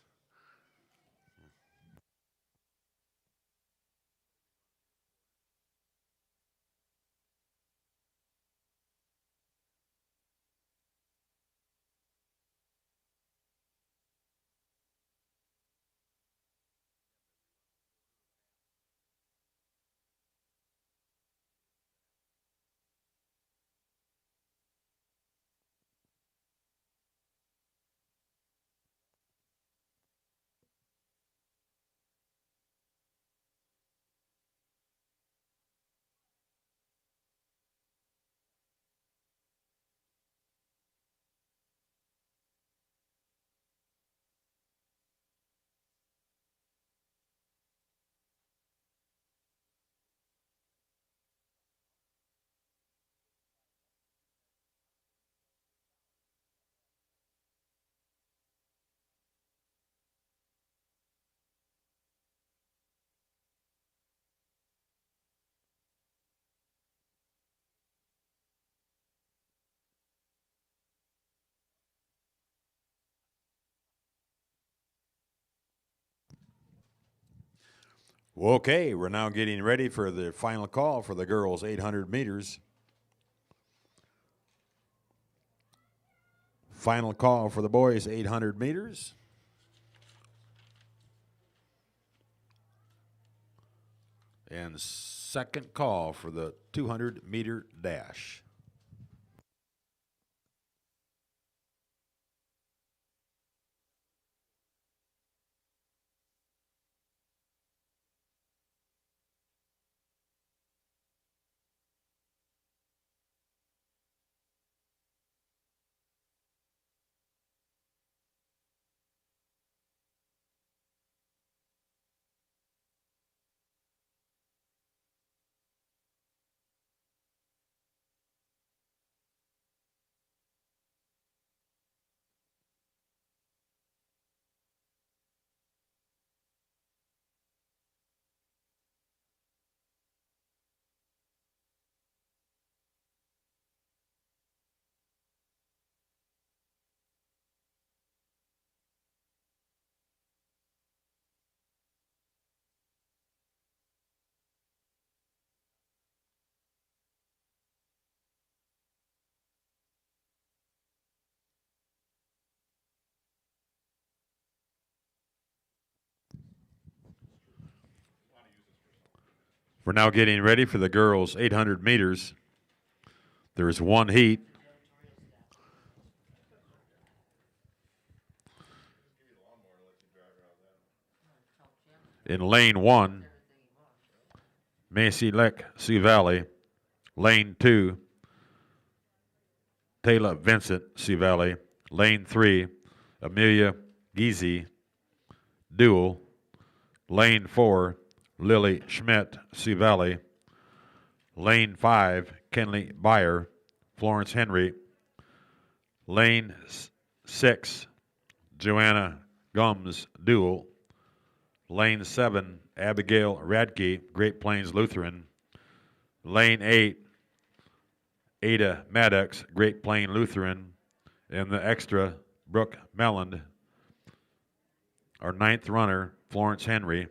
B: Okay, we're now getting ready for the final call for the girls' 800 meters. Final call for the boys' 800 meters. And second call for the 200-meter dash. We're now getting ready for the girls' 800 meters. There is one heat. In lane 1, Macy Leck, Sioux Valley. Lane 2, Taylor Vincent, Sioux Valley. Lane 3, Amelia Giese, Dual. Lane 4, Lily Schmidt, Sioux Valley. Lane 5, Kenley Byer, Florence Henry. Lane 6, Joanna Gums, Dual. Lane 7, Abigail Radke, Great Plains Lutheran. Lane 8, Ada Maddox, Great Plain Lutheran. And the extra, Brooke Melland, our 9th runner, Florence Henry.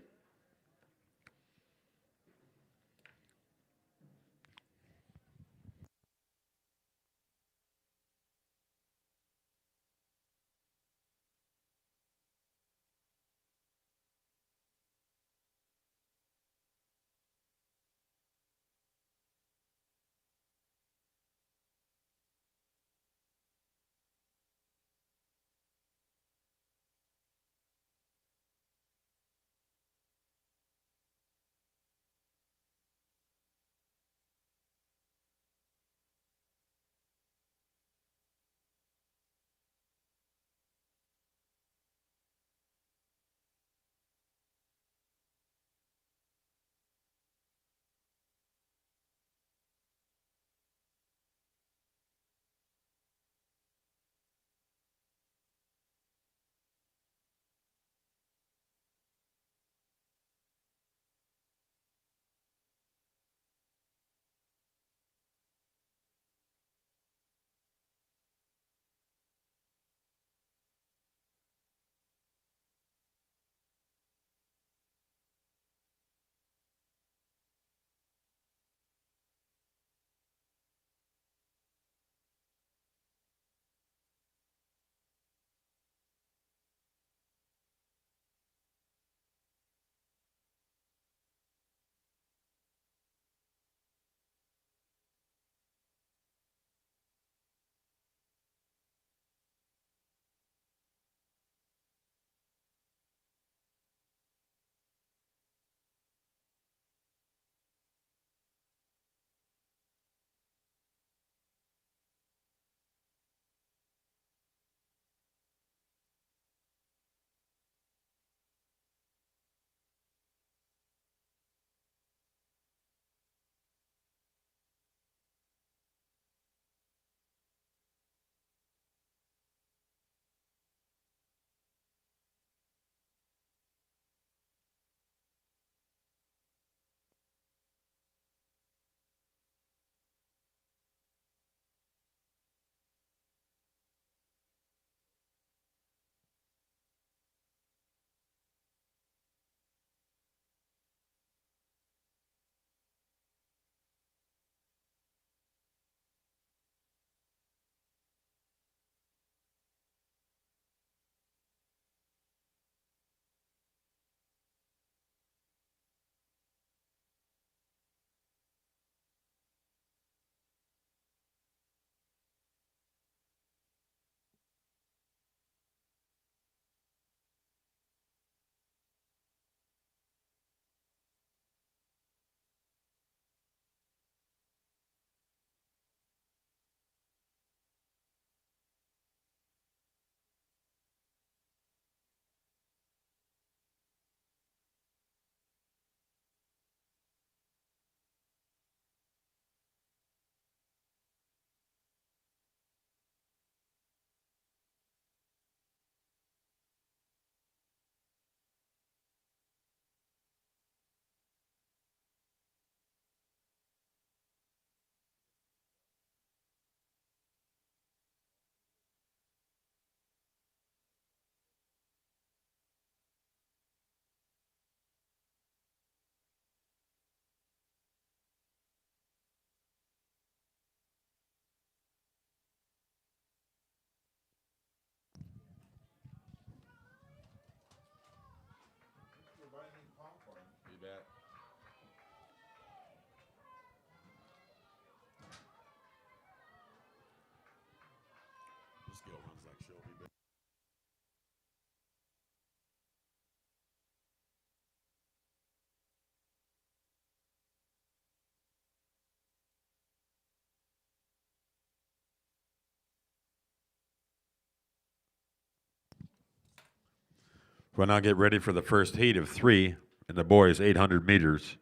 B: We'll now get ready for the first heat of 3 in the boys 800 meters.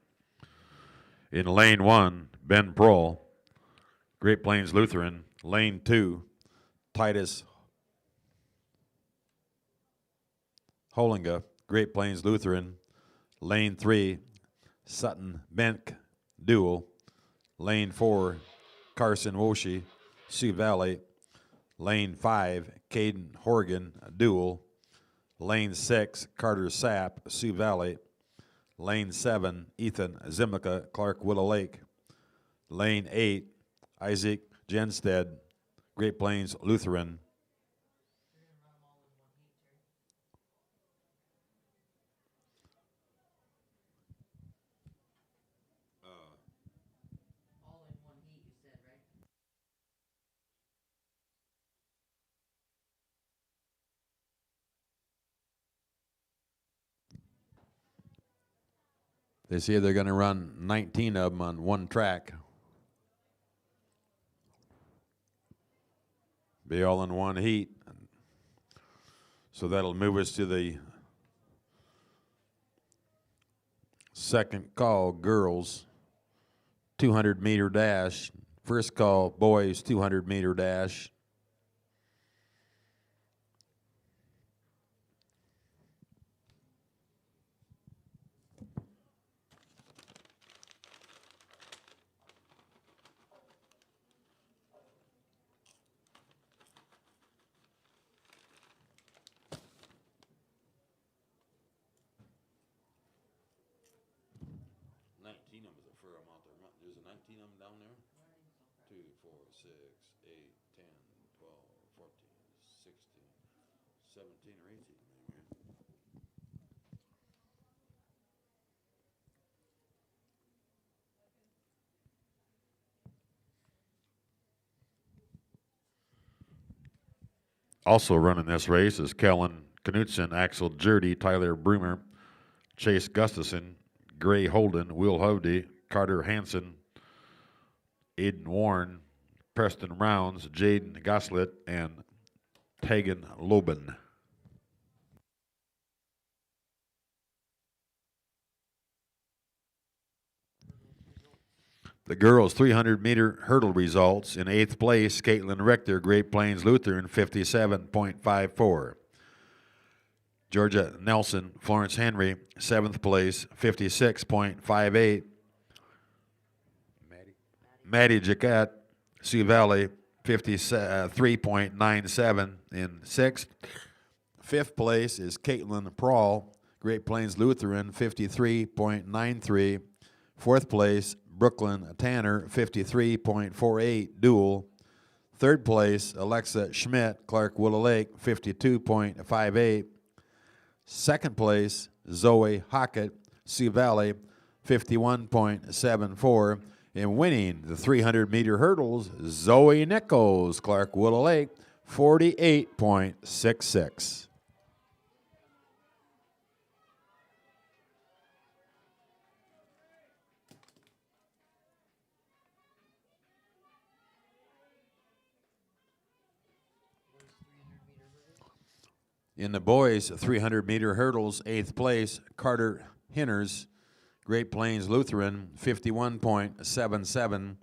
B: In lane 1, Ben Prohl, Great Plains Lutheran. Lane 2, Titus Holinga, Great Plains Lutheran. Lane 3, Sutton Benk Dual. Lane 4, Carson Woshi, Sioux Valley. Lane 5, Caden Horgan Dual. Lane 6, Carter Sapp, Sioux Valley. Lane 7, Ethan Zimica, Clark Willow Lake. Lane 8, Isaac Jenstead, Great Plains Lutheran.
D: All in one heat, you said, right?
B: They say they're going to run 19 of them on one track. Be all in one heat. So that'll move us to the second call, girls, 200-meter dash. First call, boys, 200-meter dash. There's a 19 of them down there. 2, 4, 6, 8, 10, 12, 14, 16, 17 or 18 maybe. Also running this race is Kellen Knutson, Axel Jurdy, Tyler Brumer, Chase Gustafson, Gray Holden, Will Hovde, Carter Hansen, Aiden Warren, Preston Rounds, Jaden Goslett, and Tegan Loben. The girls' 300-meter hurdle results. In 8th place, Caitlin Richter, Great Plains Lutheran, 57.54. Georgia Nelson, Florence Henry, 7th place, 56.58. Maddie Jaquette, Sioux Valley, 53.97 in 6th. 5th place is Caitlin Prohl, Great Plains Lutheran, 53.93. 4th place, Brooklyn Tanner, 53.48 dual. 3rd place, Alexa Schmidt, Clark Willow Lake, 52.58. 2nd place, Zoe Hockett, Sioux Valley, 51.74. And winning the 300-meter hurdles, Zoe Nichols, Clark Willow Lake, 48.66. In the boys' 300-meter hurdles, 8th place, Carter Hinners, Great Plains Lutheran, 51.77.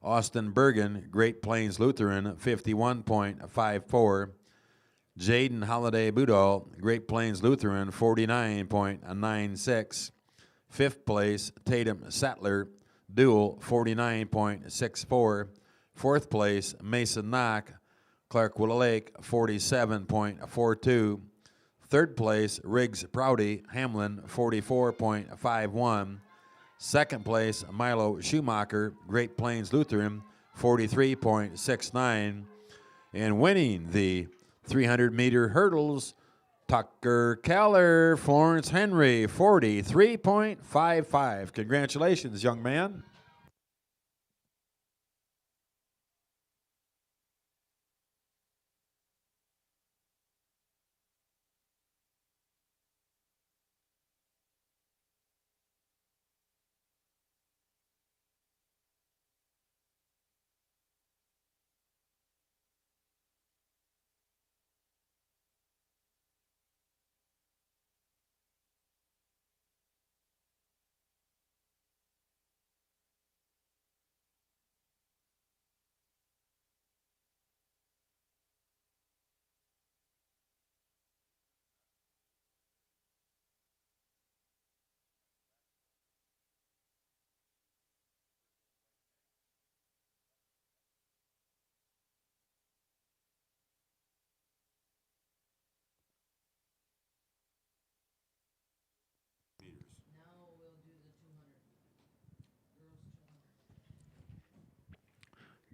B: Austin Bergen, Great Plains Lutheran, 51.54. Jaden Holiday Budall, Great Plains Lutheran, 49.96. 5th place, Tatum Sattler, Dual, 49.64. 4th place, Mason Knock, Clark Willow Lake, 47.42. 3rd place, Riggs Prouty, Hamlin, 44.51. 2nd place, Milo Schumacher, Great Plains Lutheran, 43.69. And winning the 300-meter hurdles, Tucker Keller, Florence Henry, 43.55. Congratulations, young man.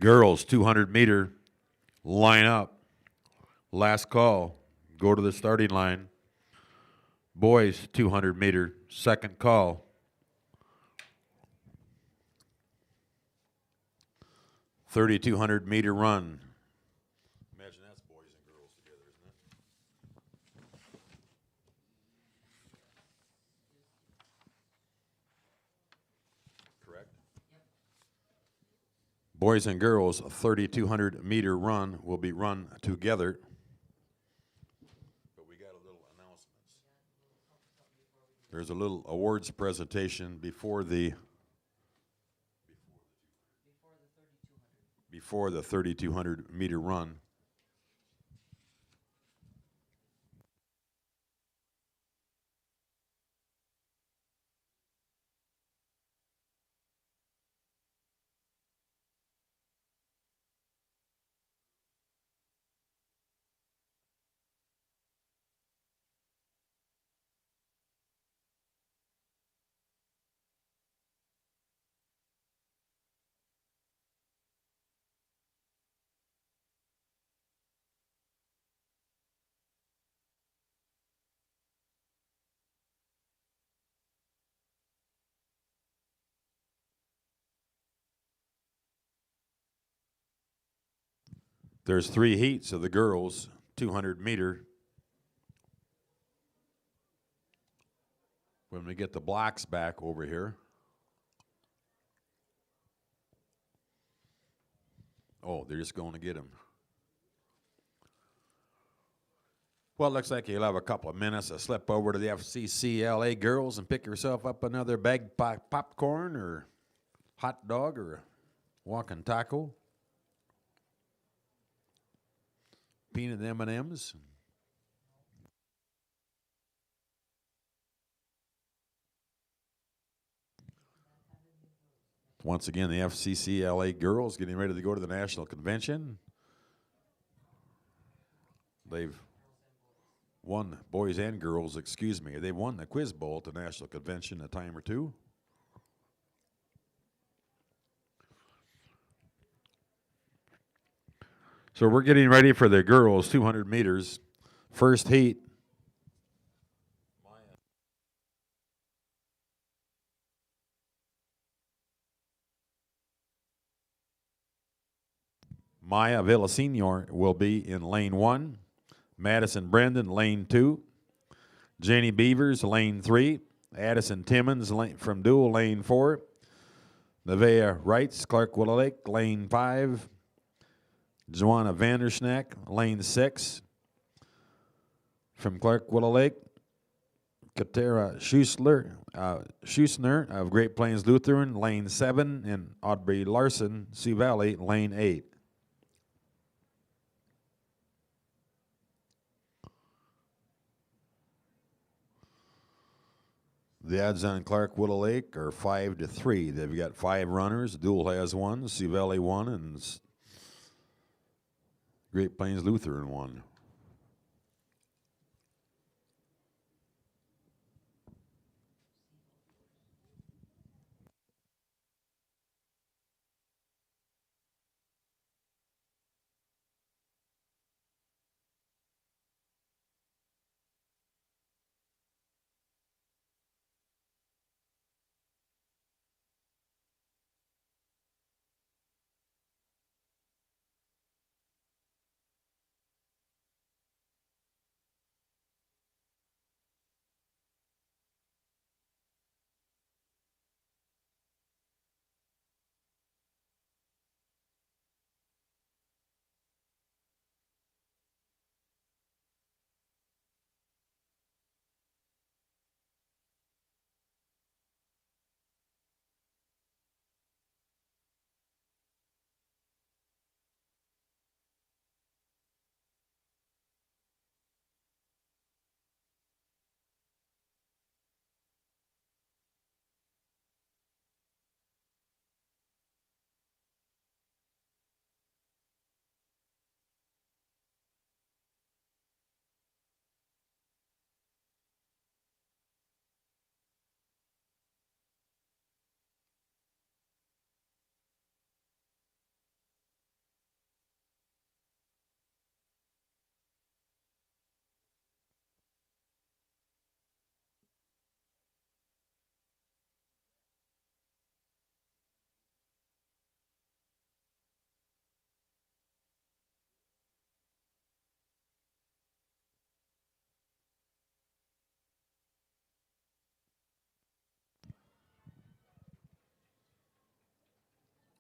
B: Girls, 200 meter, line up. Last call, go to the starting line. Boys, 200 meter, second call. 3,200 meter run. Imagine that's boys and girls together, isn't it? Correct? Boys and girls, a 3,200 meter run will be run together. But we got a little announcements. There's a little awards presentation before the 3,200 meter run. There's 3 heats of the girls, 200 meter. When we get the blocks back over here. Oh, they're just going to get them. Well, it looks like you'll have a couple of minutes to slip over to the FCC LA girls and pick yourself up another bag popcorn or hot dog or a walking taco. Peanut M&Ms. Once again, the FCC LA girls getting ready to go to the national convention. They've won, boys and girls, excuse me. They've won the quiz bowl at the national convention a time or two. So we're getting ready for the girls 200 meters. First heat. Maya Villasenor will be in lane 1. Madison Brendan, lane 2. Jenny Beavers, lane 3. Addison Timmons from Dual, lane 4. Nevaeh Wrights, Clark Willow Lake, lane 5. Joanna Vanderschnack, lane 6. From Clark Willow Lake, Katera Schusner of Great Plains Lutheran, lane 7. And Audrey Larson, Sioux Valley, lane 8. The odds on Clark Willow Lake are 5-3. They've got 5 runners. Dual has 1, Sioux Valley 1, and Great Plains Lutheran 1.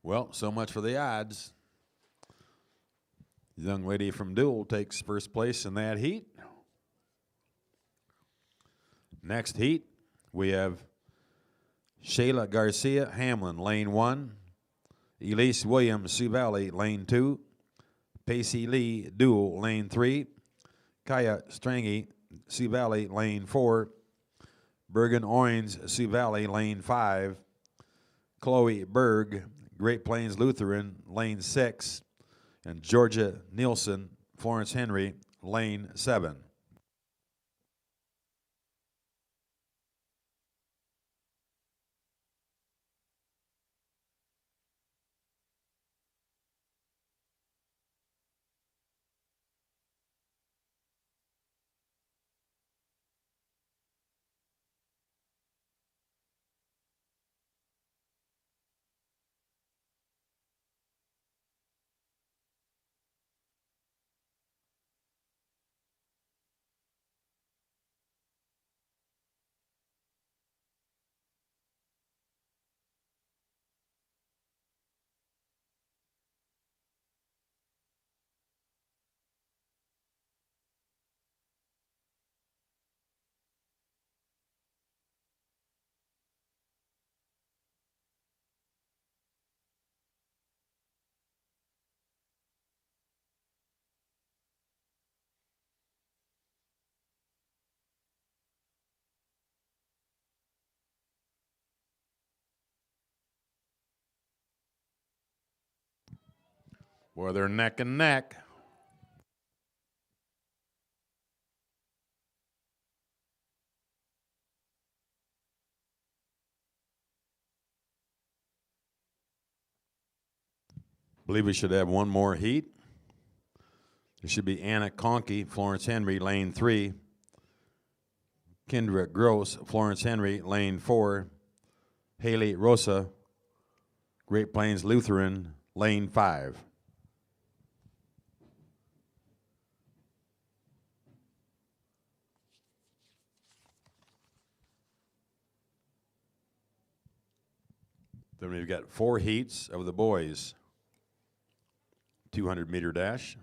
B: Well, so much for the odds. The young lady from Dual takes first place in that heat. Next heat, we have Shayla Garcia, Hamlin, lane 1. Elise Williams, Sioux Valley, lane 2. Pacey Lee, Dual, lane 3. Kaya Strange, Sioux Valley, lane 4. Bergen Orange, Sioux Valley, lane 5. Chloe Berg, Great Plains Lutheran, lane 6. And Georgia Nielsen, Florence Henry, lane 7. Boy, they're neck and neck. Believe we should have one more heat. It should be Anna Conkey, Florence Henry, lane 3. Kendra Gross, Florence Henry, lane 4. Haley Rosa, Great Plains Lutheran, lane 5. Then we've got 4 heats of the boys. 200-meter dash.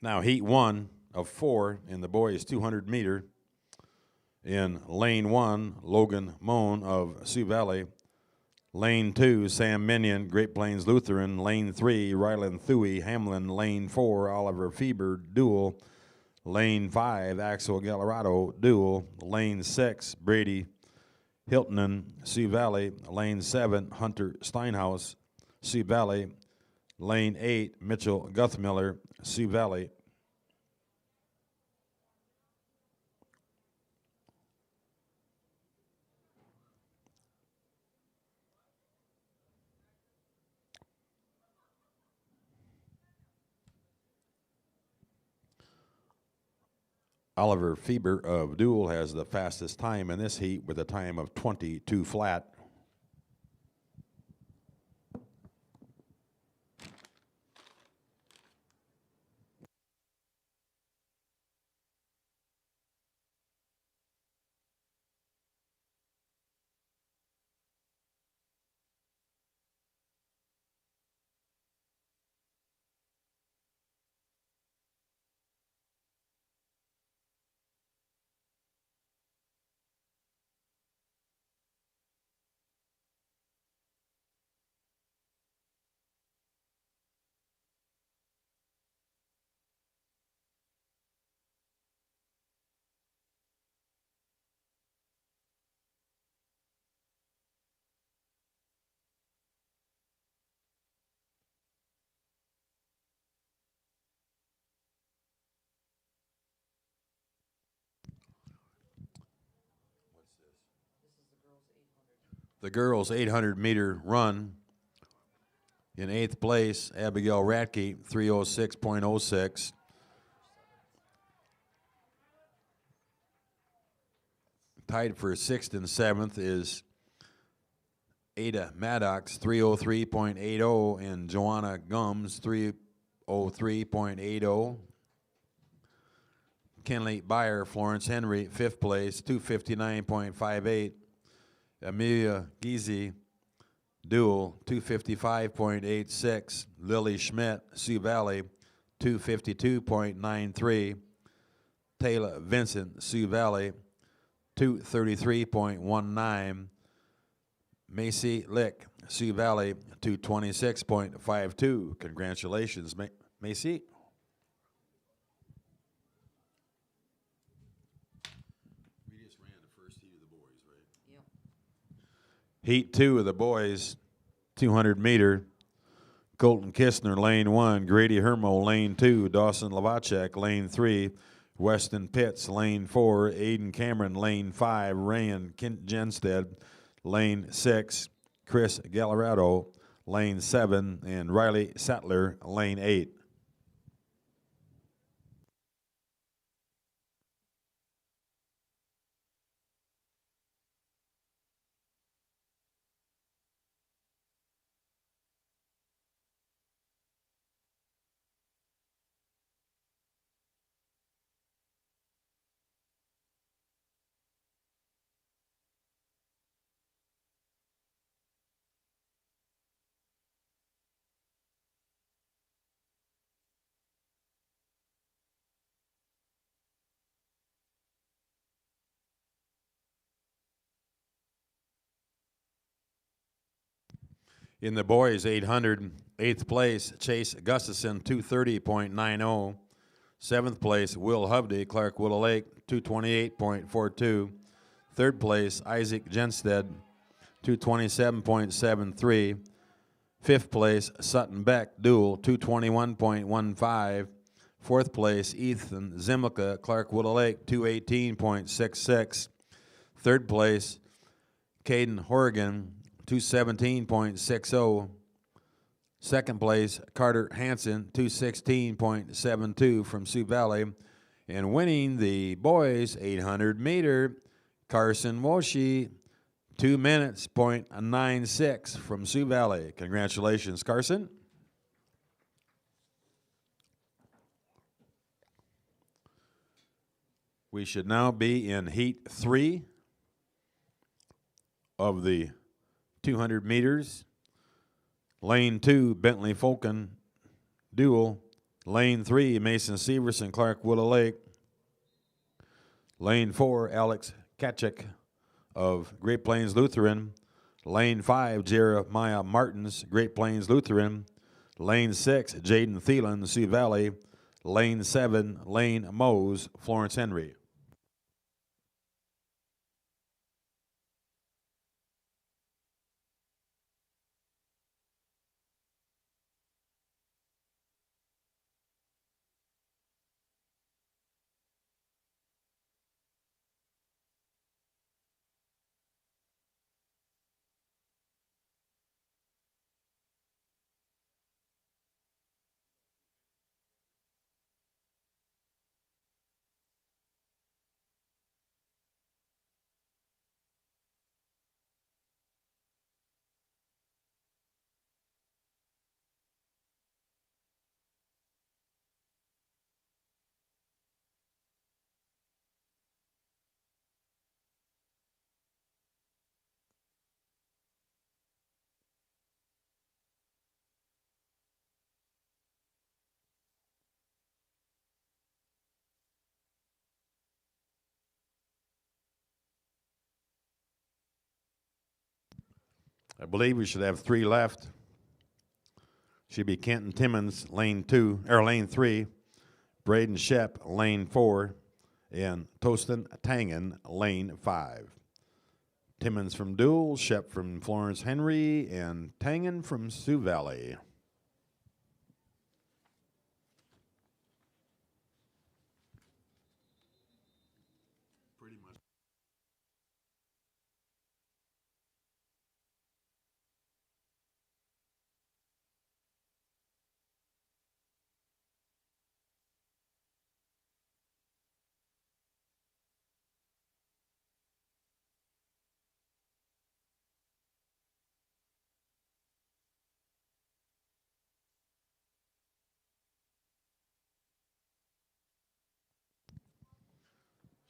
B: Now heat 1 of 4 in the boys 200-meter. In lane 1, Logan Moan of Sioux Valley. Lane 2, Sam Minion, Great Plains Lutheran. Lane 3, Ryland Thuy, Hamlin. Lane 4, Oliver Fieber, Dual. Lane 5, Axel Gallarado, Dual. Lane 6, Brady Hiltonen, Sioux Valley. Lane 7, Hunter Steinhaus, Sioux Valley. Lane 8, Mitchell Guthmiller, Sioux Valley. Oliver Fieber of Dual has the fastest time in this heat with a time of 22 flat. the girls' 800-meter run. In 8th place, Abigail Ratke, 3:06.06. Tied for 6th and 7th is Ada Maddox, 3:03.80, and Joanna Gums, 3:03.80. Kenley Beyer, Florence Henry, 5th place, 2:59.58. Amelia Giese, dual, 2:55.86. Lily Schmidt, Sioux Valley, 2:52.93. Taylor Vincent, Sioux Valley, 2:33.19. Macy Lick, Sioux Valley, 2:26.52. Congratulations, Macy. We just ran the first heat of the boys, right?
D: Yep.
B: Heat 2 of the boys, 200-meter. Colton Kistner, lane 1. Grady Hermo, lane 2. Dawson Lavacek, lane 3. Weston Pitts, lane 4. Aiden Cameron, lane 5. Ryan Jenstead, lane 6. Chris Gallarado, lane 7. And Riley Sattler, lane 8. In the boys 800, 8th place, Chase Gustafson, 2:30.90. 7th place, Will Hovde, Clark Willow Lake, 2:28.42. 3rd place, Isaac Jenstead, 2:27.73. 5th place, Sutton Beck, dual, 2:21.15. 4th place, Ethan Zimlica, Clark Willow Lake, 2:18.66. 3rd place, Caden Horgan, 2:17.60. 2nd place, Carter Hansen, 2:16.72 from Sioux Valley. And winning the boys 800-meter, Carson Woshi, 2 minutes, .96 from Sioux Valley. Congratulations, Carson. We should now be in Heat 3 of the 200 meters. Lane 2, Bentley Fulton, dual. Lane 3, Mason Severson, Clark Willow Lake. Lane 4, Alex Katchik of Great Plains Lutheran. Lane 5, Jeremiah Martins, Great Plains Lutheran. Lane 6, Jaden Thielen, Sioux Valley. Lane 7, Lane Mose, Florence Henry. I believe we should have 3 left. Should be Kenton Timmons, lane 3, Braden Shep, lane 4, and Tostin Tangen, lane 5. Timmons from Dual, Shep from Florence Henry, and Tangen from Sioux Valley. Pretty much.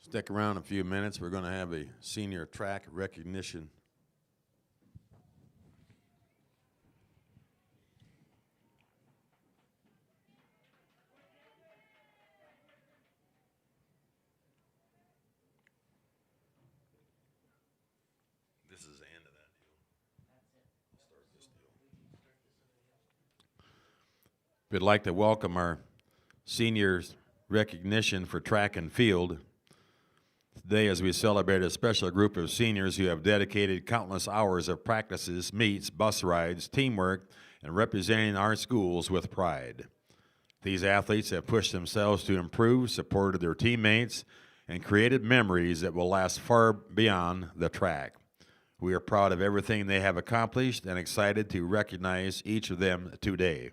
B: Stick around a few minutes. We're going to have a senior track recognition. This is the end of that deal. We'll start this deal. We'd like to welcome our seniors recognition for track and field today as we celebrate a special group of seniors who have dedicated countless hours of practices, meets, bus rides, teamwork, and representing our schools with pride. These athletes have pushed themselves to improve, supported their teammates, and created memories that will last far beyond the track. We are proud of everything they have accomplished and excited to recognize each of them today.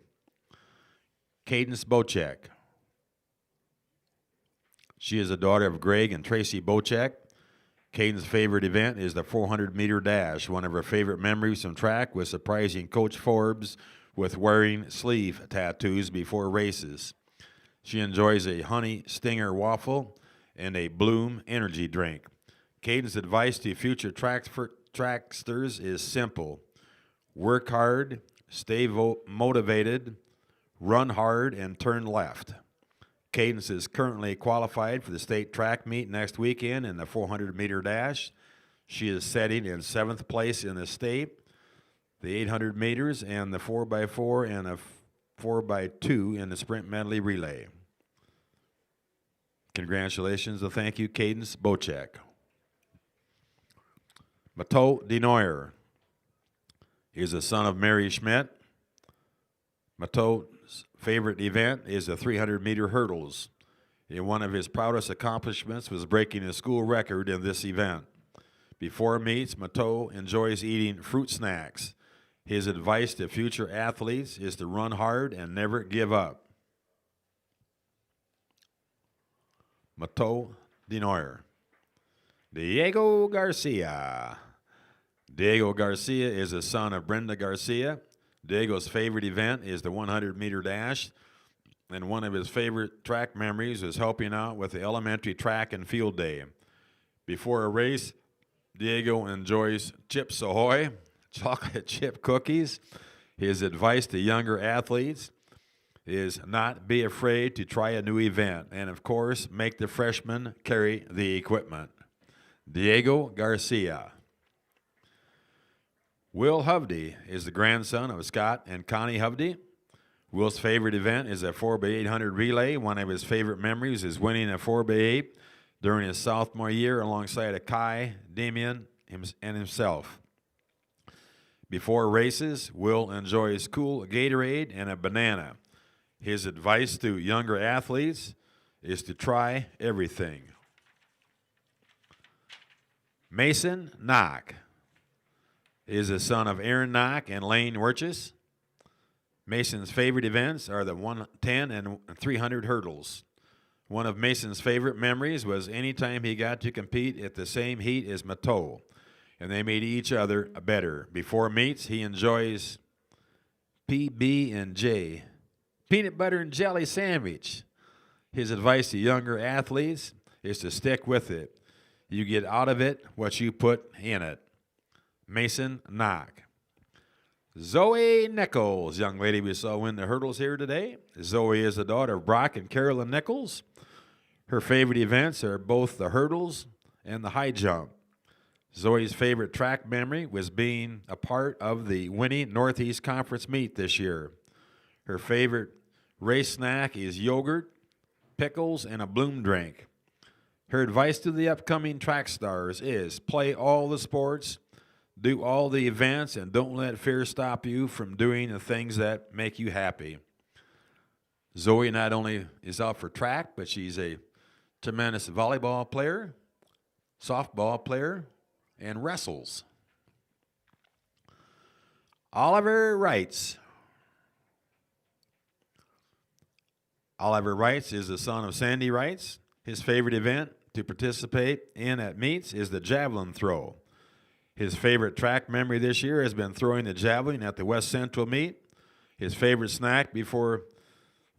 B: Cadence Bocek. She is the daughter of Greg and Tracy Bocek. Caden's favorite event is the 400-meter dash. One of her favorite memories from track was surprising Coach Forbes with wearing sleeve tattoos before races. She enjoys a honey stinger waffle and a Bloom energy drink. Caden's advice to future tracksters is simple. Work hard, stay motivated, run hard, and turn left. Cadence is currently qualified for the state track meet next weekend in the 400-meter dash. She is setting in 7th place in the state, the 800 meters, and the 4x4 and a 4x2 in the sprint medley relay. Congratulations and thank you, Cadence Bocek. Mateau Denoyer is the son of Mary Schmidt. Mateau's favorite event is the 300-meter hurdles. And one of his proudest accomplishments was breaking a school record in this event. Before meets, Mateau enjoys eating fruit snacks. His advice to future athletes is to run hard and never give up. Mateau Denoyer. Diego Garcia. Diego Garcia is the son of Brenda Garcia. Diego's favorite event is the 100-meter dash, and one of his favorite track memories is helping out with the elementary track and field day. Before a race, Diego enjoys Chips Ahoy, chocolate chip cookies. His advice to younger athletes is not be afraid to try a new event, and of course, make the freshmen carry the equipment. Diego Garcia. Will Hovde is the grandson of Scott and Connie Hovde. Will's favorite event is a 4x800 relay. One of his favorite memories is winning a 4x8 during his sophomore year alongside Kai, Damien, and himself. Before races, Will enjoys cool Gatorade and a banana. His advice to younger athletes is to try everything. Mason Knock is the son of Aaron Knock and Lane Wirchis. Mason's favorite events are the 110 and 300 hurdles. One of Mason's favorite memories was anytime he got to compete at the same heat as Mateau, and they made each other better. Before meets, he enjoys PB&J, peanut butter and jelly sandwich. His advice to younger athletes is to stick with it. You get out of it what you put in it. Mason Knock. Zoe Nichols, young lady we saw win the hurdles here today. Zoe is the daughter of Brock and Carolyn Nichols. Her favorite events are both the hurdles and the high jump. Zoe's favorite track memory was being a part of the winning Northeast Conference meet this year. Her favorite race snack is yogurt, pickles, and a Bloom drink. Her advice to the upcoming track stars is play all the sports, do all the events, and don't let fear stop you from doing the things that make you happy. Zoe not only is out for track, but she's a tremendous volleyball player, softball player, and wrestles. Oliver Wrights. Oliver Wrights is the son of Sandy Wrights. His favorite event to participate in at meets is the javelin throw. His favorite track memory this year has been throwing the javelin at the West Central meet. His favorite snack before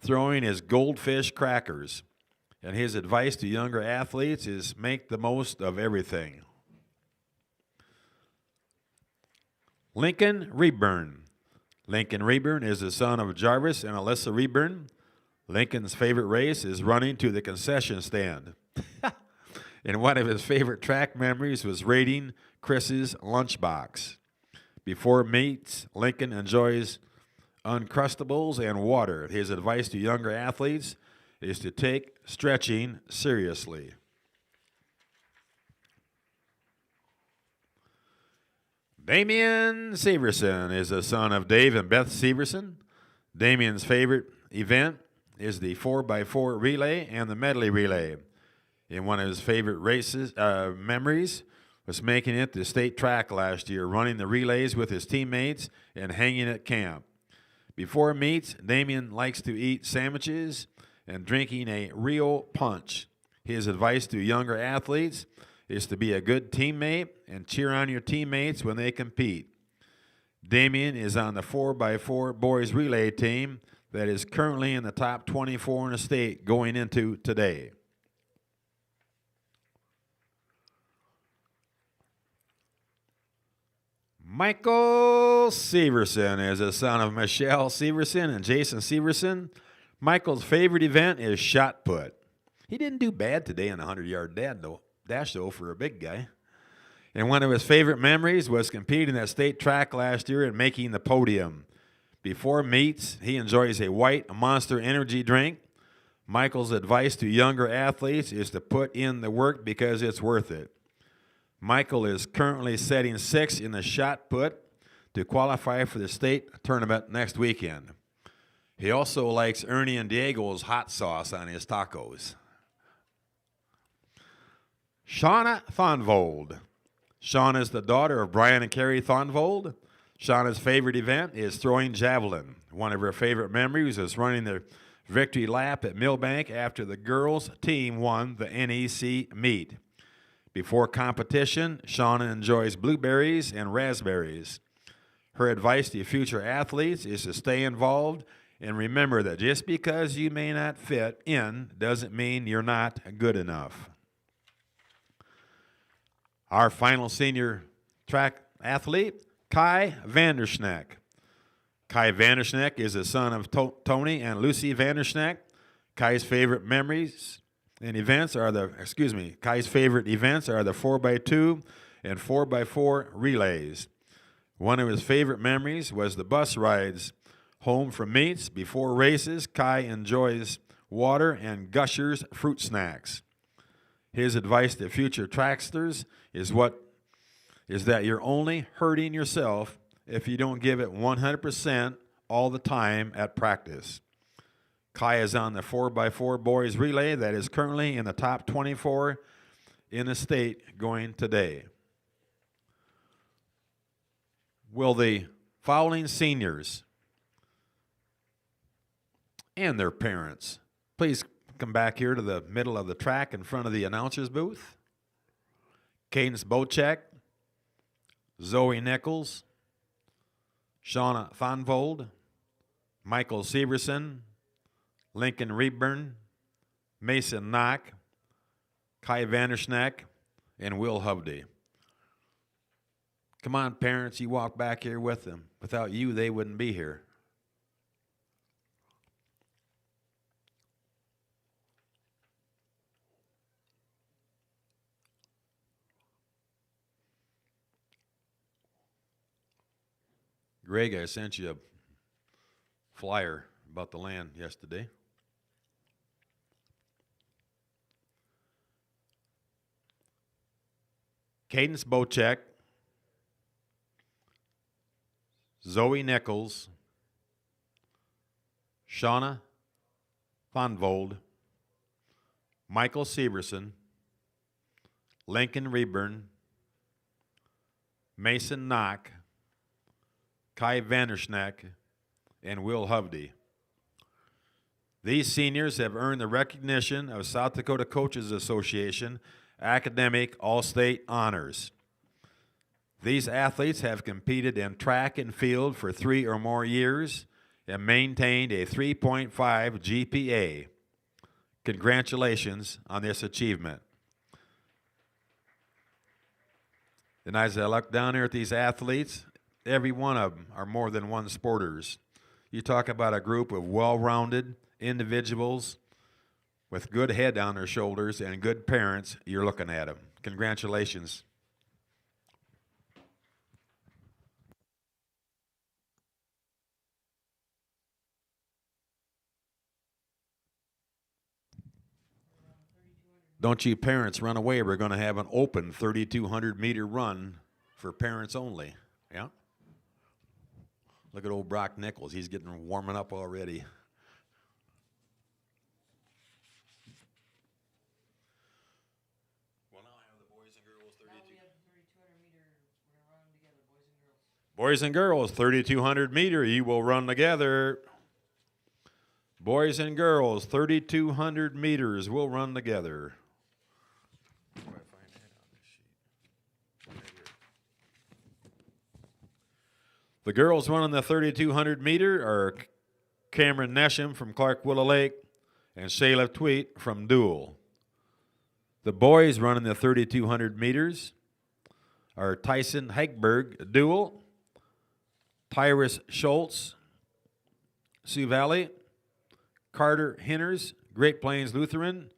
B: throwing is goldfish crackers. And his advice to younger athletes is make the most of everything. Lincoln Reburn. Lincoln Reburn is the son of Jarvis and Alyssa Reburn. Lincoln's favorite race is running to the concession stand. And one of his favorite track memories was raiding Chris's lunchbox. Before meets, Lincoln enjoys Uncrustables and water. His advice to younger athletes is to take stretching seriously. Damian Severson is the son of Dave and Beth Severson. Damian's favorite event is the 4x4 relay and the medley relay. In one of his favorite memories was making it to state track last year, running the relays with his teammates and hanging at camp. Before meets, Damian likes to eat sandwiches and drinking a Rio punch. His advice to younger athletes is to be a good teammate and cheer on your teammates when they compete. Damian is on the 4x4 boys relay team that is currently in the top 24 in the state going into today. Michael Severson is the son of Michelle Severson and Jason Severson. Michael's favorite event is shot put. He didn't do bad today in the 100-yard dash, though, for a big guy. And one of his favorite memories was competing at state track last year and making the podium. Before meets, he enjoys a white Monster energy drink. Michael's advice to younger athletes is to put in the work because it's worth it. Michael is currently setting 6th in the shot put to qualify for the state tournament next weekend. He also likes Ernie and Diego's hot sauce on his tacos. Shauna Thonvold. Shauna is the daughter of Brian and Carrie Thonvold. Shauna's favorite event is throwing javelin. One of her favorite memories is running the victory lap at Millbank after the girls' team won the NEC meet. Before competition, Shauna enjoys blueberries and raspberries. Her advice to future athletes is to stay involved and remember that just because you may not fit in doesn't mean you're not good enough. Our final senior track athlete, Kai Vandersnack. Kai Vandersnack is the son of Tony and Lucy Vandersnack. Kai's favorite memories and events are Kai's favorite events are the 4x2 and 4x4 relays. One of his favorite memories was the bus rides home from meets. Before races, Kai enjoys water and Gushers fruit snacks. His advice to future tracksters is that you're only hurting yourself if you don't give it 100% all the time at practice. Kai is on the 4x4 boys relay that is currently in the top 24 in the state going today. Will the following seniors and their parents please come back here to the middle of the track in front of the announcer's booth? Cadence Bocek, Zoe Nichols, Shauna Thonvold, Michael Severson, Lincoln Reburn, Mason Knock, Kai Vandersnack, and Will Hovde. Come on, parents, you walk back here with them. Without you, they wouldn't be here. Greg, I sent you a flyer about the land yesterday. Cadence Bocek, Zoe Nichols, Shauna Thonvold, Michael Severson, Lincoln Reburn, Mason Knock, Kai Vandersnack, and Will Hovde. These seniors have earned the recognition of South Dakota Coaches Association Academic All-State Honors. These athletes have competed in track and field for 3 or more years and maintained a 3.5 GPA. Congratulations on this achievement. And as I look down here at these athletes, every one of them are more than one sporters. You talk about a group of well-rounded individuals with good head on their shoulders and good parents, you're looking at them. Congratulations. Don't you parents run away. We're going to have an open 3,200-meter run for parents only. Yeah? Look at old Brock Nichols. He's getting warming up already. Well, now I have the boys and girls 32.
D: Now we have the 3,200 meter, we're gonna run them together, boys and girls.
B: Boys and girls, 3,200 meter, you will run together. Boys and girls, 3,200 meters, we'll run together. Where do I find that on this sheet? Right here. The girls running the 3,200 meter are Cameron Nesham from Clark Willow Lake and Shayla Tweet from Dual. The boys running the 3,200 meters are Tyson Hegberg, Dual, Tyrus Schultz, Sioux Valley, Carter Hinners, Great Plains Lutheran,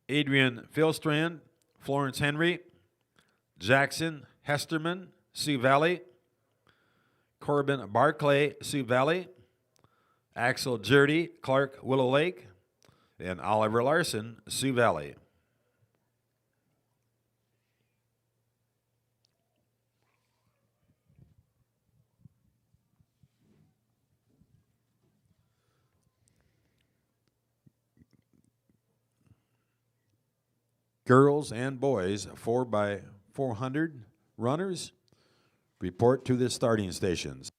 B: Adrian Philstrand, Florence Henry, Jackson Hesterman, Sioux Valley, Corbin Barclay, Sioux Valley, Axel Jurdy, Clark Willow Lake, and Oliver Larson, Sioux Valley. Girls and boys, 4x400 runners, report to the starting stations.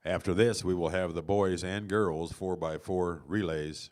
B: After this, we will have the boys and girls 4x4 relays.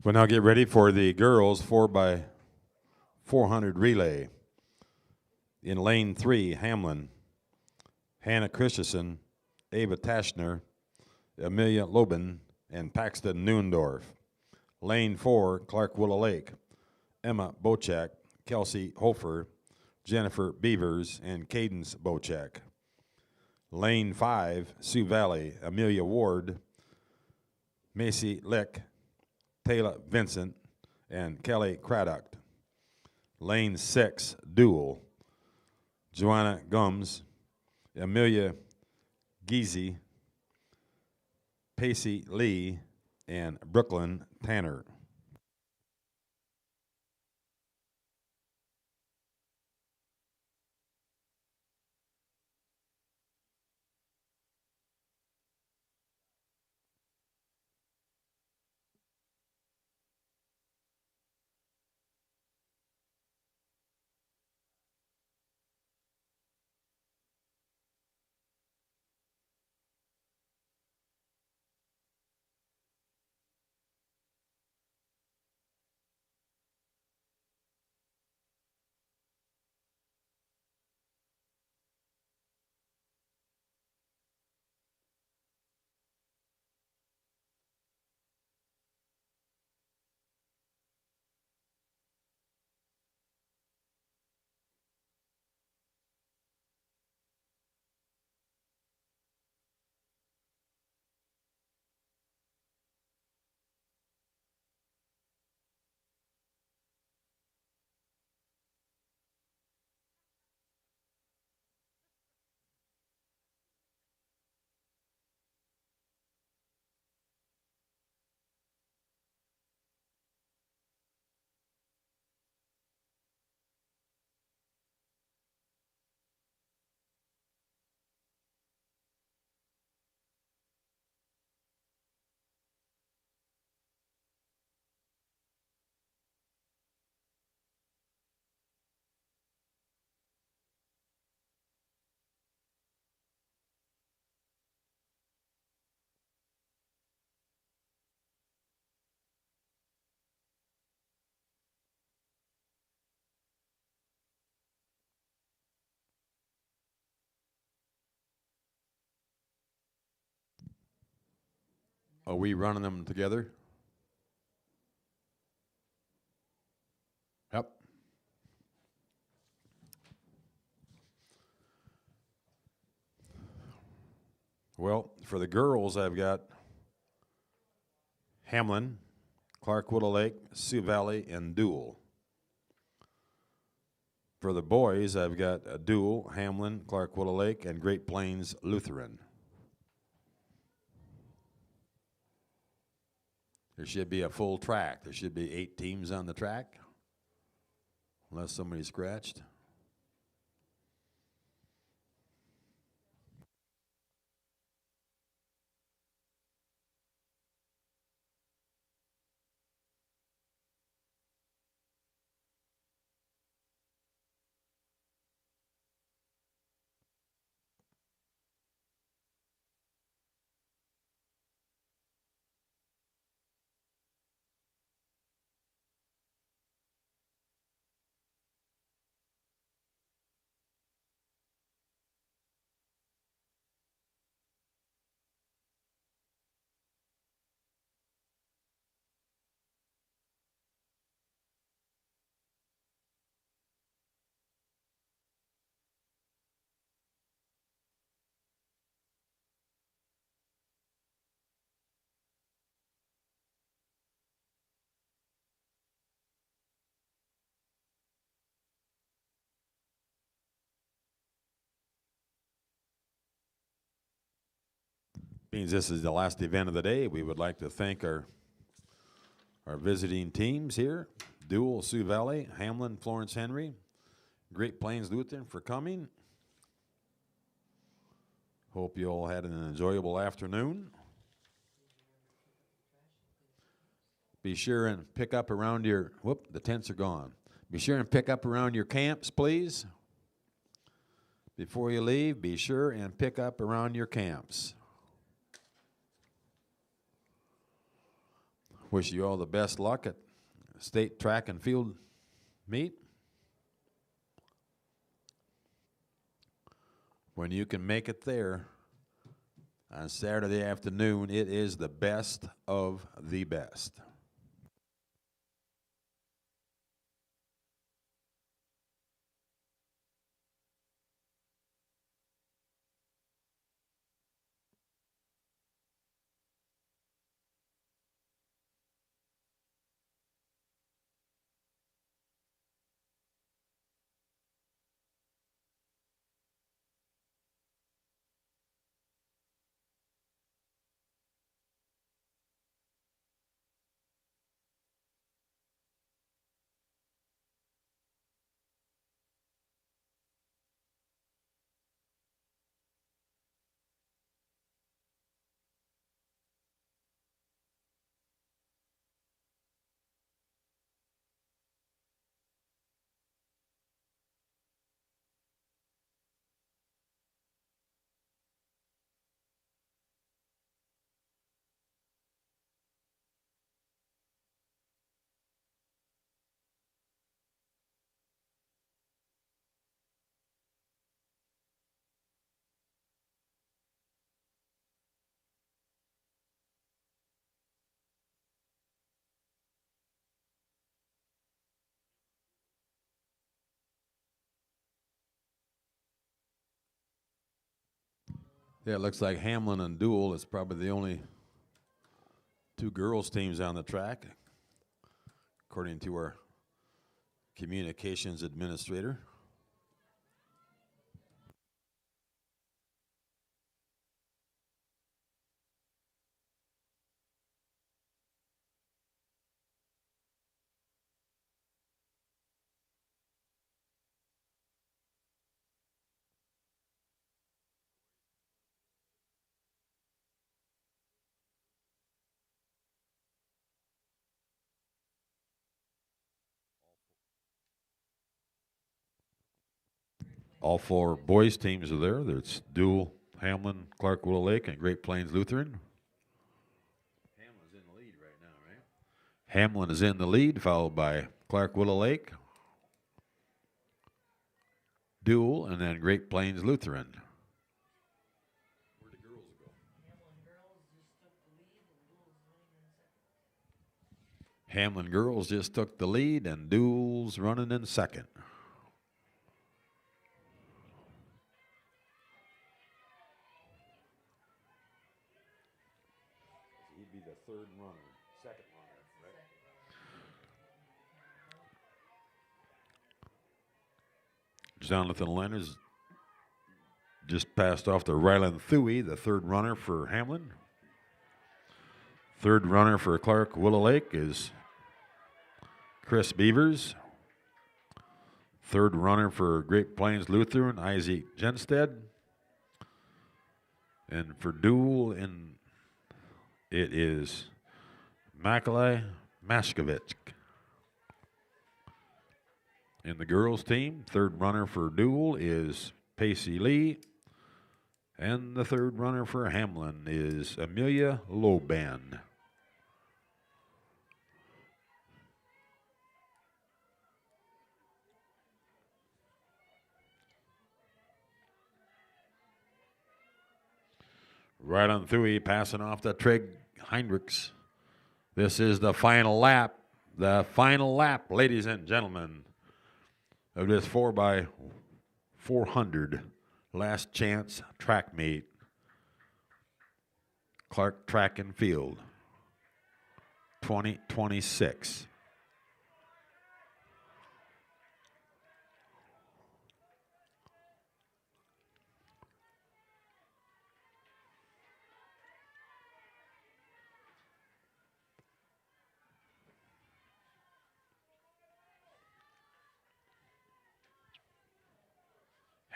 B: We'll now get ready for the girls 4x400 relay. In lane 3, Hamlin, Hannah Christensen, Ava Tashner, Amelia Lobin, and Paxton Neundorf. Lane 4, Clark Willow Lake, Emma Bochek, Kelsey Hofer, Jennifer Beavers, and Cadence Bochek. Lane 5, Sioux Valley, Amelia Ward, Macy Lick, Taylor Vincent, and Kelly Craddock. Lane 6, Dual, Joanna Gums, Amelia Geezy, Pacey Lee, and Brooklyn Tanner. Are we running them together? Yep. Well, for the girls, I've got Hamlin, Clark Willow Lake, Sioux Valley, and Dual. For the boys, I've got Dual, Hamlin, Clark Willow Lake, and Great Plains Lutheran. There should be a full track. There should be 8 teams on the track, unless somebody scratched. Being this is the last event of the day, we would like to thank our visiting teams here, Dual, Sioux Valley, Hamlin, Florence Henry, Great Plains Lutheran for coming. Hope you all had an enjoyable afternoon. Be sure and pick up around your, the tents are gone. Be sure and pick up around your camps, please. Before you leave, be sure and pick up around your camps. Wish you all the best luck at state track and field meet. When you can make it there on Saturday afternoon, it is the best of the best. Yeah, it looks like Hamlin and Dual is probably the only two girls teams on the track, according to our communications administrator. All four boys teams are there. There's Dual, Hamlin, Clark Willow Lake, and Great Plains Lutheran. Hamlin's in the lead right now, right? Hamlin is in the lead, followed by Clark Willow Lake, Dual, and then Great Plains Lutheran. Where'd the girls go? Hamlin girls just took the lead, and Dual's running in second. He'd be the third runner, second runner, right? Jonathan Leonard's just passed off to Ryland Thuey, the third runner for Hamlin. Third runner for Clark Willow Lake is Chris Beavers. Third runner for Great Plains Lutheran, Isaac Genstead. And for Dual, it is Makalai Mashkovich. In the girls' team, third runner for Dual is Pacey Lee. And the third runner for Hamlin is Amelia Loban. Right on Thuey, passing off to Trig Heinrichs. This is the final lap. The final lap, ladies and gentlemen, of this 4x400 last chance track meet. Clark Track and Field 2026.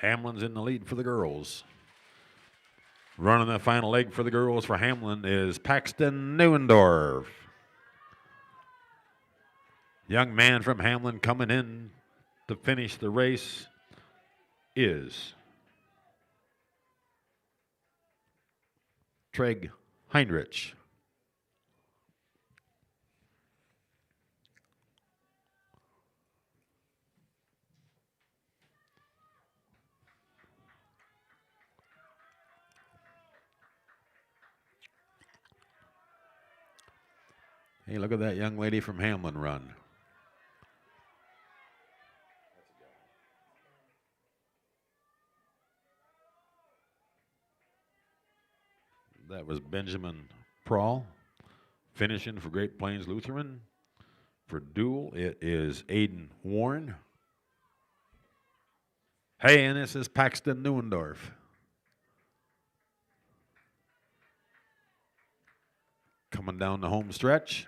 B: Hamlin's in the lead for the girls. Running the final leg for the girls for Hamlin is Paxton Neuendorf. Young man from Hamlin coming in to finish the race is Trig Heinrich. Hey, look at that young lady from Hamlin run. That was Benjamin Prawl finishing for Great Plains Lutheran. For dual, it is Aiden Warren. Hey, and this is Paxton Neuendorf. Coming down the home stretch.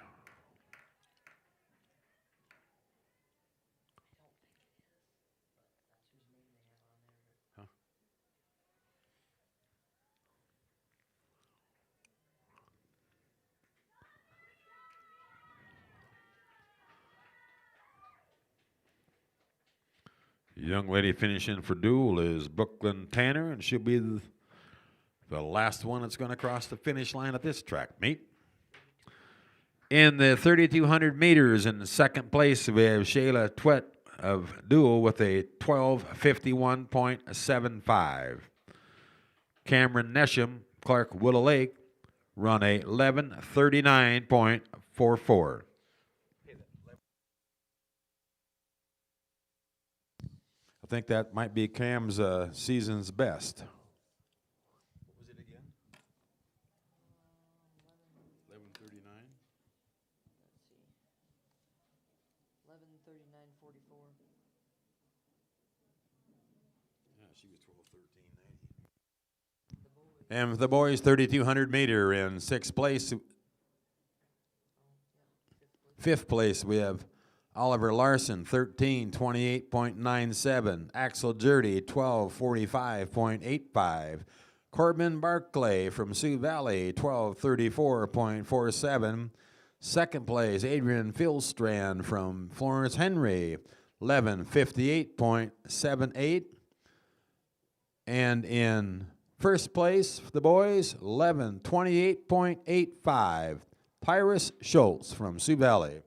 B: Young lady finishing for dual is Brooklyn Tanner, and she'll be the last one that's going to cross the finish line at this track meet. In the 3,200 meters, in second place, we have Shayla Twett of dual with a 12:51.75. Cameron Nesham, Clark Willow Lake, run a 11:39.44. I think that might be Cam's season's best. What was it again? 11:39.
D: Let's see. 11:39.44.
B: Yeah, she was 12:13.90. And the boys 3,200 meter in sixth place. Fifth place, we have Oliver Larson, 13:28.97. Axel Jurdy, 12:45.85. Corbin Barclay from Sioux Valley, 12:34.47. Second place, Adrian Philstrand from Florence Henry, 11:58.78. And in first place, for the boys, 11:28.85. Tyrus Schultz from Sioux Valley.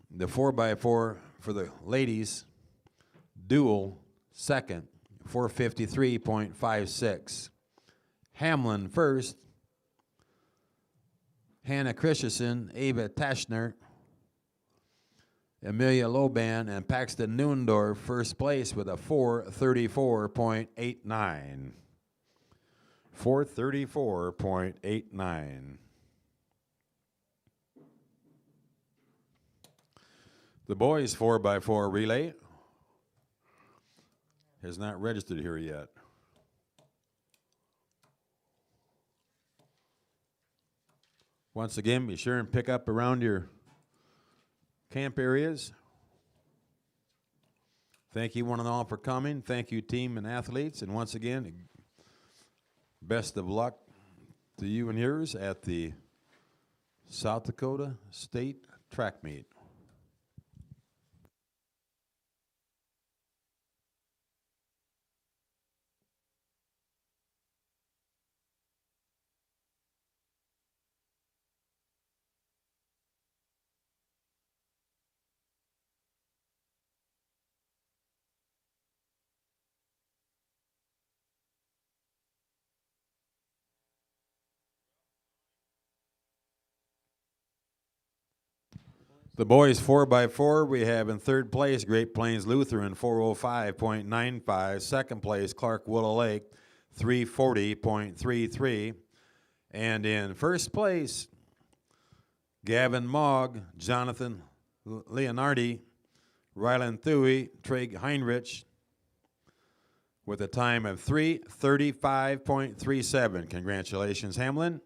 B: The 4x4 for the ladies, dual, second, 4:53.56. Hamlin first. Hannah Christensen, Ava Taschner, Amelia Loban, and Paxton Neuendorf first place with a 4:34.89. 4:34.89. The boys 4x4 relay has not registered here yet. Once again, be sure and pick up around your camp areas. Thank you one and all for coming. Thank you, team and athletes. And once again, best of luck to you and yours at the South Dakota State Track Meet. The boys 4x4, we have in third place Great Plains Lutheran 4:05.95. Second place Clark Willow Lake 3:40.33. And in first place Gavin Mogg, Jonathan Leonardi, Rylan Thuy, Trig Heinrich with a time of 3:35.37. Congratulations, Hamlin.